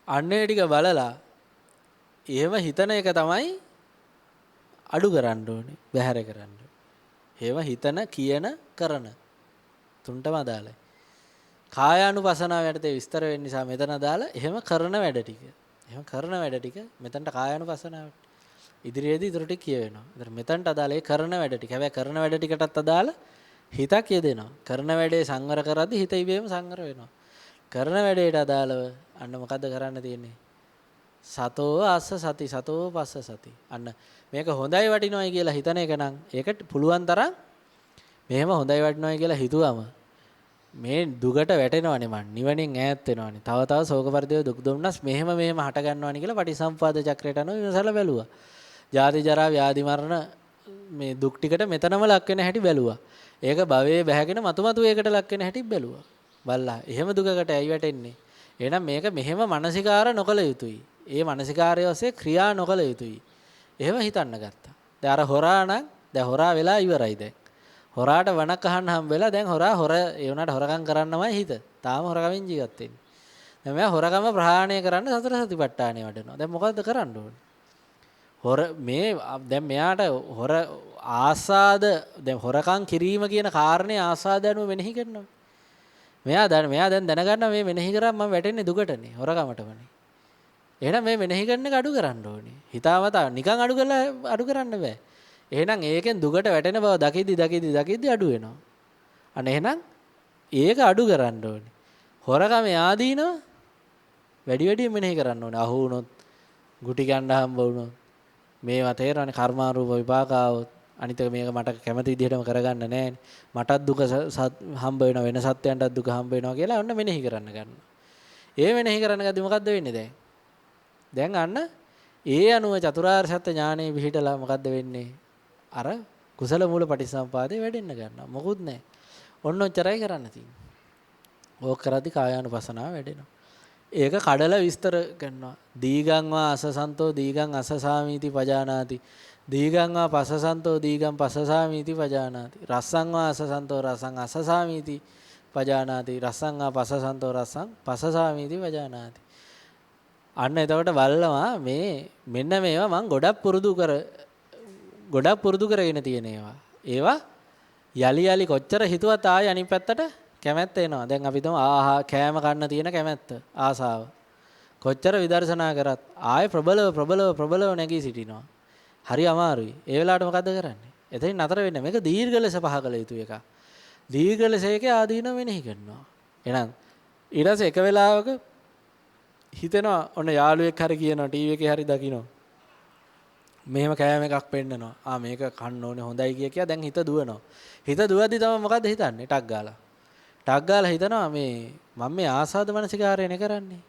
අන්නේ ටික බලලා එහෙම හිතන එක තමයි අඩු කරන්න ඕනේ, බැහැර කරන්න. එහෙම හිතන, කියන, කරන තුන්ටම අදාළයි. කායානුපසනාව යටතේ විස්තර වෙන්න නිසා මෙතන දාලා එහෙම කරන වැඩ ටික. එහෙම කරන වැඩ ටික මෙතනට කායානුපසනාවට. ඉදිරියේදී ඊටු ටික කියවෙනවා. ඒතර මෙතනට අදාළ ඒ කරන වැඩ ටික. හැබැයි කරන වැඩ ටිකටත් අදාළ හිතක් යෙදෙනවා. කරන වැඩේ සංවර කරද්දී හිත ඉබේම සංවර වෙනවා. කරන වැඩේට අදාළව අන්න මොකද්ද කරන්න තියෙන්නේ? සතෝ අස්ස සති සතෝ පස්ස සති. අන්න මේක හොඳයි වටිනවයි කියලා හිතන එක නම් ඒකට පුළුවන් තරම් මෙහෙම හොඳයි වටිනවයි කියලා හිතුවම මේ දුකට වැටෙනවනේ මං නිවනින් ඈත් වෙනවනේ. තව තව ශෝක පරිදේව දුක් දුම්නස් මෙහෙම හට ගන්නවනේ කියලා පටිසම්පාද චක්‍රයට අනුව විමසලා බැලුවා. ජාති ජරා ව්‍යාධි මරණ මේ දුක් ටිකට මෙතනම ලක් වෙන හැටි බැලුවා. ඒක භවයේ බැහැගෙන මතු ඒකට ලක් වෙන හැටි බැලුවා. බලලා එහෙම දුකකට ඇයි වැටෙන්නේ? එහෙනම් මේක මෙහෙම මානසිකාර නොකළ යුතුයි. ඒ මානසිකාරය ඔස්සේ ක්‍රියා නොකළ යුතුයි. එහෙම හිතන්න ගත්තා. දැන් අර හොරා නම් දැන් හොරා වෙලා ඉවරයි දැන්. හොරාට වණක් අහන්න හම්බෙලා දැන් හොරා ඒ උනාට හොරකම් කරන්නමයි හිත. තාම හොරකමින් ජීවත් වෙන්නේ. දැන් මෙයා හොරකම ප්‍රහාණය කරන්න සතර සතිපට්ඨානෙ වඩනවා. දැන් මොකද්ද කරන්න ඕනේ? දැන් මෙයාට ආසාද දැන් හොරකම් කිරීම කියන කාරණේ ආසාද අනුව මෙනෙහි කරනවා. මෙයා දැන් දැනගන්නවා මේ මෙනෙහි කරාම මම වැටෙන්නේ දුකටනේ හොරකමටමනේ. එහෙනම් මේ මෙනෙහි කරන එක අඩු කරන්න ඕනේ. හිතාමතා නිකන් අඩු කරන්න බෑ. එහෙනම් ඒකෙන් දුකට වැටෙන බව දකිද්දි අඩු වෙනවා. අන්න එහෙනම් ඒක අඩු කරන්න ඕනේ. හොරකම ආදීනව වැඩි මෙනෙහි කරන්න ඕනේ. අහු වුණොත්, ගුටි ගන්න හම්බ වුණොත්, මේවා තේරෙන්නේ කර්මාරූප විපාක ආවොත් අනිත් එක මේක මට කැමති විදිහටම කරගන්න නෑනේ. මටත් දුක හම්බ වෙනවා වෙන සත්‍යයන්ටත් දුක හම්බ වෙනවා කියලා ඔන්න මෙනෙහි කරන්න ගන්නවා. ඒ මෙනෙහි කරන්න ගද්දි මොකද්ද වෙන්නේ දැන්? දැන් අන්න ඒ අනුව චතුරාර්ය සත්‍ය ඥානෙ පිහිටලා මොකද්ද වෙන්නේ? අර කුසල මූල පටිසම්පාදේ වැඩෙන්න ගන්නවා. මොකුත් නැහැ. ඔන්න ඔච්චරයි කරන්න තියෙන්නේ. ඕක කරද්දි කායානුපසනාව වැඩෙනවා. ඒක කඩලා විස්තර කරනවා. දීගං වා අසසන්තෝ දීගං අසසාමීති පජානාති. දීගං වා පසසන්තෝ දීගං පසසාමීති පජානාති. රස්සං වා අසසන්තෝ රසං අසසාමීති පජානාති. රස්සං වා පසසන්තෝ රසං පසසාමීති පජානාති. අන්න එතකොට බලනවා මෙන්න මේවා මම ගොඩක් පුරුදු කරගෙන තියෙන ඒවා යලි කොච්චර හිතුවත් ආයෙ අනිත් පැත්තට කැමැත්ත එනවා. දැන් අපි හිතමු කෑම කන්න තියෙන කැමැත්ත ආසාව කොච්චර විදර්ශනා කරත් ආයෙ ප්‍රබලව නැගී සිටිනවා. හරි අමාරුයි. ඒ වෙලාවට මොකද්ද කරන්නේ? එතනින් නතර වෙන්නේ. මේක දීර්ඝ ලෙස පහ කළ යුතු එකක්. දීර්ඝ ලෙස ඒකේ ආදීනව මෙනෙහි කරනවා. එහෙනම් ඊට පස්සේ එක වෙලාවක හිතෙනවා ඔන්න යාළුවෙක් හරි කියනවා ටීවී එකේ හරි දකින්න. මෙහෙම කෑම එකක් පෙන්නනවා. මේක කන්න ඕනේ හොඳයි කිය දැන් හිත දුවනවා. හිත දුවද්දි තමයි මොකද්ද හිතන්නේ? ටක් ගාලා හිතනවා මම මේ ආසාද මනසිකාරයනේ කරන්නේ.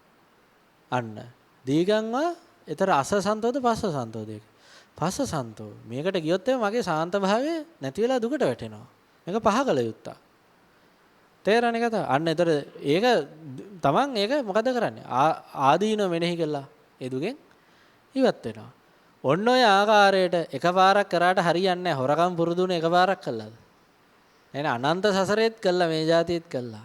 අන්න දීගංවා ඊතර අසසන්තෝද පස්සසන්තෝද ඒක. පස්සසන්තෝ මේකට ගියොත් මගේ ශාන්ත භාවය නැති වෙලා දුකට වැටෙනවා. මේක පහ කළ යුත්තා. තේරෙන්නේ කතාව. අන්න ඊතර ඒක තමන් ඒක මොකද කරන්නේ? ආදීනව මෙනෙහි කළා. ඒ දුකෙන් ඉවත් වෙනවා. ඔන්න ඔය ආකාරයට එකපාරක් කරාට හරියන්නේ නැහැ. හොරකම් පුරුදුනේ එකපාරක් කළාද? එහෙනම් අනන්ත සසරෙත් කළා මේ જાතියෙත් කළා.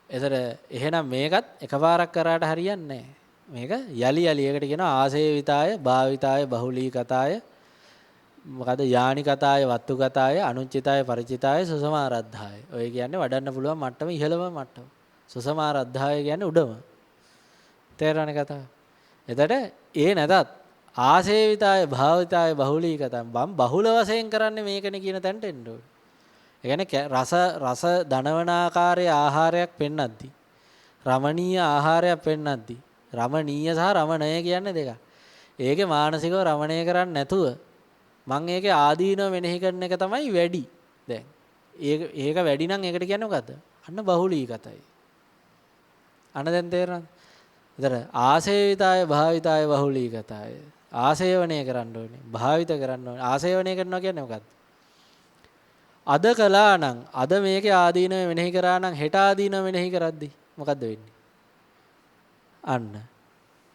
ඒතර එහෙනම් මේකත් එකපාරක් කරාට හරියන්නේ නැහැ. මේක යලි ඒකට කියනවා ආසේවිතාය, භාවිතාය, බහුලීකතාය, මොකද යානිකතාය, වත්තුකතාය, අනුච්චිතාය, ಪರಿචිතාය, සුසමාරද්ධාය. ඔය කියන්නේ වඩන්න පුළුවන් මට්ටම ඉහළම මට්ටම. සුසමාරද්ධාය කියන්නේ උඩම. තේරෙනවනේ කතාව. එතකොට ඒ නැතත් ආසේවිතාය භාවිතාය බහුලීගතං මම බහුල වශයෙන් කරන්නේ මේකනේ කියන තැනට එන්න ඕනේ. ඒ කියන්නේ රස දනවන ආකාරයේ ආහාරයක් පෙන්වද්දී රමණීය ආහාරයක් පෙන්වද්දී රමණීය සහ රමණය කියන්නේ දෙකක්. ඒකේ මානසිකව රමණය කරන්නේ නැතුව මම ඒකේ ආදීනව මෙනෙහි කරන එක තමයි වැඩි. දැන් ඒක වැඩි නම් ඒකට කියන්නේ මොකද්ද? අන්න බහුලීගතයි. අන්න දැන් තේරෙනවද? ඒතර ආසේවිතාය භාවිතාය බහුලීගතය. ආසේවණය කරන්න ඕනේ. භාවිත කරන්න ඕනේ. ආසේවණය කරනවා කියන්නේ මොකද්ද? අද කළා නම් අද මේකේ ආදීනව මෙනෙහි කරා නම් හෙට ආදීනව මෙනෙහි කරද්දී මොකද්ද වෙන්නේ? අන්න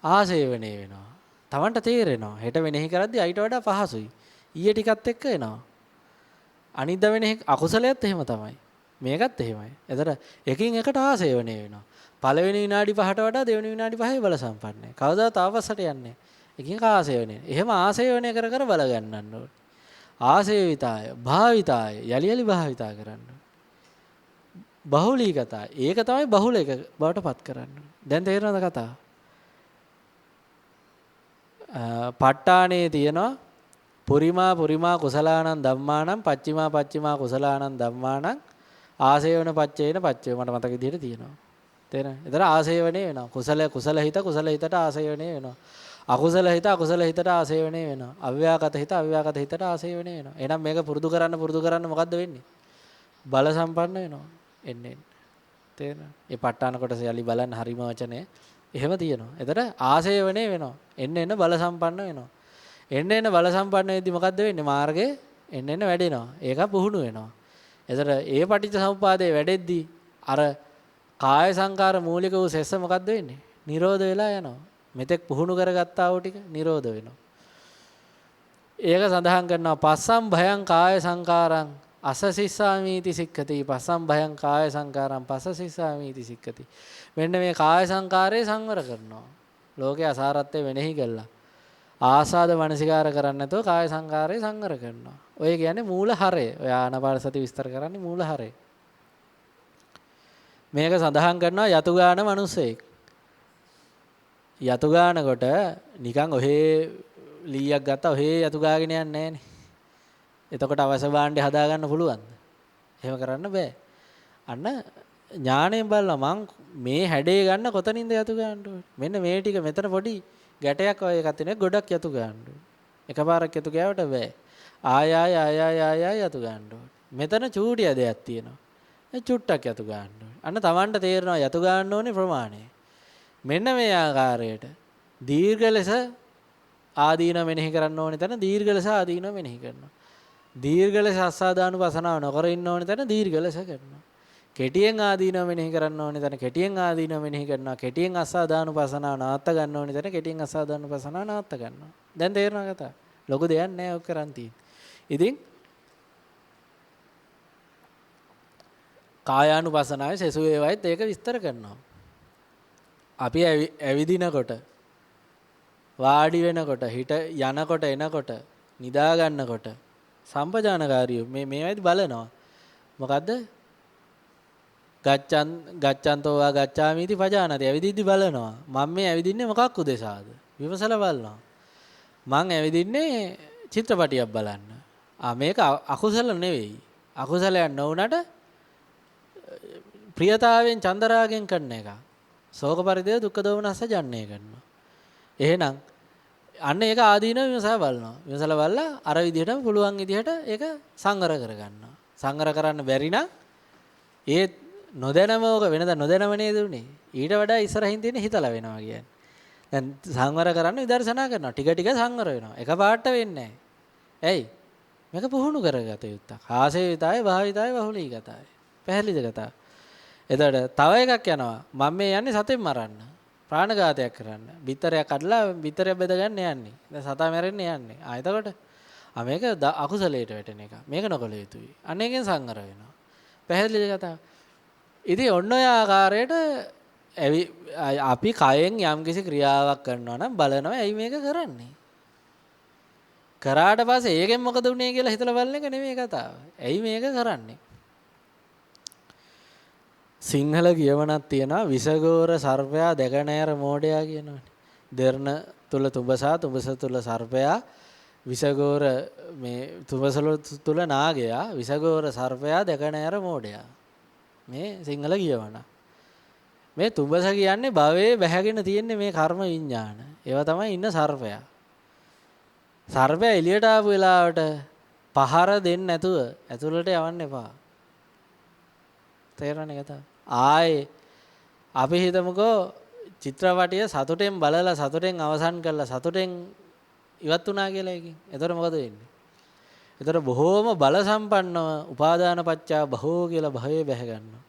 ආසේවණය වෙනවා. Tamanට තේරෙනවා. හෙට මෙනෙහි කරද්දී ඊට වඩා පහසුයි. ඊයේ ටිකත් එක්ක එනවා. අනිද්දා වෙනෙහි අකුසලයත් එහෙම තමයි. මේකත් එහෙමයි. එතන එකින් එකට ආසේවණය වෙනවා. පළවෙනි විනාඩි 5ට වඩා දෙවෙනි විනාඩි 5 බල සම්පන්නයි. කවදාවත් ආපස්සට යන්නේ. එකින් ආසේවණය. එහෙම ආසේවණය කර කර බල ගන්නන්න ඕනේ. ආසේවිතාය භාවිතාය යලි යලි භාවිතා කරන්න. බහුලීගතය. ඒක තමයි බහුල එක බවට පත් කරන්න. දැන් තේරෙනවද කතාව? ප ဋ ාණේ තියෙනවා පුරිමා කුසලානං ධම්මානං පච්චිමා කුසලානං ධම්මානං ආසේවන පච්චේන පච්චේ මට මතක විදිහට තියෙනවා. තේරෙනවද? ඒතර ආසේවණේ වෙනවා. කුසල හිතට ආසේවණේ වෙනවා. අකුසල හිතට ආසේවණේ වෙනවා. අව්‍යාකත හිතට ආසේවණේ වෙනවා. එහෙනම් මේක පුරුදු කරන්න මොකද්ද වෙන්නේ? බල සම්පන්න වෙනවා. එන්නේ. තේරෙනවද? මේ ප ဋ ාණ කොටස යලි බලන්න හරිම වචනේ. එහෙම තියෙනවා. එතකොට ආසේවණේ වෙනවා. එන්න බල සම්පන්න වෙනවා. එන්න බල සම්පන්න වෙද්දි මොකද්ද වෙන්නේ? මාර්ගේ එන්න වැඩෙනවා. ඒක පුහුණු වෙනවා. එතකොට ඒ පටිච්ච සමුප්පාදේ වැඩෙද්දි අර කාය සංකාර මූලික වූ සෙස්ස මොකද්ද වෙන්නේ? නිරෝධ වෙලා යනවා. මෙතෙක් පුහුණු කරගත්තා වූ ටික නිරෝධ වෙනවා. ඒක සඳහන් කරනවා පස්සම් භයං කාය සංකාරං අසසිස්සාමීති සික්ඛති. පස්සම් භයං කාය සංකාරං පසසිස්සාමීති සික්ඛති. මෙන්න මේ කාය සංකාරය සංවර කරනවා. ලෝකේ අසාරත්වය වෙනෙහි කළා. ආසාද මනසිකාර කරන්නේ නැතුව කාය සංකාරය සංවර කරනවා. ඔය කියන්නේ මූල හරය. ඔය ආනාපාන සති විස්තර කරන්නේ මූල හරය. මේක සඳහන් කරනවා යතුගාන මිනිසෙක්. යතු ගානකොට නිකන් ඔහේ ලීයක් ගත්තා ඔහේ යතු ගාගෙන යන්නේ නැහනේ. එතකොට අවශ්‍ය භාණ්ඩය හදා ගන්න පුළුවන්ද? එහෙම කරන්න බෑ. අන්න ඥාණයෙන් බලනවා මං මේ හැඩේ ගන්න කොතනින්ද යතු ගන්න ඕනේ. මෙන්න මේ ටික මෙතන පොඩි ගැටයක් වගේ එකක් තියෙනවා. ගොඩක් යතු ගන්න ඕනේ. එකපාරක් යතු ගෑවට බෑ. ආය යතු ගන්න ඕනේ. මෙතන චූටි ඇදයක් තියෙනවා. ඒ චුට්ටක් යතු ගන්න ඕනේ. අන්න Tamanට තේරෙනවා යතු ගන්න ඕනේ ප්‍රමාණය. මෙන්න මේ ආකාරයට දීර්ඝ ලෙස ආදීන මෙනෙහි කරන්න ඕනේ තැන දීර්ඝ ලෙස ආදීන මෙනෙහි කරනවා. දීර්ඝ ලෙස අස්සාදානුපසනාව නොකර ඉන්න ඕනේ තැන දීර්ඝ ලෙස කරනවා. කෙටියෙන් ආදීන මෙනෙහි කරන්න ඕනේ තැන කෙටියෙන් ආදීන මෙනෙහි කරනවා. කෙටියෙන් අස්සාදානුපසනාව නවත්ත ගන්න ඕනේ තැන කෙටියෙන් අස්සාදානුපසනාව නවත්ත ගන්නවා. දැන් තේරෙනවද කතාව? ලොකු දෙයක් නෑ ඔක් කරන් තියෙන්නේ. ඉතින් කායානුපසනාවේ සෙසු වේවයිත් ඒක විස්තර කරනවා. අපි ඇවිදිනකොට වාඩි වෙනකොට හිට යනකොට එනකොට නිදා ගන්නකොට සම්පජානකාරියෝ මේවයිද බලනවා. මොකද්ද? ගච්ඡන්තෝ වා ගච්ඡාමිති පජානති. ඇවිදිද්දි බලනවා. මම මේ ඇවිදින්නේ මොකක් උදෙසාද? විමසලා බලනවා. මං ඇවිදින්නේ චිත්‍රපටියක් බලන්න. මේක අකුසල නෙවෙයි. අකුසලයක් නොවුනට ප්‍රියතාවෙන් චන්දරාගෙන් කරන එක. ශෝක පරිදේව දුක්ඛ දෝමනස්ස ජන්නේ කරනවා. එහෙනම් අන්න ඒක ආදීනව විමසලා බලනවා. විමසලා බලලා අර විදිහටම පුළුවන් විදිහට ඒක සංවර කරගන්නවා. සංවර කරන්න බැරි නම් ඒ නොදැනම ඕක වෙනදා නොදැනම නේද උනේ. ඊට වඩා ඉස්සරහින් තියෙන හිතලා වෙනවා කියන්නේ. දැන් සංවර කරන්න විදර්ශනා කරනවා. ටික ටික සංවර වෙනවා. එකපාරට වෙන්නේ නැහැ. ඇයි? මේක පුහුණු කරගත යුත්තක්. ආසේවිතාය භාවිතාය බහුලීගතය. පැහැදිලිද කතාව? එතකොට තව එකක් යනවා. මම මේ යන්නේ සතෙන් මරන්න. ප්‍රාණඝාතයක් කරන්න. බිත්තරයක් කඩලා බිත්තරයක් බෙද ගන්න යන්නේ. දැන් සතා මැරෙන්න යන්නේ. එතකොට මේක අකුසලයට වැටෙන එක. මේක නොකළ යුතුයි. අනේකෙන් සංවර වෙනවා. පැහැදිලිද කතාව? ඉතින් ඔන්න ඔය ආකාරයට අපි කයෙන් යම්කිසි ක්‍රියාවක් කරනවා නම් බලනවා ඇයි මේක කරන්නේ? කරාට පස්සේ ඒකෙන් මොකද උනේ කියලා හිතලා බලන එක නෙමෙයි කතාව. ඇයි මේක කරන්නේ? සිංහල කියවනක් තියෙනවා විසගෝර සර්පයා දැක නැර මෝඩයා කියනවනේ. දෙරණ තුල තුඹසා තුඹස තුල සර්පයා විසගෝර මේ තුඹසල තුල නාගයා විසගෝර සර්පයා දැක නැර මෝඩයා මේ සිංහල කියවන මේ තුඹස කියන්නේ භවයේ බැහැගෙන තියෙන්නේ මේ කර්ම විඥාන ඒවා තමයි ඉන්න සර්පයා සර්පයා එළියට ආපු වෙලාවට පහර දෙන්න නැතුව ඇතුළට යවන්න එපා තේරෙනවද කතාව ආයේ අපි හිතමුකෝ චිත්‍රපටිය සතුටෙන් බලලා සතුටෙන් අවසන් කරලා සතුටෙන් ඉවත් වුණා කියලා එකකින්. එතකොට මොකද වෙන්නේ? එතකොට බොහෝම බල සම්පන්නව උපාදාන පත්‍යා බහෝ කියලා භවයේ බැහැ ගන්නවා.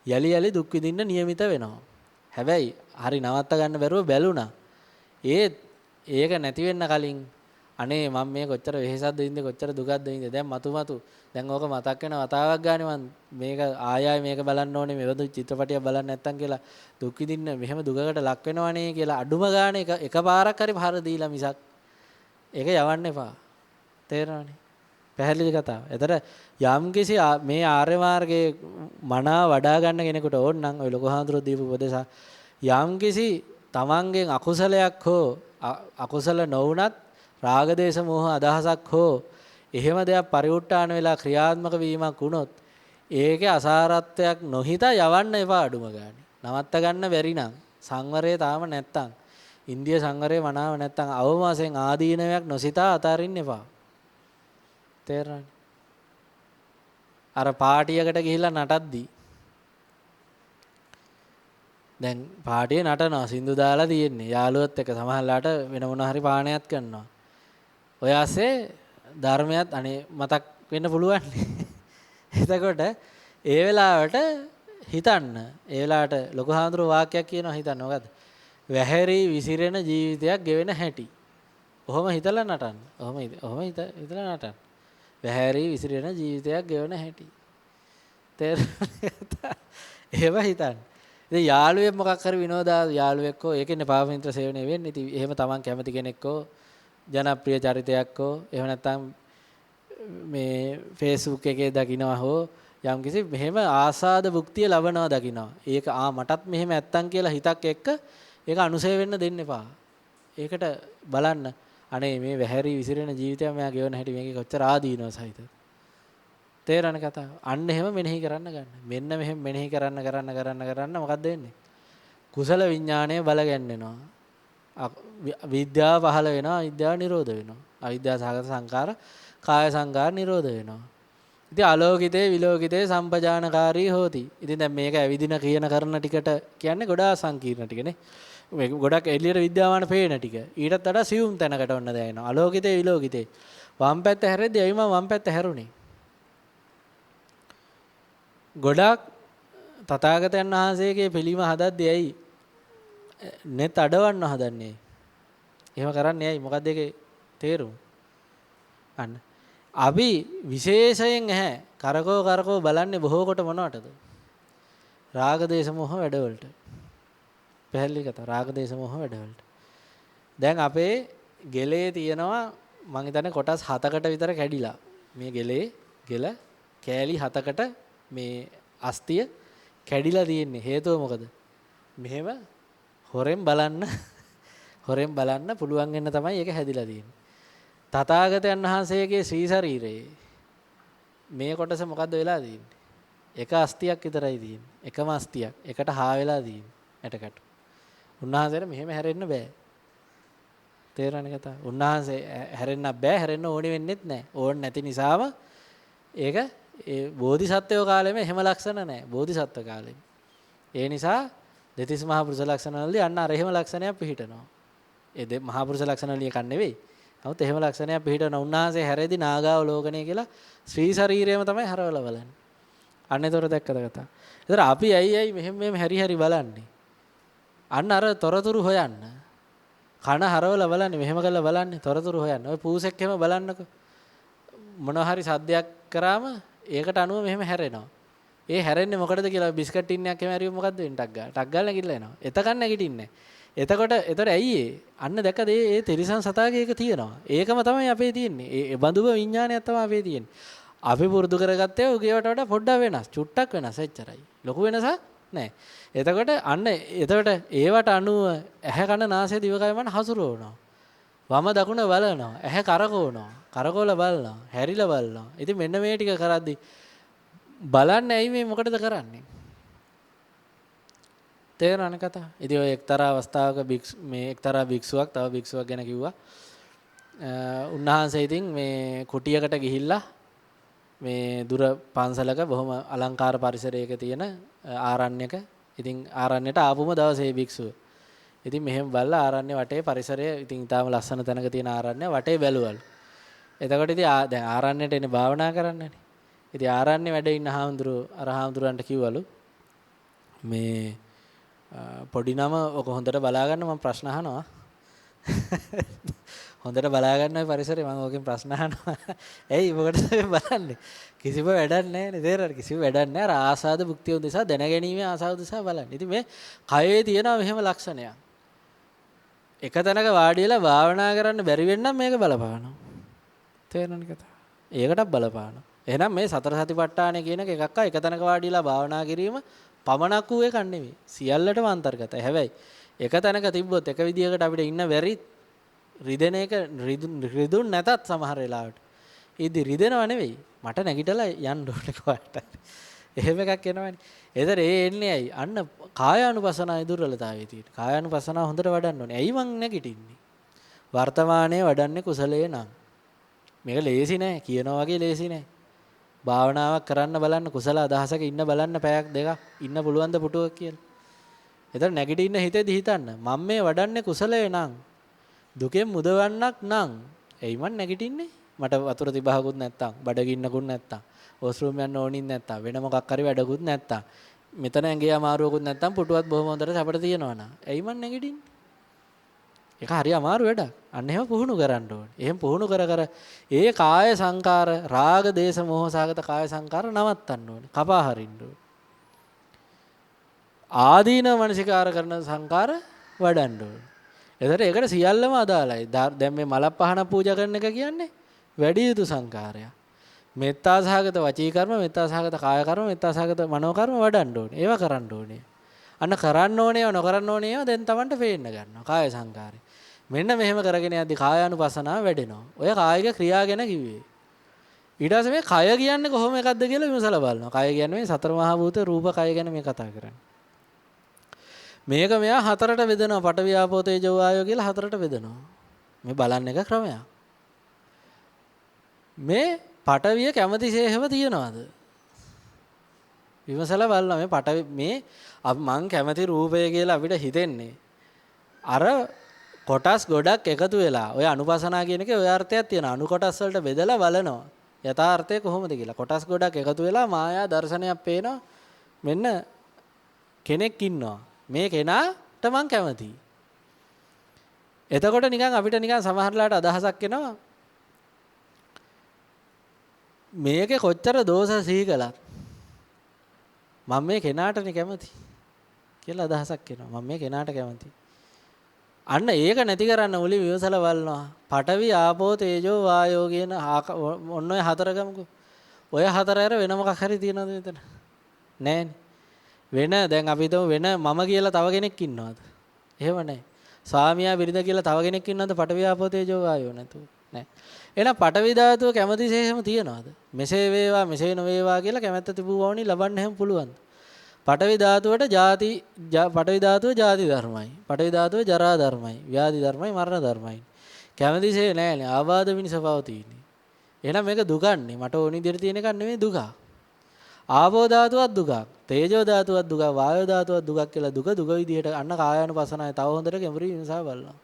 යලි යලි දුක් විඳින්න නියමිත වෙනවා. හැබැයි හරි නවත්ත ගන්න බැරුව බැලුණා. ඒක නැති වෙන්න කලින් අනේ මම මේ කොච්චර වෙහෙසක්ද ඉන්නේ කොච්චර දුකක්ද ඉන්නේ දැන් මතු දැන් ඕක මතක් වෙන වතාවක් ගානේ මම මේක ආයෙ මේක බලන්න ඕනේ මෙවදු චිත්‍රපටියක් බලන්න නැත්තම් කියලා දුක් විඳින්න මෙහෙම දුකකට ලක් වෙනවනේ කියලා අඩුම ගානේ එකපාරක් හරි පහර දීලා මිසක් ඒක යවන්න එපා තේරෙනවනේ පැහැදිලි කතාව. එතන යම්කිසි මේ ආර්ය මාර්ගයේ මනා වඩා ගන්න කෙනෙකුට ඕන නම් ඔය ලොකු හාමුදුරුවෝ දීපු උපදේශ යම්කිසි තමන්ගෙන් අකුසලයක් හෝ අකුසල නොවුනත් රාග දේශ මොහ අදහසක් හෝ එහෙම දෙයක් පරිඋට්ටාන වෙලා ක්‍රියාත්මක වීමක් වුණොත් ඒකේ අසාරත්වයක් නොහිතා යවන්න එපා අඩුම ගානේ. නවත්ත ගන්න බැරි නම් සංවරය තාම නැත්තම් ඉන්දිය සංවරය මනාව නැත්තම් අවම වශයෙන් ආදීනයක් නොසිතා අතාරින්න එපා. තේරෙනවද? අර පාටියකට ගිහිල්ලා නටද්දී දැන් පාටියේ නටනවා සින්දු දාලා තියෙන්නේ යාළුවොත් එක්ක සමහරලාට වෙන මොන හරි පානයක් කරනවා. ඔය ASCII ධර්මයක් අනේ මතක් වෙන්න පුළුවන්. එතකොට ඒ වෙලාවට හිතන්න ඒ වෙලාවට ලොකු හාමුදුරුවෝ වාක්‍යයක් කියනවා හිතන්න මොකද්ද? වැහැරි විසිරෙන ජීවිතයක් ගෙවෙන හැටි. ඔහොම හිතලා නටන්න. ඔහොම හිතලා නටන්න. වැහැරි විසිරෙන ජීවිතයක් ගෙවෙන හැටි. තේරෙනවද? ඒව හිතන්න. ඉතින් යාළුවෙක් මොකක් හරි විනෝදා යාළුවෙක්කෝ ඒකනේ පාපමිත්‍ර සේවනය වෙන්නේ. ඉතින් එහෙම තමන් කැමති කෙනෙක්කෝ ජනප්‍රිය චරිතයක්කෝ එහෙම නැත්නම් මේ Facebook එකේ දකින්නවා හෝ යම්කිසි මෙහෙම ආසාද භුක්තිය ලබනවා දකින්නවා. ඒක මටත් මෙහෙම නැත්තම් කියලා හිතක් එක්ක ඒක අනුසය වෙන්න දෙන්න එපා. ඒකට බලන්න අනේ මේ වැහැරි විසිරෙන ජීවිතය මම ගෙවන හැටි මේකේ කොච්චර ආදීනව සහිතද. තේරෙන කතාව. අන්න එහෙම මෙනෙහි කරන්න ගන්න. මෙන්න මෙහෙම මෙනෙහි කරන්න මොකක්ද වෙන්නේ? කුසල විඥාණය බල ගැන්වෙනවා. විද්‍යාව පහළ වෙනවා අවිද්‍යාව නිරෝධ වෙනවා. අවිද්‍යාව සහගත සංකාර කාය සංකාර නිරෝධ වෙනවා. ඉතින් අලෝකිතේ විලෝකිතේ සම්පජානකාරී හෝති. ඉතින් දැන් මේක ඇවිදින කියන කරන ටිකට කියන්නේ ගොඩාක් සංකීර්ණ ටිකනේ. මේක ගොඩක් එළියට විද්‍යාමාන පේන ටික. ඊටත් වඩා සියුම් තැනකට ඔන්න දැනෙනවා. අලෝකිතේ විලෝකිතේ. වම් පැත්ත හැරෙද්දී ඇයි මම වම් පැත්ත හැරුණේ? ගොඩක් තථාගතයන් වහන්සේගේ පිළිම හදද්දී ඇයි net අඩවන්න හදන්නේ. එහෙම කරන්නේ ඇයි? මොකක්ද ඒකේ තේරුම? අන්න. අපි විශේෂයෙන් කරකෝ බලන්නේ බොහෝ කොට මොනවටද? රාග දේශ මොහ වැඩවලට. පැහැදිලි කතාව. රාග දේශ මොහ වැඩවලට. දැන් අපේ ගෙලේ තියෙනවා මං හිතන්නේ කොටස් 7කට විතර කැඩිලා. මේ ගෙල කෑලි 7කට මේ අස්තිය කැඩිලා තියෙන්නේ. හේතුව මොකද? මෙහෙම හොරෙන් බලන්න පුළුවන් වෙන්න තමයි ඒක හැදිලා තියෙන්නේ. තථාගතයන් වහන්සේගේ ශ්‍රී ශරීරයේ මේ කොටස මොකද්ද වෙලා තියෙන්නේ? එක අස්තියක් විතරයි තියෙන්නේ. එකම අස්තියක්. එකට හා වෙලා තියෙන්නේ. ඇටකට. උන්වහන්සේට මෙහෙම හැරෙන්න බෑ. තේරෙනවද කතාව? උන්වහන්සේ හැරෙන්න බෑ. හැරෙන්න ඕනෙ වෙන්නෙත් නැහැ. ඕන නැති නිසාම ඒක ඒ බෝධිසත්වයෝ කාලෙම එහෙම ලක්ෂණ නැහැ. බෝධිසත්ව කාලෙම. ඒ නිසා දෙතිස් මහා පුරුෂ ලක්ෂණ වලදී අන්න අර එහෙම ලක්ෂණයක් පිහිටනවා. ඒ මහා පුරුෂ ලක්ෂණ වලිය කන් නෙවෙයි. නමුත් එහෙම ලක්ෂණයක් පිහිටන උන්වහන්සේ හැරෙදි නාගාව ලෝකණය කියලා ශ්‍රී ශරීරයම තමයි හරවලා බලන්නේ. අන්න ඒතොර දැක්කද කතා. ඒතර අපි ඇයි මෙහෙම හැරි බලන්නේ? අන්න අර තොරතුරු හොයන්න. කන හරවලා බලන්නේ මෙහෙම කරලා බලන්නේ තොරතුරු හොයන්න. ඔය පූසෙක් එහෙම බලන්නකෝ. මොනවා හරි සද්දයක් කරාම ඒකට අනුව මෙහෙම හැරෙනවා. ඒ හැරෙන්නේ මොකටද කියලා බිස්කට් ටින්නයක් එහෙම හැරියොත් මොකද්ද වෙන්නේ? ටක් ගාලා නැගිටලා එනවා. එතකන් නැගිටින්නේ. එතකොට ඒතර ඇයි අන්න දැක්කද ඒ තිරිසන් සතාගේ ඒක තියෙනවා. ඒකම තමයි අපේ තියෙන්නේ. ඒ බඳුව විඥානයක් තමයි අපේ තියෙන්නේ. අපි පුරුදු කරගත්තේ උගේවට වඩා පොඩ්ඩක් වෙනස්. චුට්ටක් වෙනස් එච්චරයි. ලොකු වෙනසක් නෑ. එතකොට ඒවට අනුව ඇහැ කන නාසය දිවකය මන හසුරවනවා. වම දකුණ බලනවා. ඇහැ කරකවනවා. කරකවලා බලනවා. හැරිලා බලනවා. ඉතින් මෙන්න මේ ටික කරද්දි බලන්නේ ඇයි මේ මොකටද කරන්නේ? තේරෙනවද කතාව? ඉතින් ඔය එක්තරා අවස්ථාවක එක්තරා භික්ෂුවක් තව භික්ෂුවක් ගැන කිව්වා. උන්වහන්සේ ඉතින් මේ කුටියකට ගිහිල්ලා මේ දුර පන්සලක බොහොම අලංකාර පරිසරයක තියෙන ආරණ්‍යක ඉතින් ආරණ්‍යට ආපුම දවසේ භික්ෂුව. ඉතින් මෙහෙම බලලා ආරණ්‍ය වටේ පරිසරය ඉතින් ඊටාම ලස්සන තැනක තියෙන ආරණ්‍ය වටේ බැලුවලු. එතකොට ඉතින් දැන් ආරණ්‍යට එන්නේ භාවනා කරන්නනේ. ඉතින් ආරණ්‍ය වැඩ ඉන්න හාමුදුරන්ට කිව්වලු මේ පොඩි නම ඔක හොඳට බලා ගන්න මම ප්‍රශ්න අහනවා. හොඳට බලා ගන්න ඔය පරිසරේ මම ඕකෙන් ප්‍රශ්න අහනවා. ඇයි මොකටද බලන්නේ? කිසිම වැඩක් නැහැ නේද? තේරෙනවද? කිසිම වැඩක් නැහැ. අර ආසාද භුක්තිය උදෙසා දැනගැනීමේ ආසාව උදෙසා බලන්න. ඉතින් මේ කයේ තියෙනවා මෙහෙම ලක්ෂණයක්. එක තැනක වාඩි වෙලා භාවනා කරන්න බැරි වෙන්නම් මේක බලපානවා. තේරෙනවද කතාව? ඒකටත් බලපානවා. එහෙනම් මේ සතර සතිපට්ඨානය කියන එක තැනක වාඩි වෙලා භාවනා කිරීම පමණක් වූ එකක් නෙවෙයි. සියල්ලටම අන්තර්ගතයි. හැබැයි එක තැනක තිබ්බොත් එක විදියකට අපිට ඉන්න බැරි රිදෙන එක රිදුන් නැතත් සමහර වෙලාවට. ඉදි රිදෙනව නෙවෙයි. මට නැගිටලා යන්න ඕනේ කොහට. එහෙම එකක් එනවනේ. ඒතර එන්නේ ඇයි? අන්න කායානුපසනාවේ දුර්වලතාවය තියෙන. කායානුපසනාව හොඳට වඩන්න ඕනේ. ඇයි මං නැගිටින්නේ? වර්තමානයේ වඩන්නේ කුසලයේ නම්. මේක ලේසි නෑ. කියනවා වගේ ලේසි නෑ. භාවනාවක් කරන්න බලන්න කුසල අදහසක ඉන්න බලන්න පැයක් දෙකක් ඉන්න පුළුවන් ද පුටුවක් කියලා. ඒතර නැගිටින්න හිතේදී හිතන්න මම මේ වඩන්නේ කුසලයේ නම් දුකෙන් මුදවන්නක් නම් එයි මං නැගිටින්නේ මට වතුර තිබහකුත් නැත්තම් බඩගින්නකුත් නැත්තම් වොස්රූම් යන්න ඕනින් නැත්තම් වෙන මොකක් හරි වැඩකුත් නැත්තම් මෙතන ඇඟේ අමාරුවකුත් නැත්තම් පුටුවත් බොහොම හොඳට සැපට තියෙනවා නා එයි මං නැගිටින්නේ ඒක හරි අමාරු වැඩක් අන්න එහෙම පුහුණු කරන්න ඕනේ එහෙම පුහුණු කර කර ඒ කාය සංකාර රාග දේශ මොහ සාගත කාය සංකාර නවත්තන්න ඕනේ කපා හරින්න ඕනේ ආදීන මනසිකාර කරන සංකාර වඩන්න ඕනේ එතකොට ඒකට සියල්ලම අදාළයි. දැන් මේ මල පහන පූජා කරන එක කියන්නේ වැඩි යුතු සංකාරයක්. මෙත්තා සහගත වචී කර්ම, මෙත්තා සහගත කාය කර්ම, මෙත්තා සහගත මනෝ කර්ම වඩන්න ඕනේ. ඒවා කරන්න ඕනේ. අන්න කරන්න ඕනේ ඒවා නොකරන්න ඕනේ ඒවා දැන් Tamanට පේන්න ගන්නවා. කාය සංකාරය. මෙන්න මෙහෙම කරගෙන යද්දි කායානුපස්සනාව වැඩෙනවා. ඔය කායික ක්‍රියා ගැන කිව්වේ. ඊට පස්සේ මේ කය කියන්නේ කොහොම එකක්ද කියලා විමසලා බලනවා. කය කියන්නේ මේ සතර මහා භූත රූප කය ගැන මේ කතා කරන්නේ. මේක මෙයා හතරට බෙදනවා පඨවි ආපෝ තේජෝ වායෝ කියලා හතරට බෙදනවා මේ බලන්න එක ක්‍රමයක් මේ පඨවිය කැමැතිසේම තියනවාද විමසලා බලනවා මේ පඨවි මේ මං කැමැති රූපය කියලා අපිට හිතෙන්නේ අර කොටස් ගොඩක් එකතු වෙලා ඔය අනුපසනා කියන එකේ ඔය අර්ථයක් තියෙනවා අනු කොටස් වලට බෙදලා බලනවා යථාර්ථය කොහොමද කියලා කොටස් ගොඩක් එකතු වෙලා මායා දර්ශනයක් පේනවා මෙන්න කෙනෙක් ඉන්නවා මේ කෙනාට මං කැමතියි. එතකොට නිකන් අපිට නිකන් සමහරලාට අදහසක් එනවා මේකේ කොච්චර දෝෂ සිහි කළත් මම මේ කෙනාටනේ කැමති කියලා අදහසක් එනවා. මම මේ කෙනාට කැමති. අන්න ඒක නැති කරන්න උලි විමසලා බලනවා. පඨවි ආපෝ තේජෝ වායෝ කියන ඔන්න ඔය හතර ගමුකෝ. ඔය හතර ඇර වෙන මොකක් හරි තියනවද මෙතන? නෑනේ. වෙන දැන් අපි හිතමු වෙන මම කියලා තව කෙනෙක් ඉන්නවද? එහෙම නැහැ. ස්වාමියා බිරිඳ කියලා තව කෙනෙක් ඉන්නවද පඨවි ආපෝ තේජෝ වායෝ නැතුව? නැහැ. එහෙනම් පඨවි ධාතුව කැමැතිසේම තියනවද? මෙසේ වේවා මෙසේ නොවේවා කියලා කැමැත්ත තිබුවෝනි ලබන්න හැම පුළුවන්ද? පඨවි ධාතුවට පඨවි ධාතුව ජාති ධර්මයි. පඨවි ධාතුව ජරා ධර්මයි. ව්‍යාධි ධර්මයි මරණ ධර්මයි. කැමැතිසේ නැහැනේ ආබාධ විනිස පවතින්නේ. එහෙනම් මේක දුකන්නේ. මට ඕනි විදිහට තියෙන එකක් නෙමෙයි දුක. ආපෝ ධාතුවක් දුකක්. තේජෝ ධාතුවක් දුකක්. වායෝ ධාතුවක් දුකක් කියලා දුක විදිහට අන්න කායානුපස්සනාවේ තව හොඳට ගැඹුරින් විමසා බලනවා.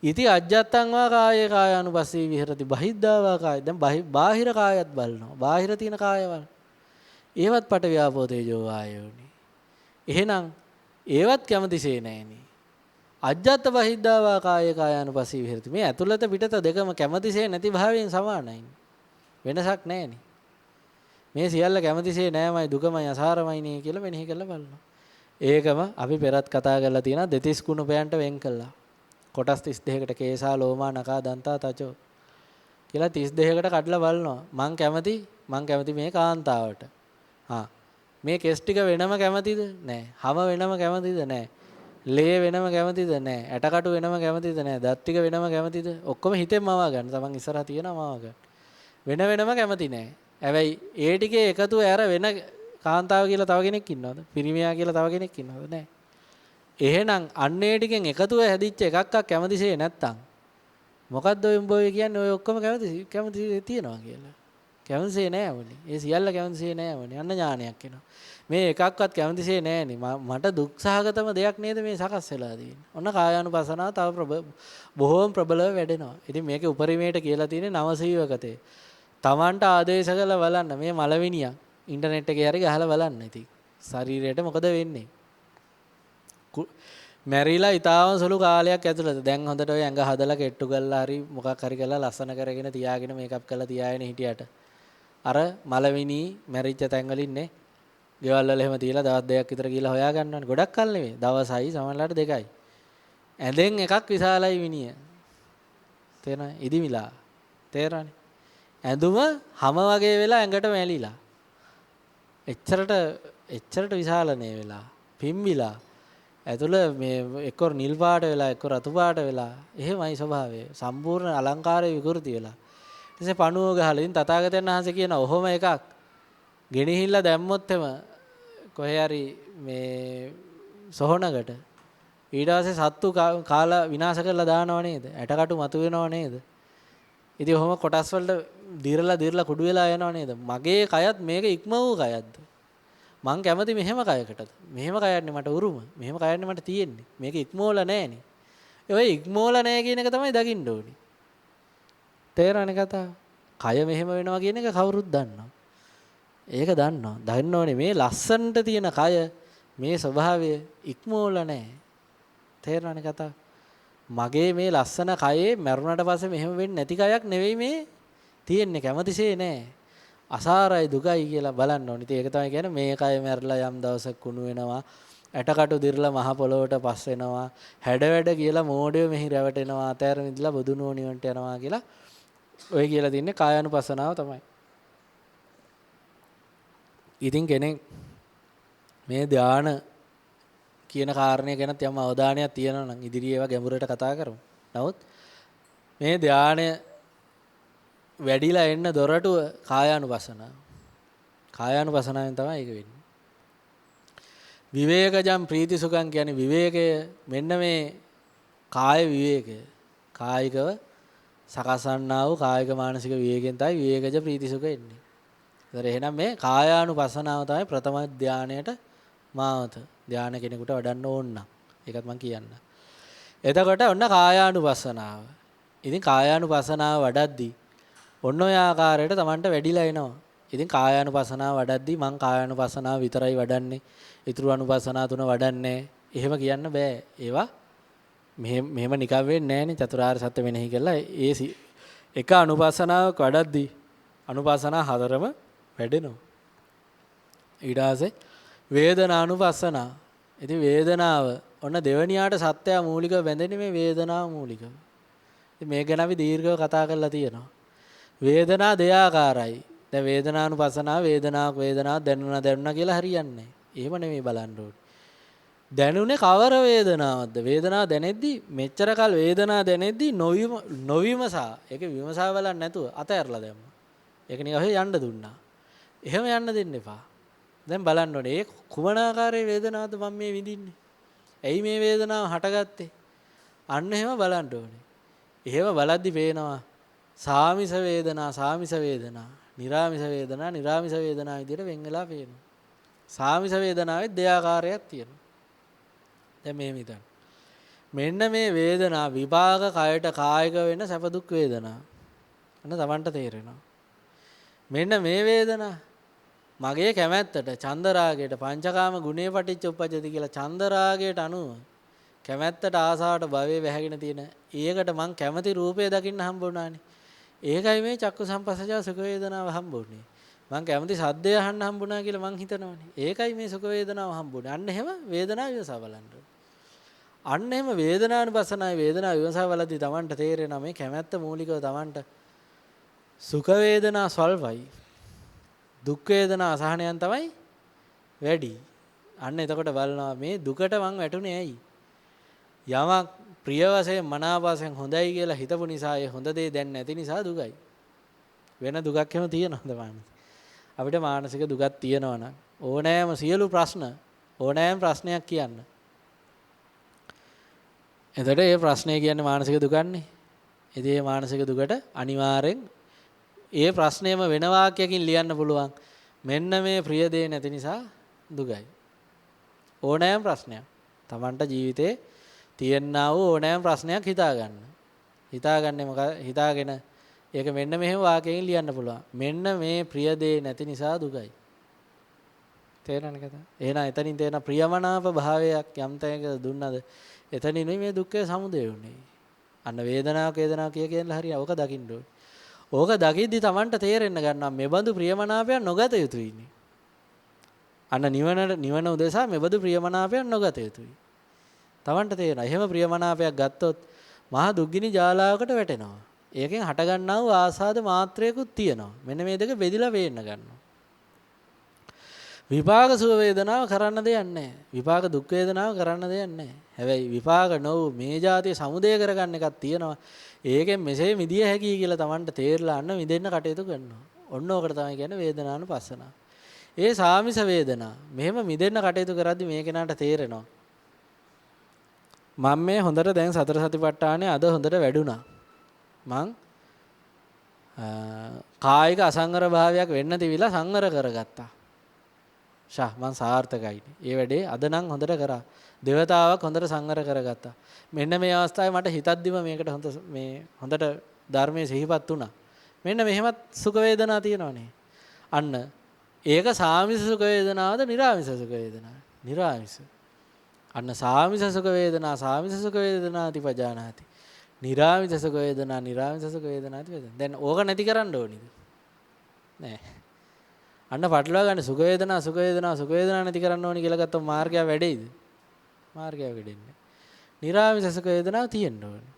ඉති අජ්ජත්තං වා කායේ කායානුපස්සී විහෙරති බහිද්ධා වා කාය. දැන් බාහිර කායත් බලනවා. බාහිර තියෙන කායවල. ඒවත් පඨවි ආපෝ තේජෝ වායෝනි. එහෙනම් ඒවත් කැමතිසේ නැහෙනි. අජ්ජත්ත බහිද්ධා වා කායේ කායානුපස්සී විහෙරති. මේ ඇතුළත පිටත දෙකම කැමතිසේ නැති භාවයෙන් සමානයි. වෙනසක් නැහෙනි. මේ සියල්ල කැමතිසේ නෑමයි දුකමයි අසාරමයි නේ කියලා මෙනෙහි කරලා බලනවා. ඒකම අපි පෙරත් කතා කරලා තියෙනවා දෙතිස් කුණපයන්ට වෙන් කළා. කොටස් 32කට කේසා ලෝමා නකා දන්තා තචෝ කියලා 32කට කඩලා බලනවා. මං කැමති මේ කාන්තාවට. මේ කෙස් ටික වෙනම කැමතිද? නැහැ. හම වෙනම කැමතිද? නැහැ. ලේ වෙනම කැමතිද? නැහැ. ඇටකටු වෙනම කැමතිද? නැහැ. දත් ටික වෙනම කැමතිද? ඔක්කොම හිතෙන් මවා ගන්න. තමන් ඉස්සරහා තියෙනවා මවා ගන්න. වෙන වෙනම කැමති නැහැ. හැබැයි ඒ ටිකේ එකතු ඇර වෙන කාන්තාව කියලා තව කෙනෙක් ඉන්නවද? පිරිමියා කියලා තව කෙනෙක් ඉන්නවද? නැහැ. එහෙනම් අන්නේ ටිකෙන් එකතුව හැදිච්ච එකක්ක් කැමතිසේ නැත්තම් මොකද්ද ඔය උඹ ඔය කියන්නේ ඔය ඔක්කොම කැමති තියනවා කියලා. කැමතිසේ නෑ වුණේ. ඒ සියල්ල කැමතිසේ නෑ වුණේ. අන්න ඥානයක් එනවා. මේ එකක්වත් කැමතිසේ නෑනේ. මට දුක් සහගතම දෙයක් නේද මේ සකස් වෙලා තියෙන්නේ. ඔන්න කායානුපසනාව තව බොහෝම ප්‍රබලව වැඩෙනවා. ඉතින් මේකේ උපරිමයට කියලා තියෙන්නේ නවසීවකතේ. Tamanට ආදේශ කරලා බලන්න මේ මලවිනියක් ඉන්ටර්නෙට් එකේ හරි ගහලා බලන්න. ඉතින් ශරීරයට මොකද වෙන්නේ? මැරිලා ඊටාම සුළු කාලයක් ඇතුළත දැන් හොඳට ඔය ඇඟ හදලා කෙට්ටු කරලා හරි මොකක් හරි කරලා ලස්සන කරගෙන තියාගෙන මේකප් කරලා තියාගෙන හිටියට අර මලවිනී මැරිච්ච තැන් වලින් නේ ගෙවල් වල එහෙම තියලා දවස් දෙකක් විතර ගිහලා හොයා ගන්නවනේ. ගොඩක් කල් නෙමෙයි. දවසයි සමහරලාට දෙකයි. ඇඳෙන් එකක් විශාලයි විනිය. තේරෙනවද? ඉදිමිලා. තේරෙනවනේ. ඇඳුම හැම වගේ වෙලා ඇඟට මැලිලා. එච්චරට විශාල නේ වෙලා. පිම්බිලා. ඇතුළ මේ එක්ක නිල් පාට වෙලා එක්ක රතු පාට වෙලා එහෙමයි ස්වභාවය. සම්පූර්ණ අලංකාරය විකෘති වෙලා. ඊටසේ පණුව ගහලා ඉතින් තථාගතයන් වහන්සේ කියන ඔහොම එකක් ගෙනහිල්ලා දැම්මොත් එම කොහේ හරි මේ සොහනකට ඊට පස්සේ සත්තු කාලා විනාශ කරලා දානව නේද? ඇටකටු මතුවෙනව නේද? ඉතින් ඔහොම කොටස් වලට දිරලා කුඩු වෙලා යනව නේද? මගේ කයත් මේක ඉක්ම වූ කයක්ද? මං කැමති මෙහෙම කයකටද? මෙහෙම කයන්නේ මට උරුම. මෙහෙම කයන්නේ මට තියෙන්නේ. මේක ඉක්මෝල නැහනේ. ඔය ඉක්මෝල නැහැ කියන එක තමයි දකින්න ඕනේ. තේරෙනවනේ කතාව. කය මෙහෙම වෙනවා කියන එක කවුරුත් දන්නවා. ඒක දන්නවා. දන්න ඕනේ මේ ලස්සනට තියෙන කය මේ ස්වභාවය ඉක්මෝල නැහැ. තේරෙනවනේ කතාව. මගේ මේ ලස්සන කයේ මරුණට පස්සේ මෙහෙම වෙන්නේ නැති කයක් නෙවෙයි මේ තියෙන්නේ. කැමතිසේ නැහැ. අසාරයි දුකයි කියලා බලන්න ඕනේ. ඉතින් ඒක තමයි කියන්නේ මේ කය මැරලා යම් දවසක කුණු වෙනවා. ඇටකටු දිරලා මහ පොළොවට පස් වෙනවා. හැඩ වැඩ කියලා මෝඩය මෙහි රැවටෙනවා. අතෑර නිදලා බුදුනෝ නිවන්ට යනවා කියලා ඔය කියලා තින්නේ කායानुපසනාව තමයි. ඉතින් කෙනෙක් මේ ධාන කියන කාරණය ගැන යම් අවධානයක් තියෙනවා නම් ඉදිරියේ ඒවා ගැඹුරට කතා කරමු. නමුත් මේ ධානය වැඩිලා එන්න දොරටුව කායානුපසනාව. කායානුපසනාවෙන් තමයි ඒක වෙන්නේ. විවේකජම් ප්‍රීති සුඛං කියන්නේ විවේකය මෙන්න මේ කාය විවේකය. කායිකව සකසන්නා වූ කායික මානසික විවේකයෙන් තමයි විවේකජ ප්‍රීති සුඛ එන්නේ. ඒතර එහෙනම් මේ කායානුපසනාව තමයි ප්‍රථම ධානයට මාවත. ධාන කෙනෙකුට වඩන්න ඕන නම්. ඒකත් මම කියන්න. එතකොට ඔන්න කායානුපසනාව. ඉතින් කායානුපසනාව වඩද්දී ඔන්න ඔය ආකාරයට Tamanට වැඩිලා එනවා. ඉතින් කායානුපසනාව වඩද්දී මං කායානුපසනාව විතරයි වඩන්නේ. ඊතුරු අනුපසනාව තුන වඩන්නේ. එහෙම කියන්න බෑ. ඒවා මෙහෙම නිකන් වෙන්නේ නෑනේ. චතුරාර්ය සත්‍ය මෙනෙහි කළා. ඒ එක අනුපසනාවක් වඩද්දී අනුපසනාව හතරම වැඩෙනවා. ඊට පස්සේ වේදනානුපසනාව. ඉතින් වේදනාව ඔන්න දෙවනියාට සත්‍යය මූලිකව බැඳෙන්නේ මේ වේදනාව මූලිකව. ඉතින් මේක ගැන අපි දීර්ඝව කතා කරලා තියෙනවා. වේදනා දෙආකාරයි. දැන් වේදනානුපසනාව වේදනාවක් දැනුණා කියලා හරියන්නේ නැහැ. එහෙම නෙමෙයි බලන්න ඕනේ. දැනුනේ කවර වේදනාවක්ද? වේදනාව දැනෙද්දි මෙච්චර කල් වේදනාව දැනෙද්දි නොවිමසා ඒක විමසා බලන්න නැතුව අතහැරලා දැම්මා. ඒක නිකන් ඔහෙ යන්න දුන්නා. එහෙම යන්න දෙන්න එපා. දැන් බලන්න ඕනේ ඒ කුමන ආකාරයේ වේදනාවක්ද මම මේ විඳින්නේ? ඇයි මේ වේදනාව හටගත්තේ? අන්න එහෙම බලන්න ඕනේ. එහෙම බලද්දි පේනවා සාමිස වේදනා, නිරාමිස වේදනා විදිහට වෙන් වෙලා පේනවා. සාමිස වේදනාවේ දෙආකාරයක් තියෙනවා. දැන් මේ හිතන්න. මෙන්න මේ වේදනා විභාග කයට කායික වෙන සැප දුක් වේදනා. අන්න Tamanට තේරෙනවා. මෙන්න මේ වේදනා මගේ කැමැත්තට චන්දරාගයට පංචකාම ගුණේ පටිච්ච උප්පජ්ජති කියලා චන්දරාගයට අනුව කැමැත්තට ආසාවට භවයේ වැහැගෙන තියෙන ඒකට මං කැමති රූපය දකින්න හම්බුණානේ. ඒකයි මේ චක්කු සම්පස්සජා සුඛ වේදනාව හම්බුනේ. මං කැමති සද්දය අහන්න හම්බුණා කියලා මං හිතනවානේ. ඒකයි මේ සුඛ වේදනාව හම්බුනේ. අන්න එහෙම වේදනාව විමසා බලන්න. අන්න එහෙම වේදනානුපස්සනාවේ වේදනාව විමසා බලද්දී Tamanට තේරෙනවා මේ කැමැත්ත මූලිකව Tamanට සුඛ වේදනා ස්වල්පයි. දුක් වේදනා අසහනයන් තමයි වැඩි. අන්න එතකොට බලනවා මේ දුකට මං වැටුනේ ඇයි? යමක් ප්‍රිය වශයෙන් මනාප වශයෙන් හොඳයි කියලා හිතපු නිසා ඒ හොඳ දේ දැන් නැති නිසා දුකයි. වෙන දුකක් එහෙම තියනවද මානසික? අපිට මානසික දුකක් තියෙනවා නම් ඕනෑම සියලු ප්‍රශ්න ඕනෑම ප්‍රශ්නයක් කියන්න. එතකොට මේ ප්‍රශ්නේ කියන්නේ මානසික දුකන්නේ. ඉතින් මේ මානසික දුකට අනිවාර්යෙන් ඒ ප්‍රශ්නේම වෙන වාක්‍යයකින් ලියන්න පුළුවන්. මෙන්න මේ ප්‍රිය දේ නැති නිසා දුකයි. ඕනෑම ප්‍රශ්නයක්. Tamanට ජීවිතේ තියෙනා වූ ඕනෑම ප්‍රශ්නයක් හිතාගන්න. හිතාගන්නේ මොකද? හිතාගෙන ඒක මෙන්න මෙහෙම වාක්‍යයෙන් ලියන්න පුළුවන්. මෙන්න මේ ප්‍රිය දේ නැති නිසා දුකයි. තේරෙනවද කතා? එහෙනම් එතනින් තේරෙන ප්‍රියමනාප භාවයක් යම් තැනක දුන්නද එතනින් මේ දුක්ඛේ සමුදය උනේ. අන්න වේදනාවක් කියලා හරිය ඕක දකින්න ඕනේ. ඕක දකිද්දි Tamanට තේරෙන්න ගන්නවා මෙබඳු ප්‍රියමනාපයක් නොගත යුතුයිනේ. අන්න නිවන උදෙසා මෙබඳු ප්‍රියමනාපයක් නොගත යුතුයි. Tamanට තේරෙනවා. එහෙම ප්‍රියමනාපයක් ගත්තොත් මහා දුක්ගිනි ජාලාවකට වැටෙනවා. ඒකෙන් හටගන්නා වූ ආසාද මාත්‍රයකුත් තියෙනවා. මෙන්න මේ දෙක බෙදිලා වේන්න ගන්නවා. විපාක සුව වේදනාව කරන්න දෙයක් නැහැ. විපාක දුක් වේදනාව කරන්න දෙයක් නැහැ. හැබැයි විපාක නොවු මේ જાතිය සමුදය කරගන්න එකක් තියෙනවා. ඒකෙන් මෙසේ මිදිය හැකියි කියලා Tamanට තේරලා අන්න මිදෙන්න කටයුතු කරනවා. ඔන්න ඕකට තමයි කියන්නේ වේදනානුපස්සනාව. ඒ සාමිස වේදනා. මෙහෙම මිදෙන්න කටයුතු කරද්දි මේ කෙනාට තේරෙනවා. මම මේ හොඳට දැන් සතර සතිපට්ඨානේ අද හොඳට වැඩුණා. මං කායික අසංවර භාවයක් වෙන්න තිබිලා සංවර කරගත්තා. මං සාර්ථකයි. ඒ වැඩේ අද නම් හොඳට කරා. දේවතාවක් හොඳට සංවර කරගත්තා. මෙන්න මේ අවස්ථාවේ මට හිතද්දිම මේකට හොඳට ධර්මයේ සිහිපත් වුණා. මෙන්න මෙහෙමත් සුඛ වේදනා තියෙනවනේ. අන්න ඒක සාමිස සුඛ වේදනාවද නිරාමිස සුඛ වේදනාවද? නිරාමිස. අන්න සාමිස සුඛ වේදනාති පජානාති. නිරාමිස සුඛ වේදනාති වේදනා. දැන් ඕක නැති කරන්න ඕනිද? නෑ. අන්න පටලවා ගන්න සුඛ වේදනා නැති කරන්න ඕනි කියලා ගත්තොත් මාර්ගය වැඩෙයිද? මාර්ගය වැඩෙන්නේ. නිරාමිස සුඛ වේදනාව තියෙන්න ඕනේ.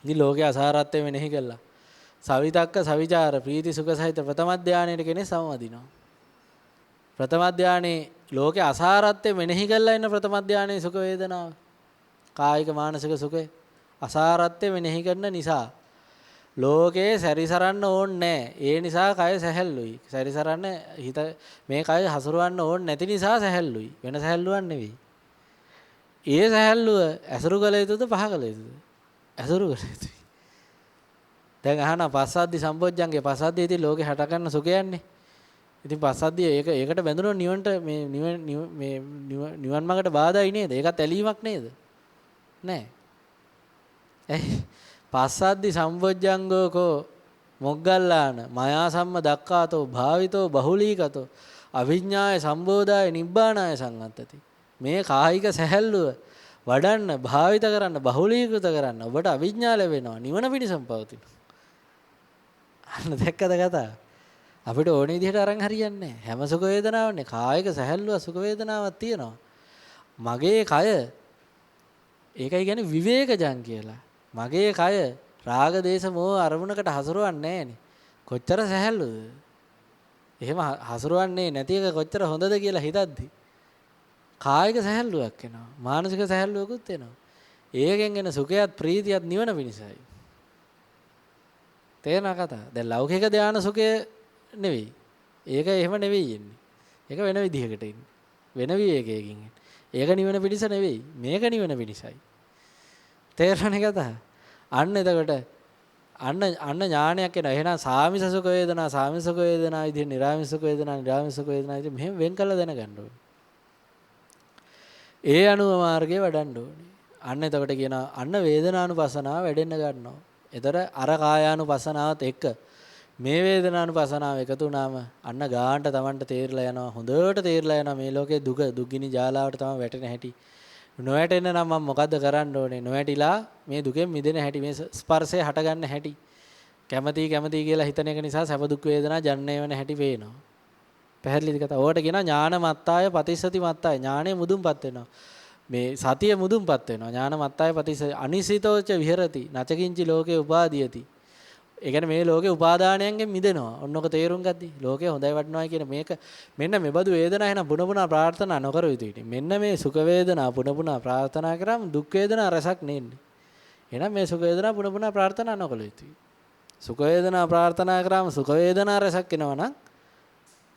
ඉතින් ලෝකයේ අසාරත්වය මෙනෙහි කළා. සවිතක්ක සවිචාර ප්‍රීති සුඛ සහිත ප්‍රථම ධානයේට කෙනෙක් සමවදිනවා. ප්‍රථම ධානයේ ලෝකයේ අසාරත්වය මෙනෙහි කළා ඉන්න ප්‍රථම ධානයේ සුඛ වේදනාව. කායික මානසික සුඛය අසාරත්වය මෙනෙහි කරන නිසා ලෝකේ සැරිසරන්න ඕනේ නැහැ. ඒ නිසා කය සැහැල්ලුයි. සැරිසරන්න හිත මේ කය හසුරවන්න ඕනේ නැති නිසා සැහැල්ලුයි. වෙන සැහැල්ලුවක් නෙවෙයි. ඒ සැහැල්ලුව ඇසුරු කළ යුතුද පහ කළ යුතුද? ඇසුරු කළ යුතුයි. දැන් අහන පස්සද්ධි සම්පොඥංගේ පස්සද්ධිය ඉතින් ලෝකේ හට ගන්න සුඛයන්නේ. ඉතින් පස්සද්ධිය ඒකට බැඳුනොත් නිවන්ට නිවන් මාර්ගට බාධායි නේද? ඒකත් ඇලීමක් නේද? නෑ. පස්සද්ධි සම්පොඥංගෝකෝ මොග්ගල්ලාන මයා සම්ම දක්ඛාතෝ භාවිතෝ බහුලීකතෝ අවිඥාය සම්බෝධාය නිබ්බානාය සංවත්තති. මේ කායික සැහැල්ලුව වඩන්න භාවිත කරන්න බහුලීකృత කරන්න ඔබට අවිඥා ලැබෙනවා නිවන පිණිසම පවතින. අන්න දැක්කද කතාව? අපිට ඕන විදිහට අරන් හරියන්නේ නැහැ. හැම සුඛ වේදනාවන්නේ කායික සැහැල්ලුව සුඛ වේදනාවක් තියෙනවා. මගේ කය ඒකයි කියන්නේ විවේකජං කියලා. මගේ කය රාග දේශ මොහ අරමුණකට හසුරවන්නේ නැහනේ. කොච්චර සැහැල්ලුද? එහෙම හසුරවන්නේ නැති එක කොච්චර හොඳද කියලා හිතද්දි කායික සැහැල්ලුවක් එනවා. මානසික සැහැල්ලුවකුත් එනවා. ඒකෙන් එන සුඛයත් ප්‍රීතියත් නිවන පිණිසයි. තේරෙනා කතාව? දැන් ලෞකික ධානය සුඛය නෙවෙයි. ඒක එහෙම නෙවෙයි එන්නේ. ඒක වෙන විදිහකට එන්නේ. වෙන විවේකයකින් එන්නේ. ඒක නිවන පිණිස නෙවෙයි. මේක නිවන පිණිසයි. තේරෙන්නේ කතාව? අන්න එතකොට අන්න ඥානයක් එනවා. එහෙනම් සාමිස සුඛ වේදනා විදිහ නිරාමිස සුඛ වේදනා විදිහ මෙහෙම වෙන් කළා දැනගන්න ඕනේ. ඒ අනුව මාර්ගයේ වඩන්න ඕනේ. අන්න එතකොට කියනවා අන්න වේදනානුපස්සනාව වැඩෙන්න ගන්නවා. එතකොට අර කායානුපස්සනාවත් එක්ක මේ වේදනානුපස්සනාව එකතු වුණාම අන්න ගානට Tamanට තේරිලා යනවා. හොඳට තේරිලා යනවා මේ ලෝකේ දුක්ගිනි ජාලාවට තමයි වැටෙන හැටි. නොවැටෙන්න නම් මම මොකද්ද කරන්න ඕනේ? නොවැටිලා මේ දුකෙන් මිදෙන හැටි, මේ ස්පර්ශය හට ගන්න හැටි. කැමති කියලා හිතන එක නිසා සැප දුක් වේදනා ජනනය වෙන හැටි පේනවා. පැහැදිලිද කතාව? ඕකට කියනවා ඥාන මත්තාය පටිසති මත්තාය. ඥානෙ මුදුන්පත් වෙනවා. මේ සතිය මුදුන්පත් වෙනවා. ඥාන මත්තාය පටිසති අනිසිතෝච විහෙරති. නචකින්චි ලෝකේ උපාදීයති. ඒ කියන්නේ මේ ලෝකේ උපාදානයන්ගෙන් මිදෙනවා. ඔන්නක තේරුම් ගද්දි ලෝකේ හොඳයි වටනවායි කියන මේක මෙන්න මෙබඳු වේදනා එහෙනම් පුන පුනා ප්‍රාර්ථනා නොකර යුතුයි. මෙන්න මේ සුඛ වේදනා පුන පුනා ප්‍රාර්ථනා කරාම දුක් වේදනා රසක් නෙන්නේ. එහෙනම් මේ සුඛ වේදනා පුන පුනා ප්‍රාර්ථනා නොකළ යුතුයි. සුඛ වේදනා ප්‍රාර්ථනා කරාම සුඛ වේදනා රසක් එනවා නම්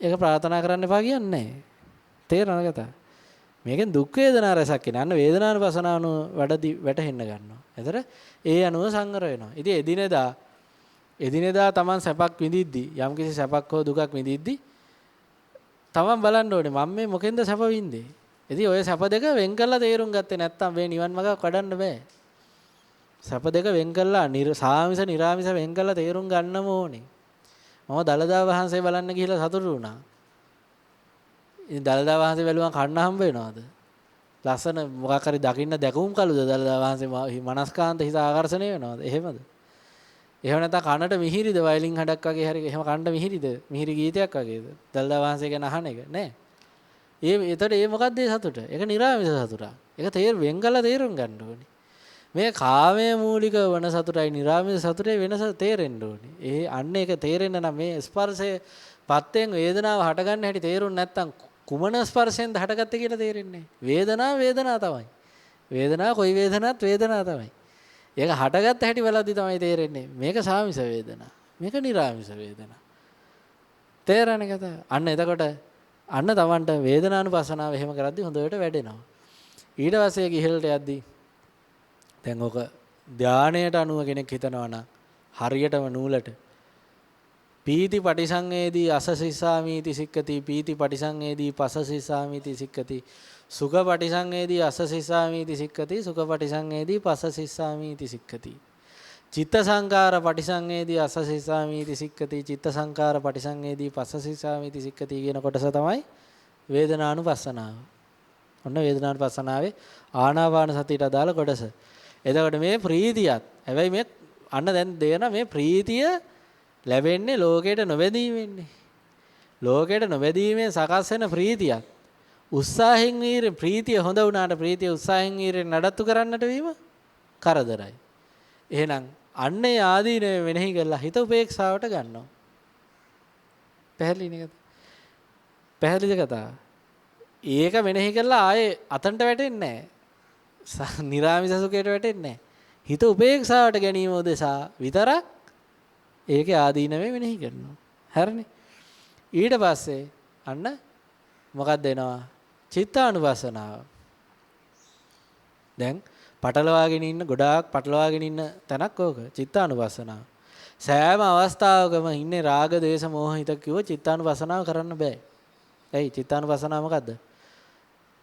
ඒක ප්‍රාර්ථනා කරන්න එපා කියන්නේ නැහැ. තේරෙනවද කතා? මේකෙන් දුක් වේදනා රසක් එන. අන්න වේදනානුපසනාවන වැඩදි වැටහෙන්න ගන්නවා. එතකොට ඒ අනුව සංවර වෙනවා. ඉතින් එදිනෙදා Taman සැපක් විඳිද්දි යම්කිසි සැපක් හෝ දුකක් විඳිද්දි Taman බලන්න ඕනේ මම මේ මොකෙන්ද සැප විඳින්නේ. ඉතින් ඔය සැප දෙක වෙන් කරලා තේරුම් ගත්තේ නැත්නම් මේ නිවන් මාර්ගක් වඩන්න බෑ. සැප දෙක වෙන් කරලා සාමිස නිරාමිස වෙන් කරලා තේරුම් ගන්නම ඕනේ. මම දලදා වහන්සේ බලන්න ගිහිල්ලා සතුටු වුණා. ඉතින් දලදා වහන්සේ බැලුවා කන්න හම්බ වෙනවද? ලස්සන මොකක් හරි දකින්න දැකුම් කළුද දලදා වහන්සේ මනස්කාන්ත හිත ආකර්ෂණය වෙනවද? එහෙමද? එහෙම නැත්නම් කනට මිහිරිද වයලින් හඩක් වගේ හරි එහෙම කනට මිහිරිද? මිහිරි ගීතයක් වගේද? දලදා වහන්සේ ගැන අහන එක නෑ. ඒතර ඒ මොකද්ද ඒ සතුට? ඒක නිරාමිස සතුටක්. ඒක වෙන් කරලා තේරුම් ගන්න ඕනේ. මේ කාමයේ මූලික වන සතුටයි නිරාමිස සතුටේ වෙනස තේරෙන්න ඕනේ. ඒ අන්න ඒක තේරෙන්න නම් මේ ස්පර්ශයේ පත්යෙන් වේදනාව හටගන්න හැටි තේරුම් නැත්නම් කුමන ස්පර්ශයෙන්ද හටගත්තේ කියලා තේරෙන්නේ නැහැ. වේදනාව තමයි. වේදනාව කොයි වේදනාවක් වේදනාව තමයි. ඒක හටගත්ත හැටි බලද්දි තමයි තේරෙන්නේ. මේක සාමිස වේදනා. මේක නිරාමිස වේදනා. තේරෙන්නේ කතා. අන්න එතකොට අන්න Tamanට වේදනානුපස්සනාව එහෙම කරද්දි හොඳට වැඩෙනවා. ඊට පස්සේ ගිහිල්ට යද්දි දැන් ඔක ධානයට අනුව කෙනෙක් හිතනවා නම් හරියටම නූලට පීති පටිසංවේදී අසසිසාමීති සික්කති පීති පටිසංවේදී පසසිසාමීති සික්කති සුඛ පටිසංවේදී අසසිසාමීති සික්කති සුඛ පටිසංවේදී පසසිසාමීති සික්කති චිත්ත සංකාර පටිසංවේදී අසසිසාමීති සික්කති චිත්ත සංකාර පටිසංවේදී පසසිසාමීති සික්කති කියන කොටස තමයි වේදනානුපස්සනාව. ඔන්න වේදනානුපස්සනාවේ ආනාපාන සතියට අදාළ කොටස. එතකොට මේ ප්‍රීතියත් හැබැයි මේ අන්න දැන් දෙන මේ ප්‍රීතිය ලැබෙන්නේ ලෝකයට නොබැදීමෙන්නේ. ලෝකයට නොබැදීමෙන් සකස් වෙන ප්‍රීතියක්. උත්සාහෙන් වීරෙන් ප්‍රීතිය හොඳ වුණාට ප්‍රීතිය උත්සාහෙන් වීරෙන් නඩත්තු කරන්නට වීම කරදරයි. එහෙනම් අන්නේ ආදීනව මෙනෙහි කරලා හිත උපේක්ෂාවට ගන්නවා. පැහැදිලි නේද? පැහැදිලිද කතාව? ඒක මෙනෙහි කරලා ආයේ අතන්ට වැටෙන්නේ නැහැ. නිරාමිස සුඛයට වැටෙන්නේ නැහැ. හිත උපේක්ෂාවට ගැනීම උදෙසා විතරක් ඒකේ ආදීනවේ මෙනෙහි කරනවා. හරිනේ. ඊට පස්සේ අන්න මොකක්ද එනවා? චිත්තානුපස්සනාව. දැන් පටලවාගෙන ඉන්න ගොඩාක් පටලවාගෙන ඉන්න තැනක් ඕක චිත්තානුපස්සනාව. සෑම අවස්ථාවකම ඉන්නේ රාග, දේශ, මෝහ හිත කිව්ව චිත්තානුපස්සනාව කරන්න බෑ. ඇයි චිත්තානුපස්සනාව මොකද්ද?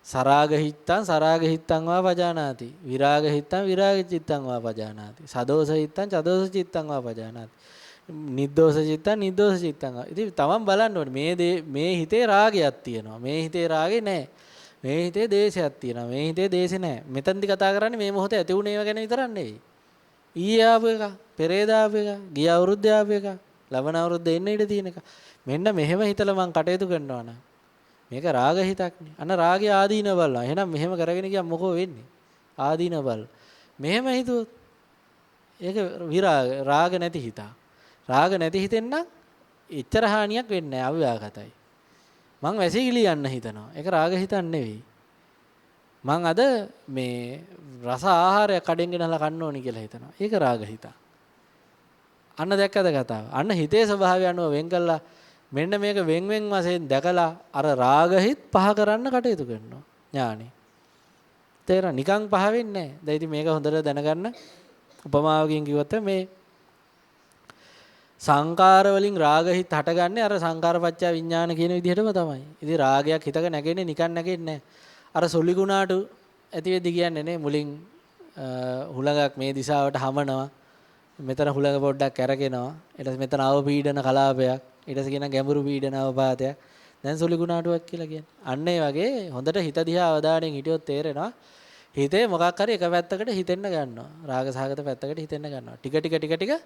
සරාග හිත්තං සරාග හිත්තං වා පජානාති. විරාග හිත්තං විරාග චිත්තං වා පජානාති. සදෝස හිත්තං සදෝස චිත්තං වා පජානාති. නිද්දෝස චිත්තං නිද්දෝස චිත්තං. ඉතින් තමන් බලන්න ඕනේ මේ හිතේ රාගයක් තියෙනවා. මේ හිතේ රාගේ නැහැ. මේ හිතේ දේශයක් තියෙනවා. මේ හිතේ දේශේ නැහැ. මෙතනදි කතා කරන්නේ මේ මොහොතේ ඇති වුණ ඒවා ගැන විතරක් නෙවෙයි. ඊයේ ආපු එක, පෙරේද ආපු එක, ගිය අවුරුද්දේ ආපු එක, ලබන අවුරුද්දේ එන්න ඉඩ තියෙන එක. මෙන්න මෙහෙම හිතලා මං කටයුතු කරනවා නම් මේක රාග හිතක්නේ. අන්න රාගය ආදීන බලනවා. එහෙනම් මෙහෙම කරගෙන ගියම මොකෝ වෙන්නේ? ආදීන බල. මෙහෙම හිතුවොත් ඒක විරාග රාග නැති හිතක්. රාග නැති හිතෙන් නම් එච්චර හානියක් වෙන්නේ නැහැ. අව්‍යාකතයි. මං වැසිකිලි යන්න හිතනවා. ඒක රාග හිතක් නෙවෙයි. මං අද මේ රස ආහාරයක් කඩෙන් ගෙනලා කන්න ඕනි කියලා හිතනවා. ඒක රාග හිතක්. අන්න දැක්කද කතාව? අන්න හිතේ ස්වභාවය අනුව වෙන් කළා මෙන්න මේක වෙන් වශයෙන් දැකලා අර රාගහිත පහ කරන්න කටයුතු කරනවා ඥානෙ. තේරෙන නිකන් පහ වෙන්නේ නැහැ. දැන් ඉතින් මේක හොඳට දැනගන්න උපමාවකින් කිව්වොත් මේ සංකාර වලින් රාගහිත හටගන්නේ අර සංකාරපච්චය විඥාන කියන විදිහටම තමයි. ඉතින් රාගයක් හිතක නැගෙන්නේ නිකන් නැගෙන්නේ නැහැ. අර සොලි ගුණාට ඇති වෙද්දි කියන්නේ නේ මුලින් හුලඟක් මේ දිශාවට හමනවා. මෙතන හුලඟ පොඩ්ඩක් කැරගෙනවා. ඊට පස්සේ මෙතන අවපීඩන කලාපයක්. ඊට පස්සේ කියන ගැඹුරු පීඩන අවපාතයක්. දැන් සොලි ගුණාටුවක් කියලා කියන්නේ. අන්න ඒ වගේ හොඳට හිත දිහා අවධානයෙන් හිටියොත් තේරෙනවා හිතේ මොකක් හරි එක පැත්තකට හිතෙන්න ගන්නවා. රාග සහගත පැත්තකට හිතෙන්න ගන්නවා. ටික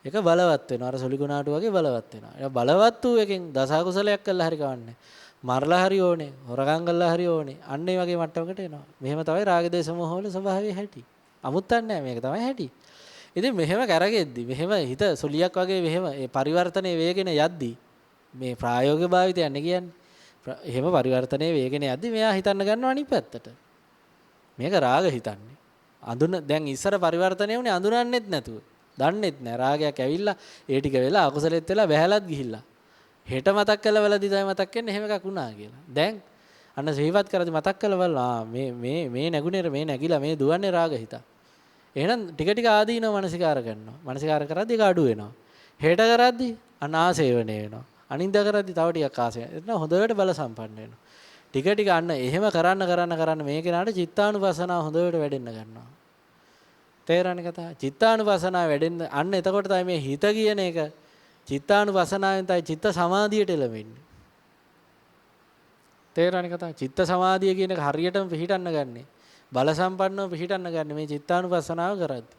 ඒක බලවත් වෙනවා. අර සොලි ගුණාටු වගේ බලවත් වෙනවා. ඒක බලවත් වූ එකෙන් දස කුසලයක් කළා හරි කවන්නේ. මරලා හරි ඕනේ, හොරගම් කළා හරි ඕනේ. අන්න ඒ වගේ මට්ටමකට එනවා. මෙහෙම තමයි රාග දේශ මොහ වල ස්වභාවය හැටි. අමුත්තක් නැහැ මේක තමයි හැටි. ඉතින් මෙහෙම කරගෙද්දි මෙහෙම හිත සුලියක් වගේ මෙහෙම ඒ පරිවර්තනයේ වේගෙන යද්දි මේ ප්‍රායෝගික භාවිතය යන්නේ කියන්නේ. එහෙම පරිවර්තනයේ වේගෙන යද්දි මෙයා හිතන්න ගන්නවා අනිත් පැත්තට. මේක රාග හිතන්නේ. දැන් ඉස්සර පරිවර්තනය වුණේ අඳුරන්නෙත් නැතුව. දන්නෙත් නැහැ. රාගයක් ඇවිල්ලා ඒ ටික වෙලා අකුසලෙත් වෙලා බහැලත් ගිහිල්ලා. හෙට මතක් කළා වෙලදී තමයි මතක් වෙන්නේ එහෙම එකක් වුණා කියලා. දැන් අන්න සිහිපත් කරද්දි මතක් කළා බලලා මේ නැගුණේ මේ නැගිලා මේ දුවන්නේ රාග හිත. එහෙනම් ටික ටික ආදීනව මනසිකාර කරනවා. මනසිකාර කරද්දි ඒක අඩු වෙනවා. හෙට කරද්දි අනාසේවණේ වෙනවා. අනින්ද කරද්දි තව ටිකක් ආසය. එතන හොඳට බල සම්පන්න වෙනවා. ටික ටික අන්න එහෙම කරන්න මේ කෙනාට චිත්තානුපස්සනාව හොඳට වැඩෙන්න ගන්නවා. තේරෙන්නේ කතාව? චිත්තානුපස්සනාව වැඩෙන්න අන්න එතකොට තමයි මේ හිත කියන එක චිත්තානුපස්සනාවෙන් තමයි චිත්ත සමාධියට එළවෙන්නේ. තේරෙන්නේ කතාව? චිත්ත සමාධිය කියන එක හරියටම පිළිහිටන්න ගන්නෙ. බල සම්පන්නව පිළිහිටන්න ගන්න මේ චිත්තානුපස්සනාව කරද්දී.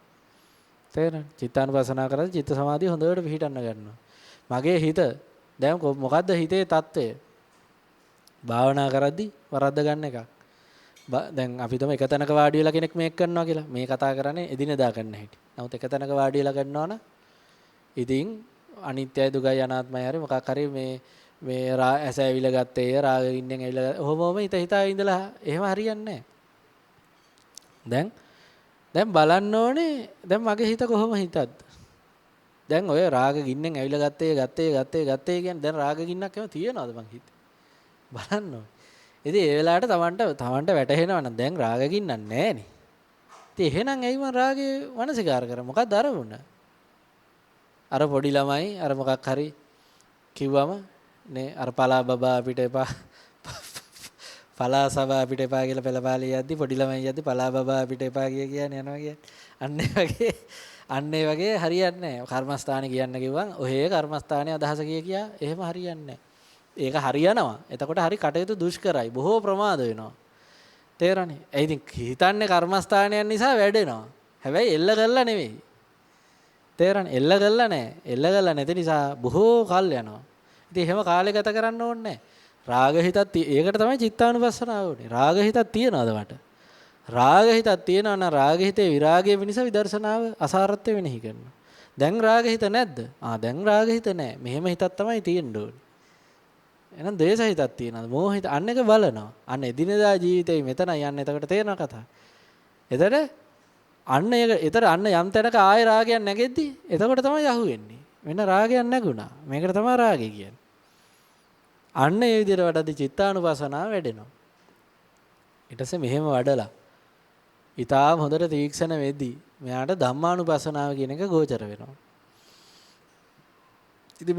තේරෙන්නේ? චිත්තානුපස්සනාව කරද්දී චිත්ත සමාධිය හොඳට පිළිහිටන්න ගන්නවා. මගේ හිත දැන් මොකද්ද හිතේ தত্ত্বය? භාවනා කරද්දී වරද්ද ගන්න එකක්. දැන් අපි තමයි එක තැනක වාඩි වෙලා කෙනෙක් මේක කරනවා කියලා. මේ කතා කරන්නේ එදිනෙදා කරන්න හැටි. නමුත් එක තැනක වාඩි වෙලා කරනවා නම් ඉතින් අනිත්‍යයි දුකයි අනාත්මයි හරි මොකක් හරි මේ ඇස ඇවිල ගත්තේ රාගින්නෙන් ඇවිල්ලා ඔහොමම හිතා ඉඳලා එහෙම හරියන්නේ නැහැ. දැන් බලන්න ඕනේ දැන් මගේ හිත කොහොම හිතද්ද? දැන් ඔය රාග ගින්නෙන් ඇවිල්ලා ගත්තේ කියන්නේ දැන් රාග ගින්නක් එහෙම තියෙනවද මං හිතේ? බලන්න ඕනේ. ඉතින් ඒ වෙලාවට තමන්ට වැටහෙනවා නම් දැන් රාග ගින්නක් නැහැනේ. ඉතින් එහෙනම් ඇයි මං රාගේ මනසිකාර කරන්නේ? මොකක්ද අරමුණ? අර පොඩි ළමයි අර මොකක් හරි කිව්වම නේ අර පලා බබා අපිට එපා පලා සබා අපිට එපා කියලා පෙළපාලිය යද්දි පොඩි ළමයි යද්දි පලා බබා අපිට එපා කියන්නේ යනවා කියන්නේ. අන්න ඒ වගේ හරියන්නේ නැහැ. කර්මස්ථානේ කියන්න කිව්වම ඔහේ කර්මස්ථානේ අදහස කියා එහෙම හරියන්නේ නැහැ. ඒක හරියනවා. එතකොට හරි කටයුතු දුෂ්කරයි. බොහෝ ප්‍රමාද වෙනවා. තේරෙන්නේ? ඒ ඉතින් හිතන්නේ කර්මස්ථානයන් නිසා වැඩෙනවා. හැබැයි එල්ල කරලා නෙවෙයි. තේරෙන්නේ? එල්ල කරලා නැහැ. එල්ල කරලා නැති නිසා බොහෝ කල් යනවා. ඉතින් එහෙම කාලය ගත කරන්න ඕනේ නැහැ. රාග හිතත් ඒකට තමයි චිත්තානුපස්සනාව ඕනේ. රාග හිතක් තියනවාද මට? රාග හිතක් තියෙනවා නම් රාග හිතේ විරාගය වෙනස විදර්ශනාව අසාරත්වය වෙනෙහි කරනවා. දැන් රාග හිත නැද්ද? දැන් රාග හිත නැහැ. මෙහෙම හිතක් තමයි තියෙන්න ඕනේ. එහෙනම් ද්වේෂ හිතක් තියෙනවා. මෝහ හිත අන්න එක බලනවා. අන්න එදිනෙදා ජීවිතේ මෙතනයි යන්නේ. එතකොට තේරෙන කතාව. එතකොට අන්න යම් තැනක ආය රාගයක් නැගෙද්දි එතකොට තමයි යහුවෙන්නේ. වෙන රාගයක් නැගුණා. මේකට තමයි රාගය කියන්නේ. අන්න ඒ විදිහට වඩද්දි චිත්තානුපස්සනාව වැඩෙනවා. ඊට පස්සේ මෙහෙම වඩලා ඊටාම හොඳට තීක්ෂණ වෙද්දී මෙයාට ධම්මානුපස්සනාව කියන එක ගෝචර වෙනවා. ඉතින්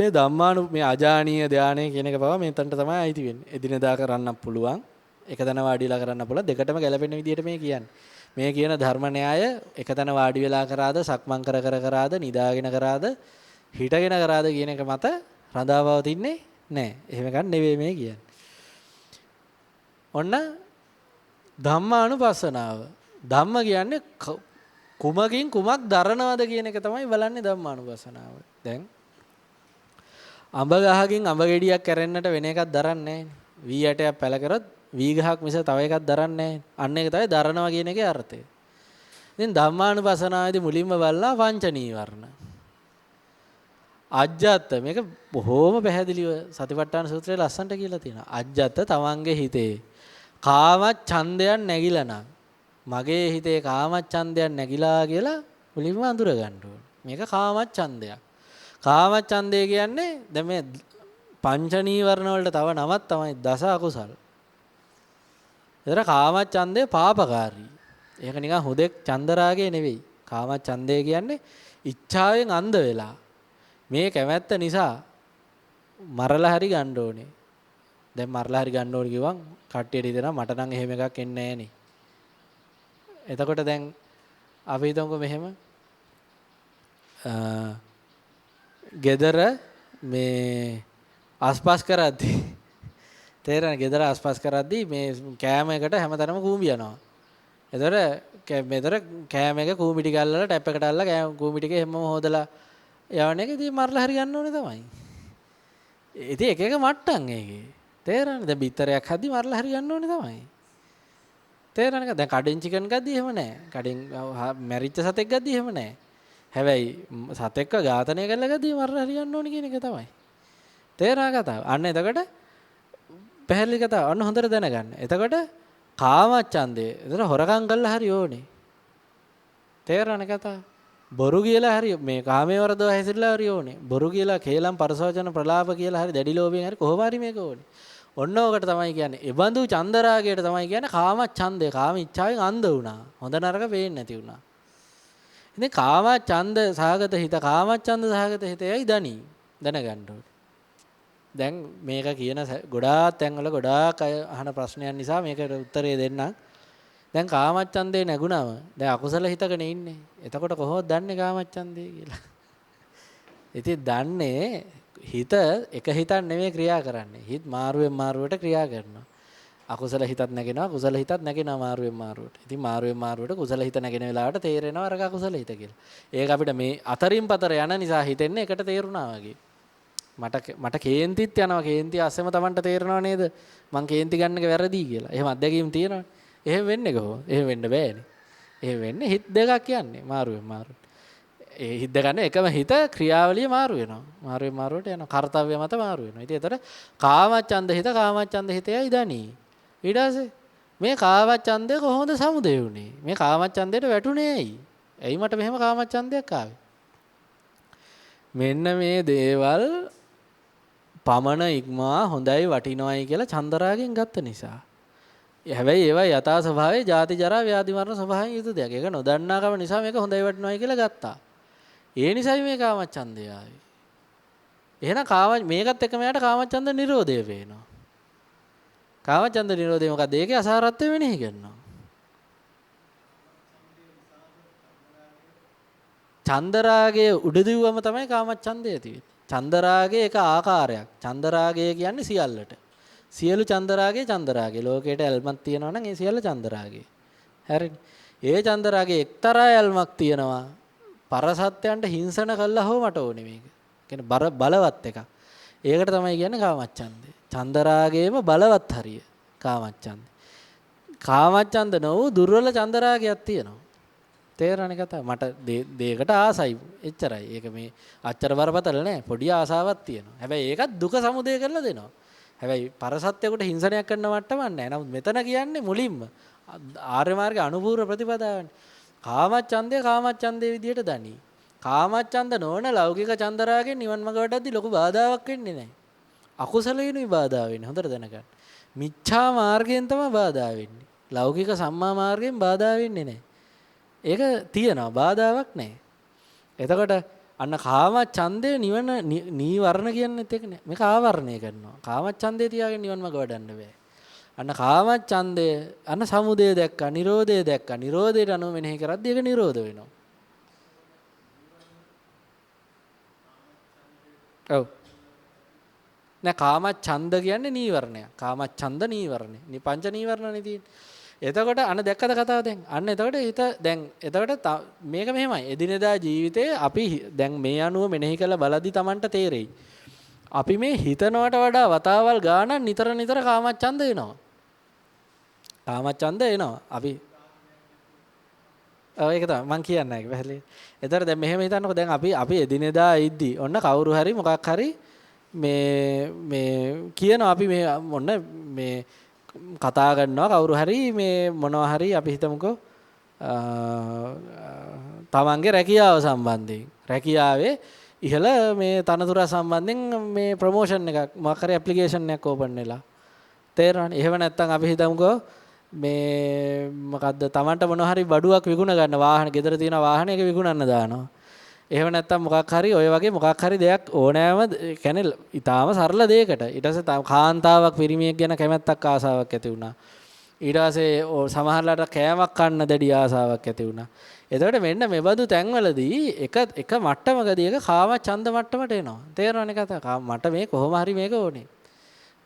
මේ අජානීය ධානය කියන එක පවා මෙතනට තමයි අයිති වෙන්නේ. එදිනෙදා කරන්න පුළුවන්. එක තැන වාඩිලා කරන්න පුළුවන්. දෙකටම ගැලපෙන විදිහට මේ කියන්නේ. මේ කියන ධර්ම න්‍යාය එක තැන වාඩි වෙලා කරාද, සක්මන් කර කරාද, නිදාගෙන කරාද, හිටගෙන කරාද කියන එක මත රඳාපවතින්නේ නැහැ. එහෙම ගන්න නෙවෙයි මේ කියන්නේ. ඔන්න ධම්මානුපස්සනාව. ධම්ම කියන්නේ කුමකින් කුමක් දරනවද කියන එක තමයි බලන්නේ ධම්මානුපස්සනාව. දැන් අඹ ගහකින් අඹ ගෙඩියක් කැරෙන්නට වෙන එකක් දරන්නේ නැහැ. වී ඇටයක් පැල කරොත් වී ගහක් මිස තව එකක් දරන්නේ නැහැ. අන්න ඒක තමයි දරනවා කියන එකේ අර්ථය. ඉතින් ධම්මානුපස්සනාවේදී මුලින්ම බලලා පංච නීවරණ. අජ්ජත් මේක බොහොම පැහැදිලිව සතිපට්ඨාන සූත්‍රයේ ලස්සනට කියලා තියෙනවා. අජ්ජත් තමන්ගේ හිතේ කාම ඡන්දයන් නැగిලා නම් මගේ හිතේ කාම ඡන්දයන් නැగిලා කියලා මුලින්ම අඳුර ගන්න ඕනේ. මේක කාම ඡන්දයක්. කාම ඡන්දය කියන්නේ දැන් මේ පංච නීවරණ වලට තව නමක් තමයි දස අකුසල්. ඒතර කාම ඡන්දය පාපකාරී. ඒක නිකන් හුදෙක් චන්දරාගය නෙවෙයි. කාම ඡන්දය කියන්නේ ඉච්ඡාවෙන් අන්ධ වෙලා මේ කැමැත්ත නිසා මරලා හරි ගන්න ඕනේ. දැන් මරලා හරි ගන්න ඕනේ කිව්වම් කට්ටියට හිතෙනවා මට නම් එහෙම එකක් එන්නේ නැහැ නේ. එතකොට දැන් අපි හිතමුකෝ මෙහෙම ගෙදර මේ ආස්පස් කරද්දී තේරෙන ගෙදර ආස්පස් කරද්දී මේ කෑම එකට හැමතැනම කූඹි යනවා. එතකොට මෙතර කෑම එක කූඹි ටික අල්ලලා ටැප් එකට අල්ලලා කූඹි ටික හැමම හොදලා යවන එක ඉතින් මරලා හරි ගන්න ඕනේ තමයි. ඉතින් එක එක මට්ටම් ඒකේ. තේරෙනවද? දැන් බිත්තරයක් හදි මරලා හරි ගන්න ඕනේ තමයි. තේරෙනවද? දැන් කඩෙන් චිකන් ගද්දි එහෙම නැහැ. කඩෙන් මැරිච්ච සතෙක් ගද්දි එහෙම නැහැ. හැබැයි සතෙක්ව ඝාතනය කළා ගදී මරලා හරියන්න ඕනි කියන එක තමයි. තේරෙනා කතාව. අන්න එතකොට පැහැදිලි කතාව. අන්න හොඳට දැනගන්න. එතකොට කාමච්ඡන්දේ. එතන හොරකම් කළා හරි ඕනේ. තේරෙනා කතාව. බොරු කියලා හරි මේ කාමයේ වරදව හැසිරලා හරි ඕනේ. බොරු කියලා කේලම් පරසවචන ප්‍රලාප කියලා හරි දැඩි ලෝභයෙන් හරි කොහොම හරි මේක ඕනේ. ඔන්න ඕකට තමයි කියන්නේ. ඒ බඳු චන්දරාගයට තමයි කියන්නේ කාමච්ඡන්දේ. කාම ඉච්ඡාවෙන් අන්ධ වුණා. හොඳ නරක පේන්නේ නැති වුණා. ඉතින් කාමච්ඡන්ද සහගත හිත කාමච්ඡන්ද සහගත හිතයි දනි. දැනගන්න ඕනේ. දැන් මේක කියන ගොඩාක් තැන්වල ගොඩාක් අය අහන ප්‍රශ්නයන් නිසා මේකට උත්තරේ දෙන්නම්. දැන් කාමච්ඡන්දේ නැගුණම දැන් අකුසල හිතකනේ ඉන්නේ. එතකොට කොහොමද දන්නේ කාමච්ඡන්දේ කියලා? ඉතින් දන්නේ හිත එක හිතක් නෙමෙයි ක්‍රියා කරන්නේ. හිත මාරුවෙන් මාරුවට ක්‍රියා කරනවා. අකුසල හිතත් නැගෙනවා, කුසල හිතත් නැගෙනවා මාරුවෙන් මාරුවට. ඉතින් මාරුවෙන් මාරුවට කුසල හිත නැගෙන වෙලාවට තේරෙනවා අරක අකුසල හිත කියලා. ඒක අපිට මේ අතරින් පතර යන නිසා හිතෙන්නේ එකට තේරුණා වගේ. මට කේන්තිත් යනවා. කේන්තිය අස්සෙම Tamanට තේරෙනව නේද? මං කේන්ති ගන්න එක වැරදි කියලා. එහෙම අත්දැකීම් තියෙනවනේ. එහෙම වෙන්නේ කොහොමද? එහෙම වෙන්න බෑනේ. එහෙම වෙන්නේ හිත දෙකක් කියන්නේ මාරුවෙන් මාරුවට. ඒ හිත ගන්න එකම හිත ක්‍රියාවලිය මාරු වෙනවා. මාරුවෙන් මාරුවට යනවා. කාර්යය මත මාරු වෙනවා. ඉතින් ඒතර කාමච්ඡන්ද හිත කාමච්ඡන්ද හිතයයි දනි. ඊට පස්සේ මේ කාමච්ඡන්දේ කොහොමද සමුදේ වුනේ? මේ කාමච්ඡන්දේට වැටුනේ ඇයි? ඇයි මට මෙහෙම කාමච්ඡන්දයක් ආවේ? මෙන්න මේ දේවල් පමණ ඉක්මවා හොඳයි වටිනවයි කියලා චන්දරාගෙන් ගත්ත නිසා. හැබැයි ඒවා යථා ස්වභාවයේ ජාති ජරා ව්‍යාධි මරණ ස්වභාවයෙන් යුතු දෙයක්. ඒක නොදන්නාකම නිසා මේක හොඳයි වටිනවයි කියලා ගත්තා. ඒ නිසායි මේ කාමච්ඡන්දය ආවේ. එහෙනම් මේකත් එක්ක මෙයාට කාමච්ඡන්ද නිරෝධය වෙනවා. කාමච්ඡන්ද නිරෝධය මොකද? ඒකේ අසාරත්වය වෙනෙහි කරනවා. චන්දරාගයේ උඩදිව්වම තමයි කාමච්ඡන්දය තියෙන්නේ. චන්දරාගයේ එක ආකාරයක්. චන්දරාගය කියන්නේ සියල්ලට. සියලු චන්දරාගයේ චන්දරාගය. ලෝකයට ඇල්මක් තියෙනවා නම් ඒ සියල්ල චන්දරාගය. හරිනේ. ඒ චන්දරාගයේ එක්තරා ඇල්මක් තියෙනවා. පරසත්‍යයන්ට හිංසන කළා හෝ මට ඕනේ මේක. කියන්නේ බලවත් එකක්. ඒකට තමයි කියන්නේ කාමච්ඡන්දය. චන්දරාගයේම බලවත් හරිය කාමච්ඡන්දය. කාමච්ඡන්ද නොවු දුර්වල චන්දරාගයක් තියෙනවා. තේරෙන්නේ කතාව. මට දෙයකට ආසයි. එච්චරයි. ඒක මේ අච්චර බරපතල නෑ. පොඩි ආසාවක් තියෙනවා. හැබැයි ඒකත් දුක සමුදය කරලා දෙනවා. හැබැයි පරසත්‍යයකට හිංසනයක් කරන මට්ටමක් නෑ. නමුත් මෙතන කියන්නේ මුලින්ම ආර්ය මාර්ගයේ අනුපූර්ව ප්‍රතිපදාවනේ. කාමච්ඡන්දේ විදියට දනි. කාමච්ඡන්ද නොවන ලෞකික චන්දරාගෙන් නිවන් මඟ වඩද්දි ලොකු බාධාවක් වෙන්නේ නැහැ. අකුසලයෙන්ුයි බාධා වෙන්නේ. හොඳට දැනගන්න. මිච්ඡා මාර්ගයෙන් තමයි බාධා වෙන්නේ. ලෞකික සම්මා මාර්ගයෙන් බාධා වෙන්නේ නැහැ. ඒක තියෙනවා. බාධාවක් නැහැ. එතකොට අන්න කාමච්ඡන්දේ නිවන නීවරණ කියන්නේත් ඒක නෑ. මේක ආවරණය කරනවා. කාමච්ඡන්දේ තියාගෙන නිවන් මඟ වඩන්න බෑ. අන්න කාමච්ඡන්දය අන්න සමුදය දැක්කා, නිරෝධය දැක්කා. නිරෝධයට අනුව මෙනෙහි කරද්දී ඒක නිරෝධ වෙනවා. ඔව්. නෑ කාමච්ඡන්ද කියන්නේ නීවරණයක්. කාමච්ඡන්ද නීවරණේ. පංච නීවරණනේ තියෙන්නේ. එතකොට අන්න දැක්කද කතාව දැන්? අන්න එතකොට හිත දැන් එතකොට මේක මෙහෙමයි. එදිනෙදා ජීවිතේ අපි දැන් මේ අනුව මෙනෙහි කරලා බලද්දී Tamanට තේරෙයි. අපි මේ හිතනවට වඩා වතාවල් ගානක් නිතර නිතර කාමච්ඡන්ද එනවා. කාමච්ඡන්ද එනවා. අපි ඒක තමයි මම කියන්නේ ඒක පැහැදිලි. එතකොට දැන් මෙහෙම හිතන්නකො දැන් අපි එදිනෙදා ඉද්දි ඔන්න කවුරු හරි මොකක් හරි මේ කියනවා අපි මේ ඔන්න මේ කතා කරනවා කවුරු හරි මේ මොනවා හරි අපි හිතමුකෝ තමන්ගේ රැකියාව සම්බන්ධයෙන් රැකියාවේ ඉහළ මේ තනතුර සම්බන්ධයෙන් මේ ප්‍රොමෝෂන් එකක් මොකක් හරි ඇප්ලිකේෂන් එකක් ඕපන් වෙලා තේරෙනවනේ. එහෙම නැත්නම් අපි හිතමුකෝ මේ මොකද්ද තමන්ට මොනවා හරි බඩුවක් විකුණ ගන්න වාහන ගෙදර තියෙන වාහනයක විකුණන්න දානවා. එහෙම නැත්නම් මොකක් හරි ඔය වගේ මොකක් හරි දෙයක් ඕනෑම කියන්නේ ඊටාම සරල දෙයකට ඊට පස්සේ කාන්තාවක් පිරිමියෙක් ගැන කැමැත්තක් ආසාවක් ඇති වුණා. ඊට පස්සේ සමහරලාට කෑමක් කන්න දැඩි ආසාවක් ඇති වුණා. එතකොට මෙන්න මෙබඳු තැන්වලදී එක මට්ටමකදී එක කාම ඡන්ද මට්ටමට එනවා. තේරෙනවනේ කතාව. මට මේ කොහොම හරි මේක ඕනේ.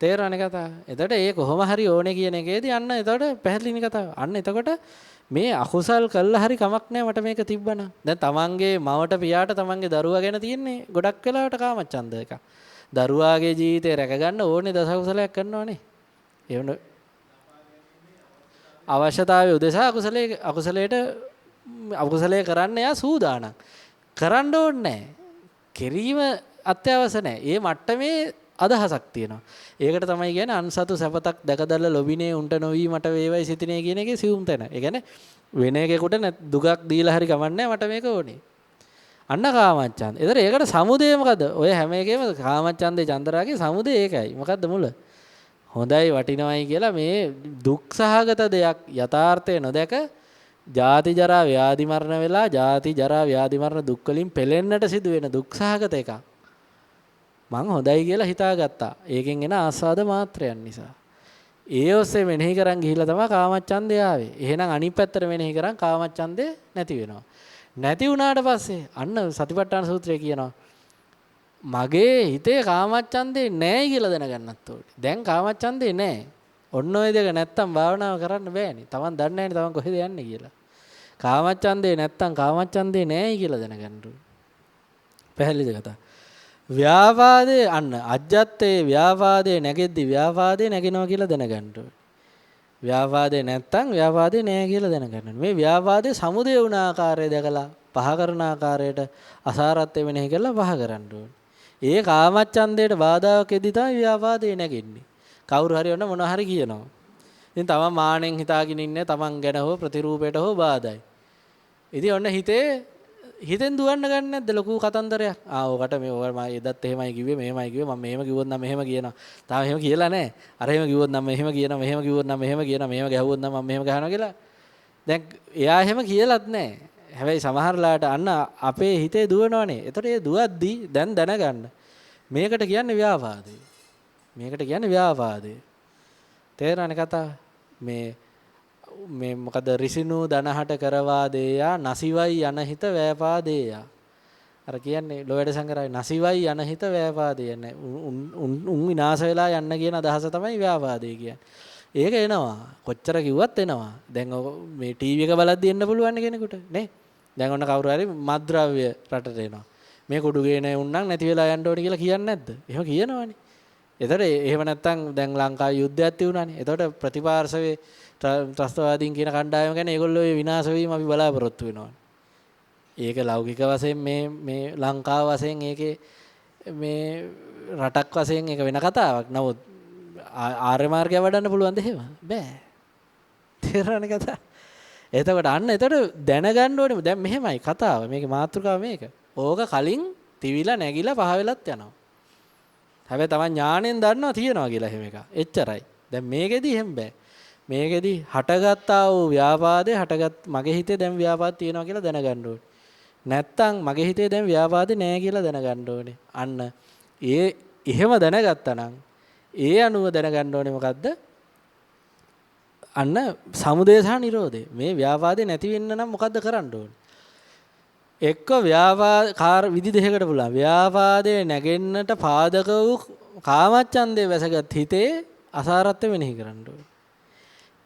තේරෙනවනේ කතාව. එතකොට ඒ කොහොම හරි ඕනේ කියන එකේදී අන්න එතකොට පැහැදිලිනේ කතාව. අන්න එතකොට මේ අකුසල් කළා හරි කමක් නැහැ මට මේක තිබ්බනම්. දැන් තමන්ගේ මවට පියාට තමන්ගේ දරුවා ගැන තියෙන්නේ ගොඩක් වෙලාවට කාමච්ඡන්ද එක. දරුවාගේ ජීවිතේ රැක ගන්න ඕනේ දස කුසලයක් කරනවනේ. ඒ වුණ අවශ්‍යතාවය උදෙසා අකුසලයේ කරන්න යා සූදානම්. කරන්න ඕනේ නැහැ. කිරීම අත්‍යවශ්‍ය නැහැ. ඒ මට්ටමේ අදහසක් තියෙනවා. ඒකට තමයි කියන්නේ අන්සතු සැපතක් දැකදල්ල ලොබිනේ උන්ට නොවි මට වේවයි සිතිනේ කියන එකේ සියුම් තැන. ඒ කියන්නේ වෙන එකෙකුට දුකක් දීලා හරි කමන්නේ මට මේක ඕනේ. අන්න කාමච්ඡන්ද. ඒතර ඒකට සමුදේ මොකද? ඔය හැම එකේම කාමච්ඡන්දේ චන්දරාගේ සමුදේ ඒකයි. මොකද්ද මුල? හොඳයි වටිනවයි කියලා මේ දුක් සහගත දෙයක් යථාර්ථය නොදැක ජාති ජරා ව්‍යාධි මරණ වෙලා ජාති ජරා ව්‍යාධි මරණ දුක් වලින් පෙලෙන්නට සිදු වෙන දුක් සහගත එකක්. මං හොඳයි කියලා හිතාගත්තා. ඒකෙන් එන ආස්වාද මාත්‍රයන් නිසා. ඒ ඔස්සේ මෙනෙහි කරන් ගිහිල්ලා තමයි කාමච්ඡන්දය ආවේ. එහෙනම් අනිත් පැත්තට මෙනෙහි කරන් කාමච්ඡන්දේ නැති වෙනවා. නැති වුණාට පස්සේ අන්න සතිපට්ඨාන සූත්‍රය කියනවා මගේ හිතේ කාමච්ඡන්දේ නැහැ කියලා දැනගන්නත් ඕනේ. දැන් කාමච්ඡන්දේ නැහැ. ඔන්න ඔය දෙක නැත්තම් භාවනාව කරන්න බෑනේ. Taman දන්නේ නැහැනේ Taman කොහෙද යන්නේ කියලා. කාමච්ඡන්දේ නැත්තම් කාමච්ඡන්දේ නැහැ කියලා දැනගන්න ඕනේ. පැහැදිලිද කතා? ව්‍යාපාදේ අන්න අජ්ජත්තේ ව්‍යාපාදේ නැගෙද්දි ව්‍යාපාදේ නැගෙනවා කියලා දැනගන්න ඕනේ. ව්‍යාපාදේ නැත්තම් ව්‍යාපාදේ නැහැ කියලා දැනගන්න ඕනේ. මේ ව්‍යාපාදේ සමුදේ වුණ ආකාරය දැකලා පහ කරන ආකාරයට අසාරත්වය මෙනෙහි කරලා පහ කරන්න ඕනේ. ඒ කාමච්ඡන්දයට බාධාවක් එද්දි තමයි ව්‍යාපාදේ නැගෙන්නේ. කවුරු හරි ඔන්න මොනවා හරි කියනවා. ඉතින් තමන් මානෙන් හිතාගෙන ඉන්නේ තමන් ගැන හෝ ප්‍රතිරූපයට හෝ බාධායි. ඉතින් ඔන්න හිතෙන් දුවන්න ගන්න නැද්ද ලොකු කතන්දරයක්. ඕකට මේ ඔය මම එදත් එහෙමයි කිව්වේ මෙහෙමයි කිව්වේ මම මෙහෙම කිව්වොත් නම් මෙහෙම කියනවා. තාම එහෙම කියලා නැහැ. අර එහෙම කිව්වොත් නම් මෙහෙම කියනවා මෙහෙම කිව්වොත් නම් මෙහෙම කියනවා මෙහෙම ගැහුවොත් නම් මම මෙහෙම ගහනවා කියලා. දැන් එයා එහෙම කියලාත් නැහැ. හැබැයි සමහරලාට අන්න අපේ හිතේ දුවනවනේ. ඒතකොට ඒ දුවද්දි දැන් දැනගන්න. මේකට කියන්නේ ව්‍යාපාදේ. මේකට කියන්නේ ව්‍යාපාදේ. තේරෙනවනේ කතාව. මේ මොකද රිසිනු දනහට කරවා දේයා නසිවයි යනහිත ව්‍යාපාදේයා. අර කියන්නේ ලෝයඩ සංගරයි නසිවයි යනහිත ව්‍යාපාදේ නැහැ. උන් විනාශ වෙලා යන්න කියන අදහස තමයි ව්‍යාපාදේ කියන්නේ. ඒක එනවා. කොච්චර කිව්වත් එනවා. දැන් මේ ටීවී එක බලද්දි එන්න පුළුවන් කෙනෙකුට නේ. දැන් ඔන්න කවුරු හරි මත්ද්‍රව්‍ය රටට එනවා. මේ කුඩු ගේන උන්නම් නැති වෙලා යන්න ඕනේ කියලා කියන්නේ නැද්ද? එහෙම කියනවනේ. එතකොට එහෙම නැත්තම් දැන් ලංකාවේ යුද්ධයක් තියුණානේ. එතකොට ප්‍රතිපාර්ශවයේ ත්‍රස්තවාදීන් කියන කණ්ඩායම ගැන ඒගොල්ලෝ විනාශ වීම අපි බලාපොරොත්තු වෙනවා. ඒක ලෞකික වශයෙන් මේ ලංකාව වශයෙන් ඒකේ මේ රටක් වශයෙන් ඒක වෙන කතාවක්. නමුත් ආර්ය මාර්ගය වඩන්න පුළුවන්ද එහෙම? බෑ. තේරෙනවද කතාව? එතකොට දැනගන්න ඕනේ දැන් මෙහෙමයි කතාව. මේකේ මාතෘකාව මේක. ඕක කලින් තිවිලා නැගිලා පහ වෙලත් යනවා. හැබැයි තමන් ඥාණයෙන් දන්නවා තියනවා කියලා එහෙම එක. එච්චරයි. දැන් මේකෙදි එහෙම බෑ. මේකෙදි හටගත්තා වූ ව්‍යාපාදේ මගේ හිතේ දැන් ව්‍යාපාද තියෙනවා කියලා දැනගන්න ඕනේ. නැත්තම් මගේ හිතේ දැන් ව්‍යාපාදේ නැහැ කියලා දැනගන්න ඕනේ. අන්න එහෙම දැනගත්තා නම් ඒ අනුව දැනගන්න ඕනේ මොකද්ද? අන්න සමුදය සහ නිරෝධය. මේ ව්‍යාපාදේ නැති වෙන්න නම් මොකද්ද කරන්න ඕනේ? එක්ක ව්‍යාපාද විදි දෙකකට පුළුවන්. ව්‍යාපාදේ නැගෙන්නට පාදක වූ කාමච්ඡන්දේ වැසගත් හිතේ අසාරත්වය මෙනෙහි කරන්න ඕනේ.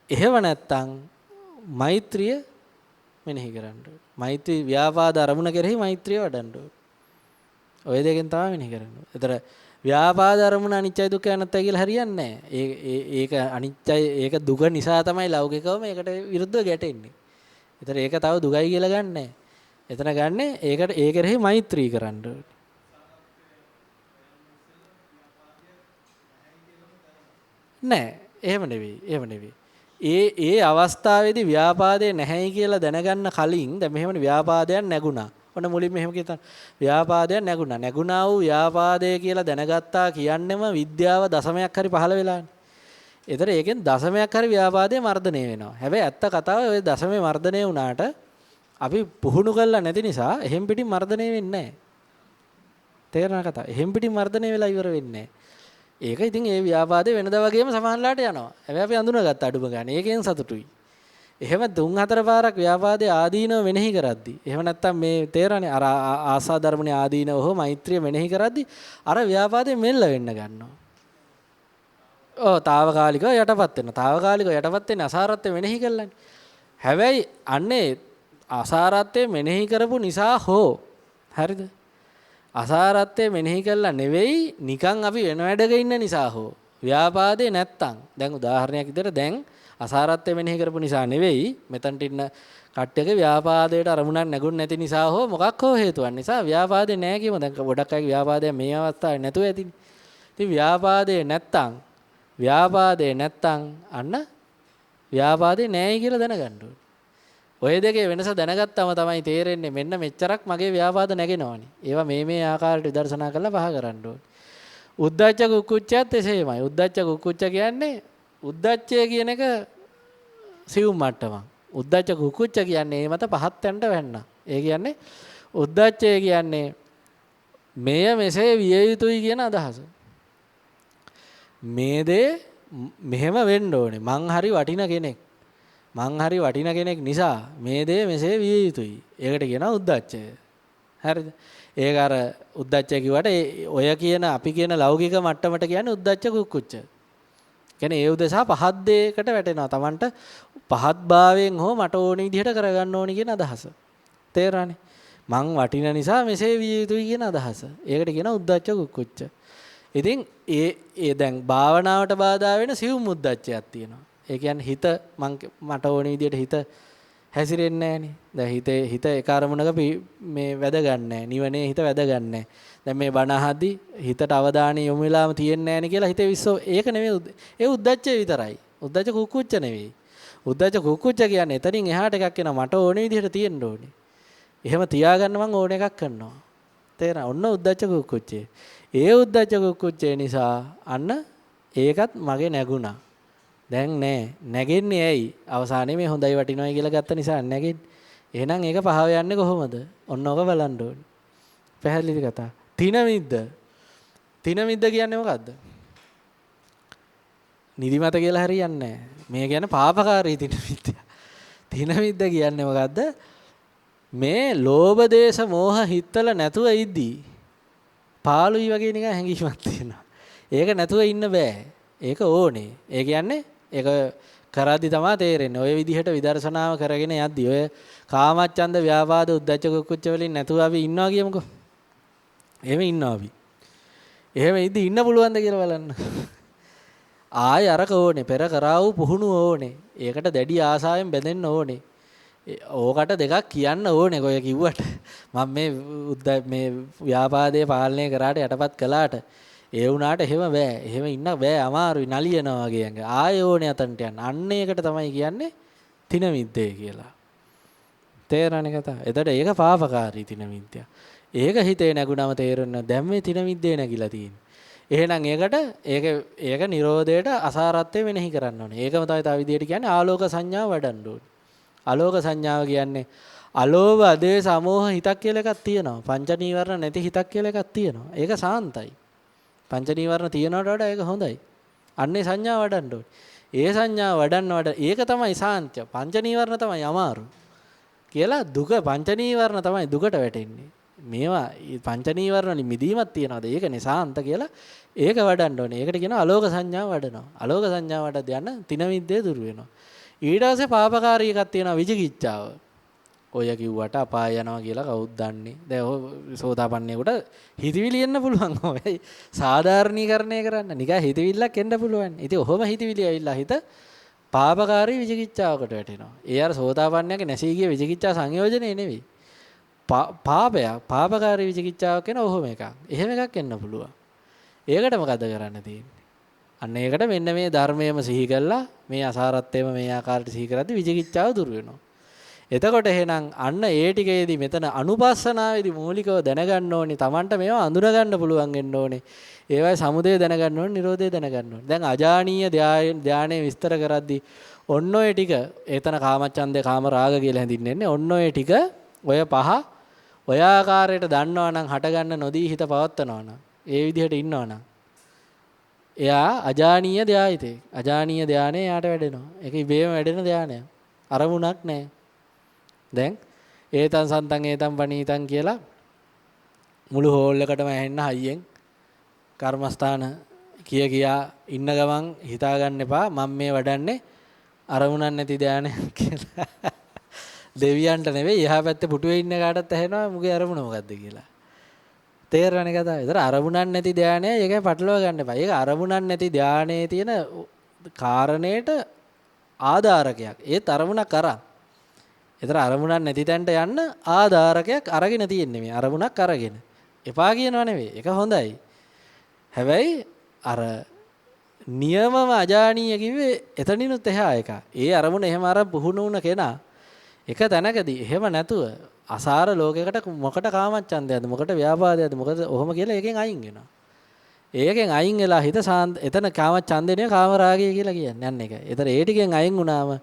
එහෙම නැත්තම් මෛත්‍රිය මෙනෙහි කරන්න ඕනේ. මෛත්‍රී ව්‍යාපාද අරමුණ කෙරෙහි මෛත්‍රිය වඩන්න ඕනේ. ඔය දෙකෙන් තමයි මෙනෙහි කරන්නේ. ඒතර ව්‍යාපාද අරමුණ අනිත්‍යයි දුක්ඛයි අනාත්තයි කියලා හරියන්නේ නැහැ. ඒක අනිත්‍යයි ඒක දුක නිසා තමයි ලෞකිකවම ඒකට විරුද්ධව ගැටෙන්නේ. ඒතර ඒක තව දුකයි කියලා ගන්නෑ. එතන ගන්නෙ ඒකට ඒ කෙරෙහි මෛත්‍රී කරන්න ඕනේ. නෑ එහෙම නෙවෙයි. ඒ අවස්ථාවේදී ව්‍යාපාදේ නැහැයි කියලා දැනගන්න කලින් දැන් මෙහෙමනේ ව්‍යාපාදයක් නැගුණා. ඔන්න මුලින්ම මෙහෙම කියතන ව්‍යාපාදයක් නැගුණා. නැගුණා වූ ව්‍යාපාදය කියලා දැනගත්තා කියන්නෙම විද්‍යාව දශමයක් හරි පහළ වෙලානේ. ඒතර ඒකෙන් දශමයක් හරි ව්‍යාපාදේ මර්ධනය වෙනවා. හැබැයි ඇත්ත කතාව ඔය දශමේ මර්ධනය වුණාට අපි පුහුණු කරලා නැති නිසා එහෙම් පිටින් මර්ධනය වෙන්නේ නැහැ. තේරෙන කතාව. එහෙම් පිටින් මර්ධනය වෙලා ඉවර වෙන්නේ නැහැ. ඒක ඉතින් ඒ ව්‍යාපාදේ වෙනදා වගේම සමානලාට යනවා. හැබැයි අපි අඳුනගත්ත අඩුම ගන්න. ඒකෙන් සතුටුයි. එහෙම 3-4 පාරක් ව්‍යාපාදේ ආදීනව මෙනෙහි කරද්දි. එහෙම නැත්තම් මේ තේරණේ අර ආසා ධර්මනේ ආදීනව හෝ මෛත්‍රිය මෙනෙහි කරද්දි අර ව්‍යාපාදේ මෙල්ල වෙන්න ගන්නවා. తాවකාලිකව යටපත් වෙනවා. తాවකාලිකව යටපත් වෙන්නේ අසාරත්වය මෙනෙහි කළානේ. හැබැයි අන්නේ අසාරත්වය මෙනෙහි කරපු නිසා හෝ හරිද? අසාරත්වය මෙනෙහි කළා නෙවෙයි නිකන් අපි වෙන වැඩක ඉන්න නිසා හෝ ව්‍යාපාදේ නැත්තම් දැන් උදාහරණයක් විදිහට දැන් අසාරත්වය මෙනෙහි කරපු නිසා නෙවෙයි. මෙතනට ඉන්න කට්ටියගේ ව්‍යාපාදයට අරමුණක් නැගුණ නැති නිසා හෝ මොකක් හෝ හේතුවක් නිසා ව්‍යාපාදේ නැහැ කියමු. දැන් ගොඩක් අයගේ ව්‍යාපාදය මේ අවස්ථාවේ නැතුව ඇතිනේ. ඉතින් ව්‍යාපාදේ නැත්තම් අන්න ව්‍යාපාදේ නැහැයි කියලා දැනගන්න ඕනේ. ඔය දෙකේ වෙනස දැනගත්තම තමයි තේරෙන්නේ මෙන්න මෙච්චරක් මගේ ව්‍යාපාද නැගෙනවනේ. ඒවා මේ ආකාරයට විදර්ශනා කරලා පහ කරන්න ඕනේ. උද්ධච්ච කුක්කුච්චයත් එසේමයි. උද්ධච්ච කුක්කුච්ච කියන්නේ උද්ධච්චය කියන එක සිවුම් මට්ටමක්. උද්ධච්ච කුක්කුච්ච කියන්නේ මේ මත පහත් යන්න වෙන්න. ඒ කියන්නේ උද්ධච්චය කියන්නේ මෙය මෙසේ විය යුතුයි කියන අදහස. මේ දේ මෙහෙම වෙන්න ඕනේ. මං හරි වටින කෙනෙක් නිසා මේ දේ මෙසේ විය යුතුයි. ඒකට කියනවා උද්ධච්චය. හරිද? ඒක අර උද්ධච්චය කිව්වට ඔය කියන අපි කියන ලෞකික මට්ටමට කියන්නේ උද්ධච්ච කුක්කුච්ච. කියන්නේ ඒ උදෙසා පහත් දෙයකට වැටෙනවා. Tamanට පහත් භාවයෙන් හෝ මට ඕන විදිහට කරගන්න ඕනි කියන අදහස. තේරෙනවනේ? මං වටින නිසා මෙසේ විය යුතුයි කියන අදහස. ඒකට කියනවා උද්ධච්ච කුක්කුච්ච. ඉතින් ඒ දැන් භාවනාවට බාධා වෙන සිවුම් උද්ධච්චයක් තියෙනවා. ඒ කියන්නේ හිත මට ඕන විදිහට හිත හැසිරෙන්නේ නැහනේ. දැන් හිත ඒ කාර්මුණක මේ වැද ගන්නෑ. නිවනේ හිත වැද ගන්නෑ. දැන් මේ බණ අහද්දි හිතට අවධානය යොමු වෙලාම තියෙන්නේ නැහනේ කියලා හිතේ විශ්ව ඒක නෙමෙයි. ඒ උද්දච්චය විතරයි. උද්දච්ච කුක්කුච්ච නෙවෙයි. උද්දච්ච කුක්කුච්ච කියන්නේ එතනින් එහාට එකක් එනවා මට ඕන විදිහට තියෙන්න ඕනේ. එහෙම තියාගන්න මම ඕන එකක් කරනවා. තේරෙනවද? ඔන්න උද්දච්ච කුක්කුච්චේ. ඒ උද්දච්ච කුක්කුච්චේ නිසා අන්න ඒකත් මගේ නැගුණා. දැන් නෑ. නැගෙන්නේ ඇයි? අවසානයේ මේ හොඳයි වටිනවයි කියලා ගත්ත නිසා නැගෙන්නේ. එහෙනම් ඒක පහව යන්නේ කොහොමද? ඔන්න ඔක බලන්න ඕනේ. පැහැදිලිද කතා? තිනමිද්ද කියන්නේ මොකද්ද? නිදිමත කියලා හරියන්නේ නැහැ. මේ කියන්නේ පාපකාරී තිනමිද්ද. තිනමිද්ද කියන්නේ මොකද්ද? මේ ලෝභ දේශ මොහ හිතල නැතුව ඉද්දී පාළුයි වගේ නිකන් හැංගීමක් තියෙනවා. ඒක නැතුව ඉන්න බෑ. ඒක ඕනේ. ඒ කියන්නේ ඒක කරද්දි තමයි තේරෙන්නේ. ඔය විදිහට විදර්ශනාව කරගෙන යද්දී ඔය කාමච්ඡන්ද ව්‍යාපාද උද්ධච්ච කුක්කුච්ච වලින් නැතුව අපි ඉන්නවා කියමුකෝ. එහෙම ඉන්නවා අපි. එහෙම ඉඳි ඉන්න පුළුවන්ද කියලා බලන්න. ආය අරක ඕනේ. පෙර කරා වූ පුහුණුව ඕනේ. ඒකට දැඩි ආසාවෙන් බැඳෙන්න ඕනේ. ඕකට දෙකක් කියන්න ඕනේ. කොය කිව්වට මම මේ ව්‍යාපාදයේ පාලනය කරාට යටපත් කළාට ඒ වුණාට එහෙම බෑ. එහෙම ඉන්න බෑ. අමාරුයි. නලියනවා වගේ යංග. ආය ඕනේ අතන්ට යන්න. අන්න ඒකට තමයි කියන්නේ තිනමිද්දේ කියලා. තේරෙනවද කතාව? එතකොට ඒක පාපකාරී තිනමිද්දය. ඒක හිතේ නැගුණම තේරෙන්න දැන් මේ තිනමිද්දේ නැගිලා තියෙන්නේ. එහෙනම් ඒක නිරෝධයට අසාරත්වය මෙනෙහි කරන්න ඕනේ. ඒකම තමයි තව විදිහට කියන්නේ ආලෝක සංඥාව වඩන්න ඕනේ. ආලෝක සංඥාව කියන්නේ අලෝභ අදේශ අමෝහ හිතක් කියලා එකක් තියෙනවා. පංච නීවරණ නැති හිතක් කියලා එකක් තියෙනවා. ඒක සාන්තයි. පංච නීවරණ තියනවට වඩා ඒක හොඳයි. අන්නේ සංඥාව වඩන්න ඕනේ. ඒ සංඥාව වඩන්න ඒක තමයි සාන්ත්‍ය. පංච නීවරණ තමයි අමාරු. කියලා දුක පංච නීවරණ තමයි දුකට වැටෙන්නේ. මේවා පංච නීවරණ වලින් මිදීමක් තියනවාද? ඒකනේ සාන්ත කියලා. ඒක වඩන්න ඕනේ. ඒකට කියනවා අලෝක සංඥාව වඩනවා. අලෝක සංඥාව වඩද්දී යන තිනමිද්දේ දුර වෙනවා. ඊට පස්සේ පාපකාරී එකක් තියෙනවා විචිකිච්ඡාව. ඔය කිව්වට අපාය යනවා කියලා කවුද දන්නේ? දැන් සෝතාපන්නයෙකුට හිතවිලි එන්න පුළුවන්. ඔය සාධාරණීකරණය කරන්න නිකන් හිතවිල්ලක් එන්න පුළුවන්. ඉතින් ඔහොම හිතවිලි ඇවිල්ලා හිත පාපකාරී විචිකිච්ඡාවකට වැටෙනවා. ඒ අර සෝතාපන්නයගේ නැසී ගිය විචිකිච්ඡා සංයෝජනේ නෙවෙයි. පාපකාරී විචිකිච්ඡාවක් කියන ඔහොම එකක්. එහෙම එකක් එන්න පුළුවන්. ඒකට මොකද කරන්න තියෙන්නේ? අන්න ඒකට මෙන්න මේ ධර්මයේම සිහි කළා මේ අසාරත්වයම මේ ආකාරයට සිහි කරද්දී විචිකිච්ඡාව දුර වෙනවා. එතකොට එහෙනම් අන්න ඒ ටිකේදී මෙතන අනුපස්සනාවේදී මූලිකව දැනගන්න ඕනේ. Tamanට මේවා අඳුර ගන්න පුළුවන් වෙන්න ඕනේ. ඒවයි සමුදය දැනගන්න ඕනේ, නිරෝධය දැනගන්න ඕනේ. දැන් අජානීය ධානයේ විස්තර කරද්දී ඔන්න ඔය ටික එතන කාමච්ඡන්දේ කාම රාග කියලා හැඳින්වෙන්නේ. ඔන්න ඔය ටික ඔය පහ ඔය ආකාරයට දන්නවා නම් හටගන්න නොදී හිත පවත්නවා නම් ඒ විදිහට ඉන්නවා නම් එයා අජානීය ධායිතේ. අජානීය ධානයේ යාට වැඩෙනවා. ඒක ඉබේම වැඩෙන ධානයක්. අරමුණක් නැහැ. දැන් ඒතන් සන්තන් ඒතන් පණීතන් කියලා මුළු හෝල් එකටම ඇහෙන්න හයියෙන් කර්මස්ථාන කියා ඉන්න ගමන් හිතා ගන්න එපා මම මේ වඩන්නේ අරමුණක් නැති ධානයක් කියලා. දෙවියන්ට නෙවෙයි එහා පැත්තේ පුටුවේ ඉන්න කාටත් ඇහෙනවා මුගේ අරමුණ මොකද්ද කියලා. තේරෙන්නේ කතාව. ඒතර අරමුණක් නැති ධානය ඒකයි පටලවා ගන්න එපා. ඒක අරමුණක් නැති ධානයේ තියෙන කාරණේට ආධාරකයක්. ඒත් අරමුණක් කරා. ඒතර අරමුණක් නැති තැනට යන්න ආධාරකයක් අරගෙන තියෙන්නේ මේ අරමුණක් අරගෙන. එපා කියනව නෙවෙයි. ඒක හොඳයි. හැබැයි අර නියමම අජානීය කිව්වේ එතනිනුත් එහා එක. ඒ අරමුණ එහෙම අර පුහුණු වුණ කෙනා එක තැනකදී එහෙම නැතුව අසාර ලෝකයකට මොකට කාමච්ඡන්දයක්ද මොකට ව්‍යාපාදයක්ද මොකද ඔහොම කියලා එකෙන් අයින් වෙනවා. ඒකෙන් අයින් වෙලා හිත එතන කාමච්ඡන්දේ කාමරාගය කියලා කියන්නේ යන්නේ එක. ඒතර ඒ ටිකෙන් අයින් වුණාම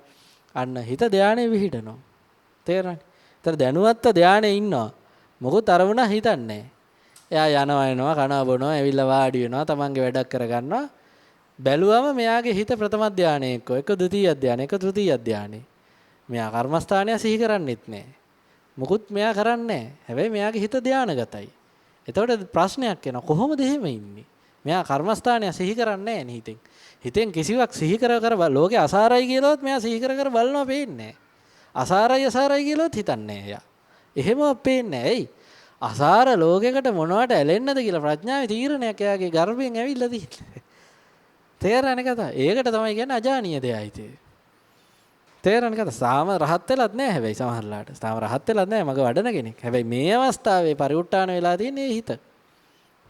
අන්න හිත ධානයේ විහිදෙනවා. තේරෙනවද? ඒතර දැනුවත්ව ධානයේ ඉන්නවා. මොකොත් අරමුණ හිතන්නේ. එයා යනවා එනවා කනවා බොනවා ඇවිල්ලා වාඩි වෙනවා තමන්ගේ වැඩක් කරගන්නවා. බැලුවම මෙයාගේ හිත ප්‍රථම ධානයේ එක්ක ද්විතීය ධානයේ එක්ක තෘතීය ධානයේ. මෙයා කර්මස්ථානය සිහි කරන්නෙත් නෑ. මොකුත් මෙයා කරන්නේ නෑ. හැබැයි මෙයාගේ හිත ධානගතයි. එතකොට ප්‍රශ්නයක් එනවා කොහොමද එහෙම ඉන්නේ? මෙයා කර්මස්ථානය සිහි කරන්නේ නෑ හිතෙන්. හිතෙන් කිසිවක් සිහි කර ලෝකේ අසාරයි කියලාවත් මෙයා සිහි කර බලනවා පේන්නේ නෑ. අසාරයි කියලාවත් හිතන්නේ නෑ එයා. එහෙමවත් පේන්නේ නෑ. එයි අසාර ලෝකයකට මොනවට ඇලෙන්නද කියලා ප්‍රඥාවේ තීරණයක් එයාගේ ගර්භයෙන් ඇවිල්ලා තියෙන්නේ. තේරෙන්නේ කතා. ඒකට තමයි කියන්නේ අජානීය දෙයයිති. තේරෙන්නේ කතා. සාම රහත් වෙලත් නැහැ හැබැයි සමහරලාට. සාම රහත් වෙලත් නැහැ මග වඩන කෙනෙක්. හැබැයි මේ අවස්ථාවේ පරිඋත්ථාන වෙලා තියෙන්නේ හිත.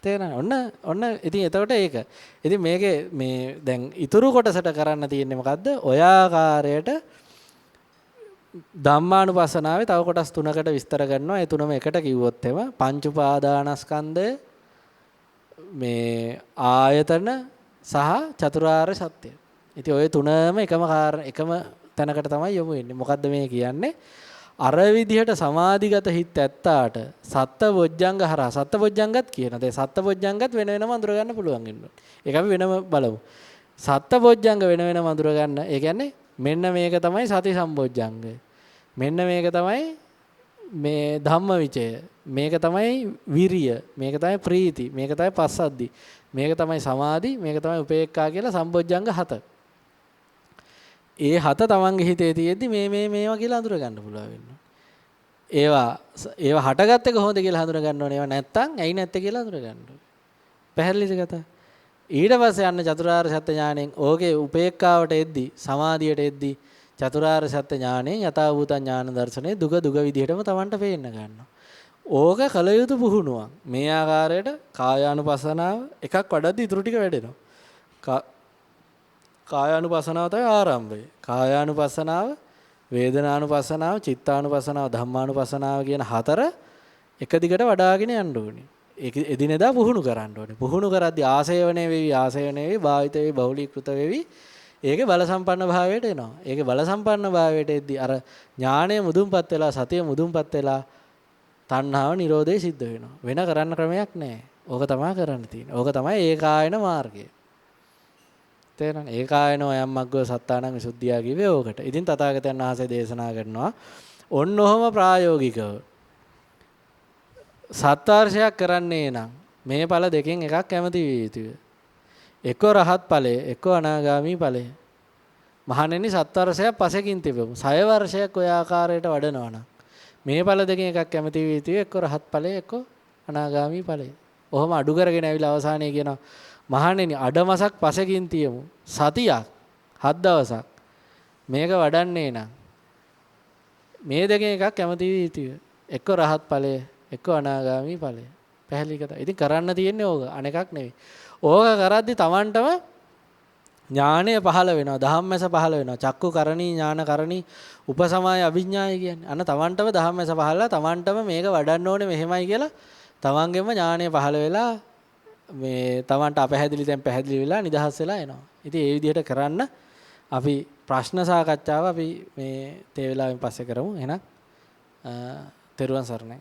තේරෙනවද? ඔන්න ඉතින් එතකොට ඒක. ඉතින් මේකේ මේ දැන් ඉතුරු කොටසට කරන්න තියෙන්නේ මොකද්ද? ඔය ආකාරයට ධම්මානුපස්සනාවේ තව කොටස් තුනකට විස්තර කරනවා. ඒ තුනම එකට කිව්වොත් එම පංච උපාදානස්කන්ධය මේ ආයතන සහ චතුරාර්ය සත්‍ය. ඉතින් ওই තුනම එකම තැනකට තමයි යොමු වෙන්නේ. මොකද්ද මේ කියන්නේ? අර විදිහට සමාධිගත හිත ඇත්තාට සත්බොජ්ජංග හරහා සත්බොජ්ජංගත් කියන. දැන් සත්බොජ්ජංගත් වෙන වෙනම අඳුර ගන්න පුළුවන් වෙනවා. ඒක අපි වෙනම බලමු. සත්බොජ්ජංග වෙන වෙනම අඳුර ගන්න. ඒ කියන්නේ මෙන්න මේක තමයි සති සම්බොජ්ජංගය. මෙන්න මේක තමයි මේ ධම්මවිචය. මේක තමයි විරිය. මේක තමයි ප්‍රීති. මේක තමයි පස්සද්ධි. මේක තමයි සමාධි. මේක තමයි උපේක්ඛා කියලා සම්බොජ්ජංග 7. ඒ 7 තමන්ගේ හිතේ තියෙද්දි මේවා කියලා අඳුර ගන්න පුළුවන් වෙනවා. ඒවා හටගත්තේ කොහොමද කියලා හඳුන ගන්න ඕනේ. ඒවා නැත්තම් ඇයි නැත්තේ කියලා හඳුන ගන්න ඕනේ. පැහැදිලිද කතා? ඊට පස්සේ යන්න චතුරාර්ය සත්‍ය ඥාණයෙන් ඕකේ උපේක්ඛාවට එද්දි සමාධියට එද්දි චතුරාර්ය සත්‍ය ඥාණයෙන් යථාභූත ඥාන දර්ශනේ දුක විදිහටම Tamanට පේන්න ගන්නවා. ඕක කල යුතු පුහුණුවක්. මේ ආකාරයට කායානුපස්සනාව එකක් වඩද්දි ඉතුරු ටික වැඩෙනවා. කායානුපස්සනාව තමයි ආරම්භය. කායානුපස්සනාව, වේදනානුපස්සනාව, චිත්තානුපස්සනාව, ධම්මානුපස්සනාව කියන 4 එක දිගට වඩාගෙන යන්න ඕනේ. ඒක එදිනෙදා පුහුණු කරන්න ඕනේ. පුහුණු කරද්දී ආසේවණේ වෙවි, භාවිත වෙවි, බහුලීකృత වෙවි. ඒකේ බල සම්පන්න භාවයට එනවා. ඒකේ බල සම්පන්න භාවයට එද්දී අර ඥාණය මුදුන්පත් වෙලා, සතිය මුදුන්පත් වෙලා තණ්හාව නිරෝධය සිද්ධ වෙනවා. වෙන කරන්න ක්‍රමයක් නැහැ. ඕක තමයි කරන්න තියෙන්නේ. ඕක තමයි ඒකායන මාර්ගය. තේරෙනවද? ඒකායනෝ යම් මග්ගෝ සත්තානං විසුද්ධියා කිව්වේ ඕකට. ඉතින් තථාගතයන් වහන්සේ දේශනා කරනවා ඔන්න ඔහම ප්‍රායෝගිකව සත්‍යාර්ශයක් කරන්නේ නම් මේ ඵල දෙකෙන් එකක් කැමති විය යුතුය. එක්ක රහත් ඵලය, එක්ක අනාගාමී ඵලය. මහණෙනි සත්‍යාර්ශයක් පසකින් තිබෙමු. 6 වර්ෂයක් ඔය ආකාරයට වඩනවා නම් මේ ඵල දෙකෙන් එකක් කැමති විය යුතුය. එක්ක රහත් ඵලය, එක්ක අනාගාමී ඵලය. ඔහොම අඩු කරගෙන ඇවිල්ලා අවසානයේ කියනවා මහණෙනි අඩමසක් පසකින් තියමු. සතියක් 7 දවසක් මේක වඩන්නේ නම් මේ දෙකෙන් එකක් කැමති විය යුතුය. එක්ක රහත් ඵලය, එක්ක අනාගාමී ඵලය. පැහැදිලි කතා. ඉතින් කරන්න තියෙන්නේ ඕක. අනෙකක් නෙවෙයි. ඕක කරද්දි Tamanටම ඥාණය පහළ වෙනවා. ධම්මස පහළ වෙනවා. චක්කු කරණී ඥාන කරණී උපසමාය අභිඥාය කියන්නේ. අන්න Tamanටම ධම්මස පහළලා Tamanටම මේක වඩන්න ඕනේ මෙහෙමයි කියලා Tamanගෙම ඥාණය පහළ වෙලා මේ Tamanට අපැහැදිලි තැන් පැහැදිලි වෙලා නිදහස් වෙලා එනවා. ඉතින් ඒ විදිහට කරන්න අපි ප්‍රශ්න සාකච්ඡාව අපි මේ තේ වෙලාවෙන් පස්සේ කරමු. එහෙනම් තෙරුවන් සරණයි.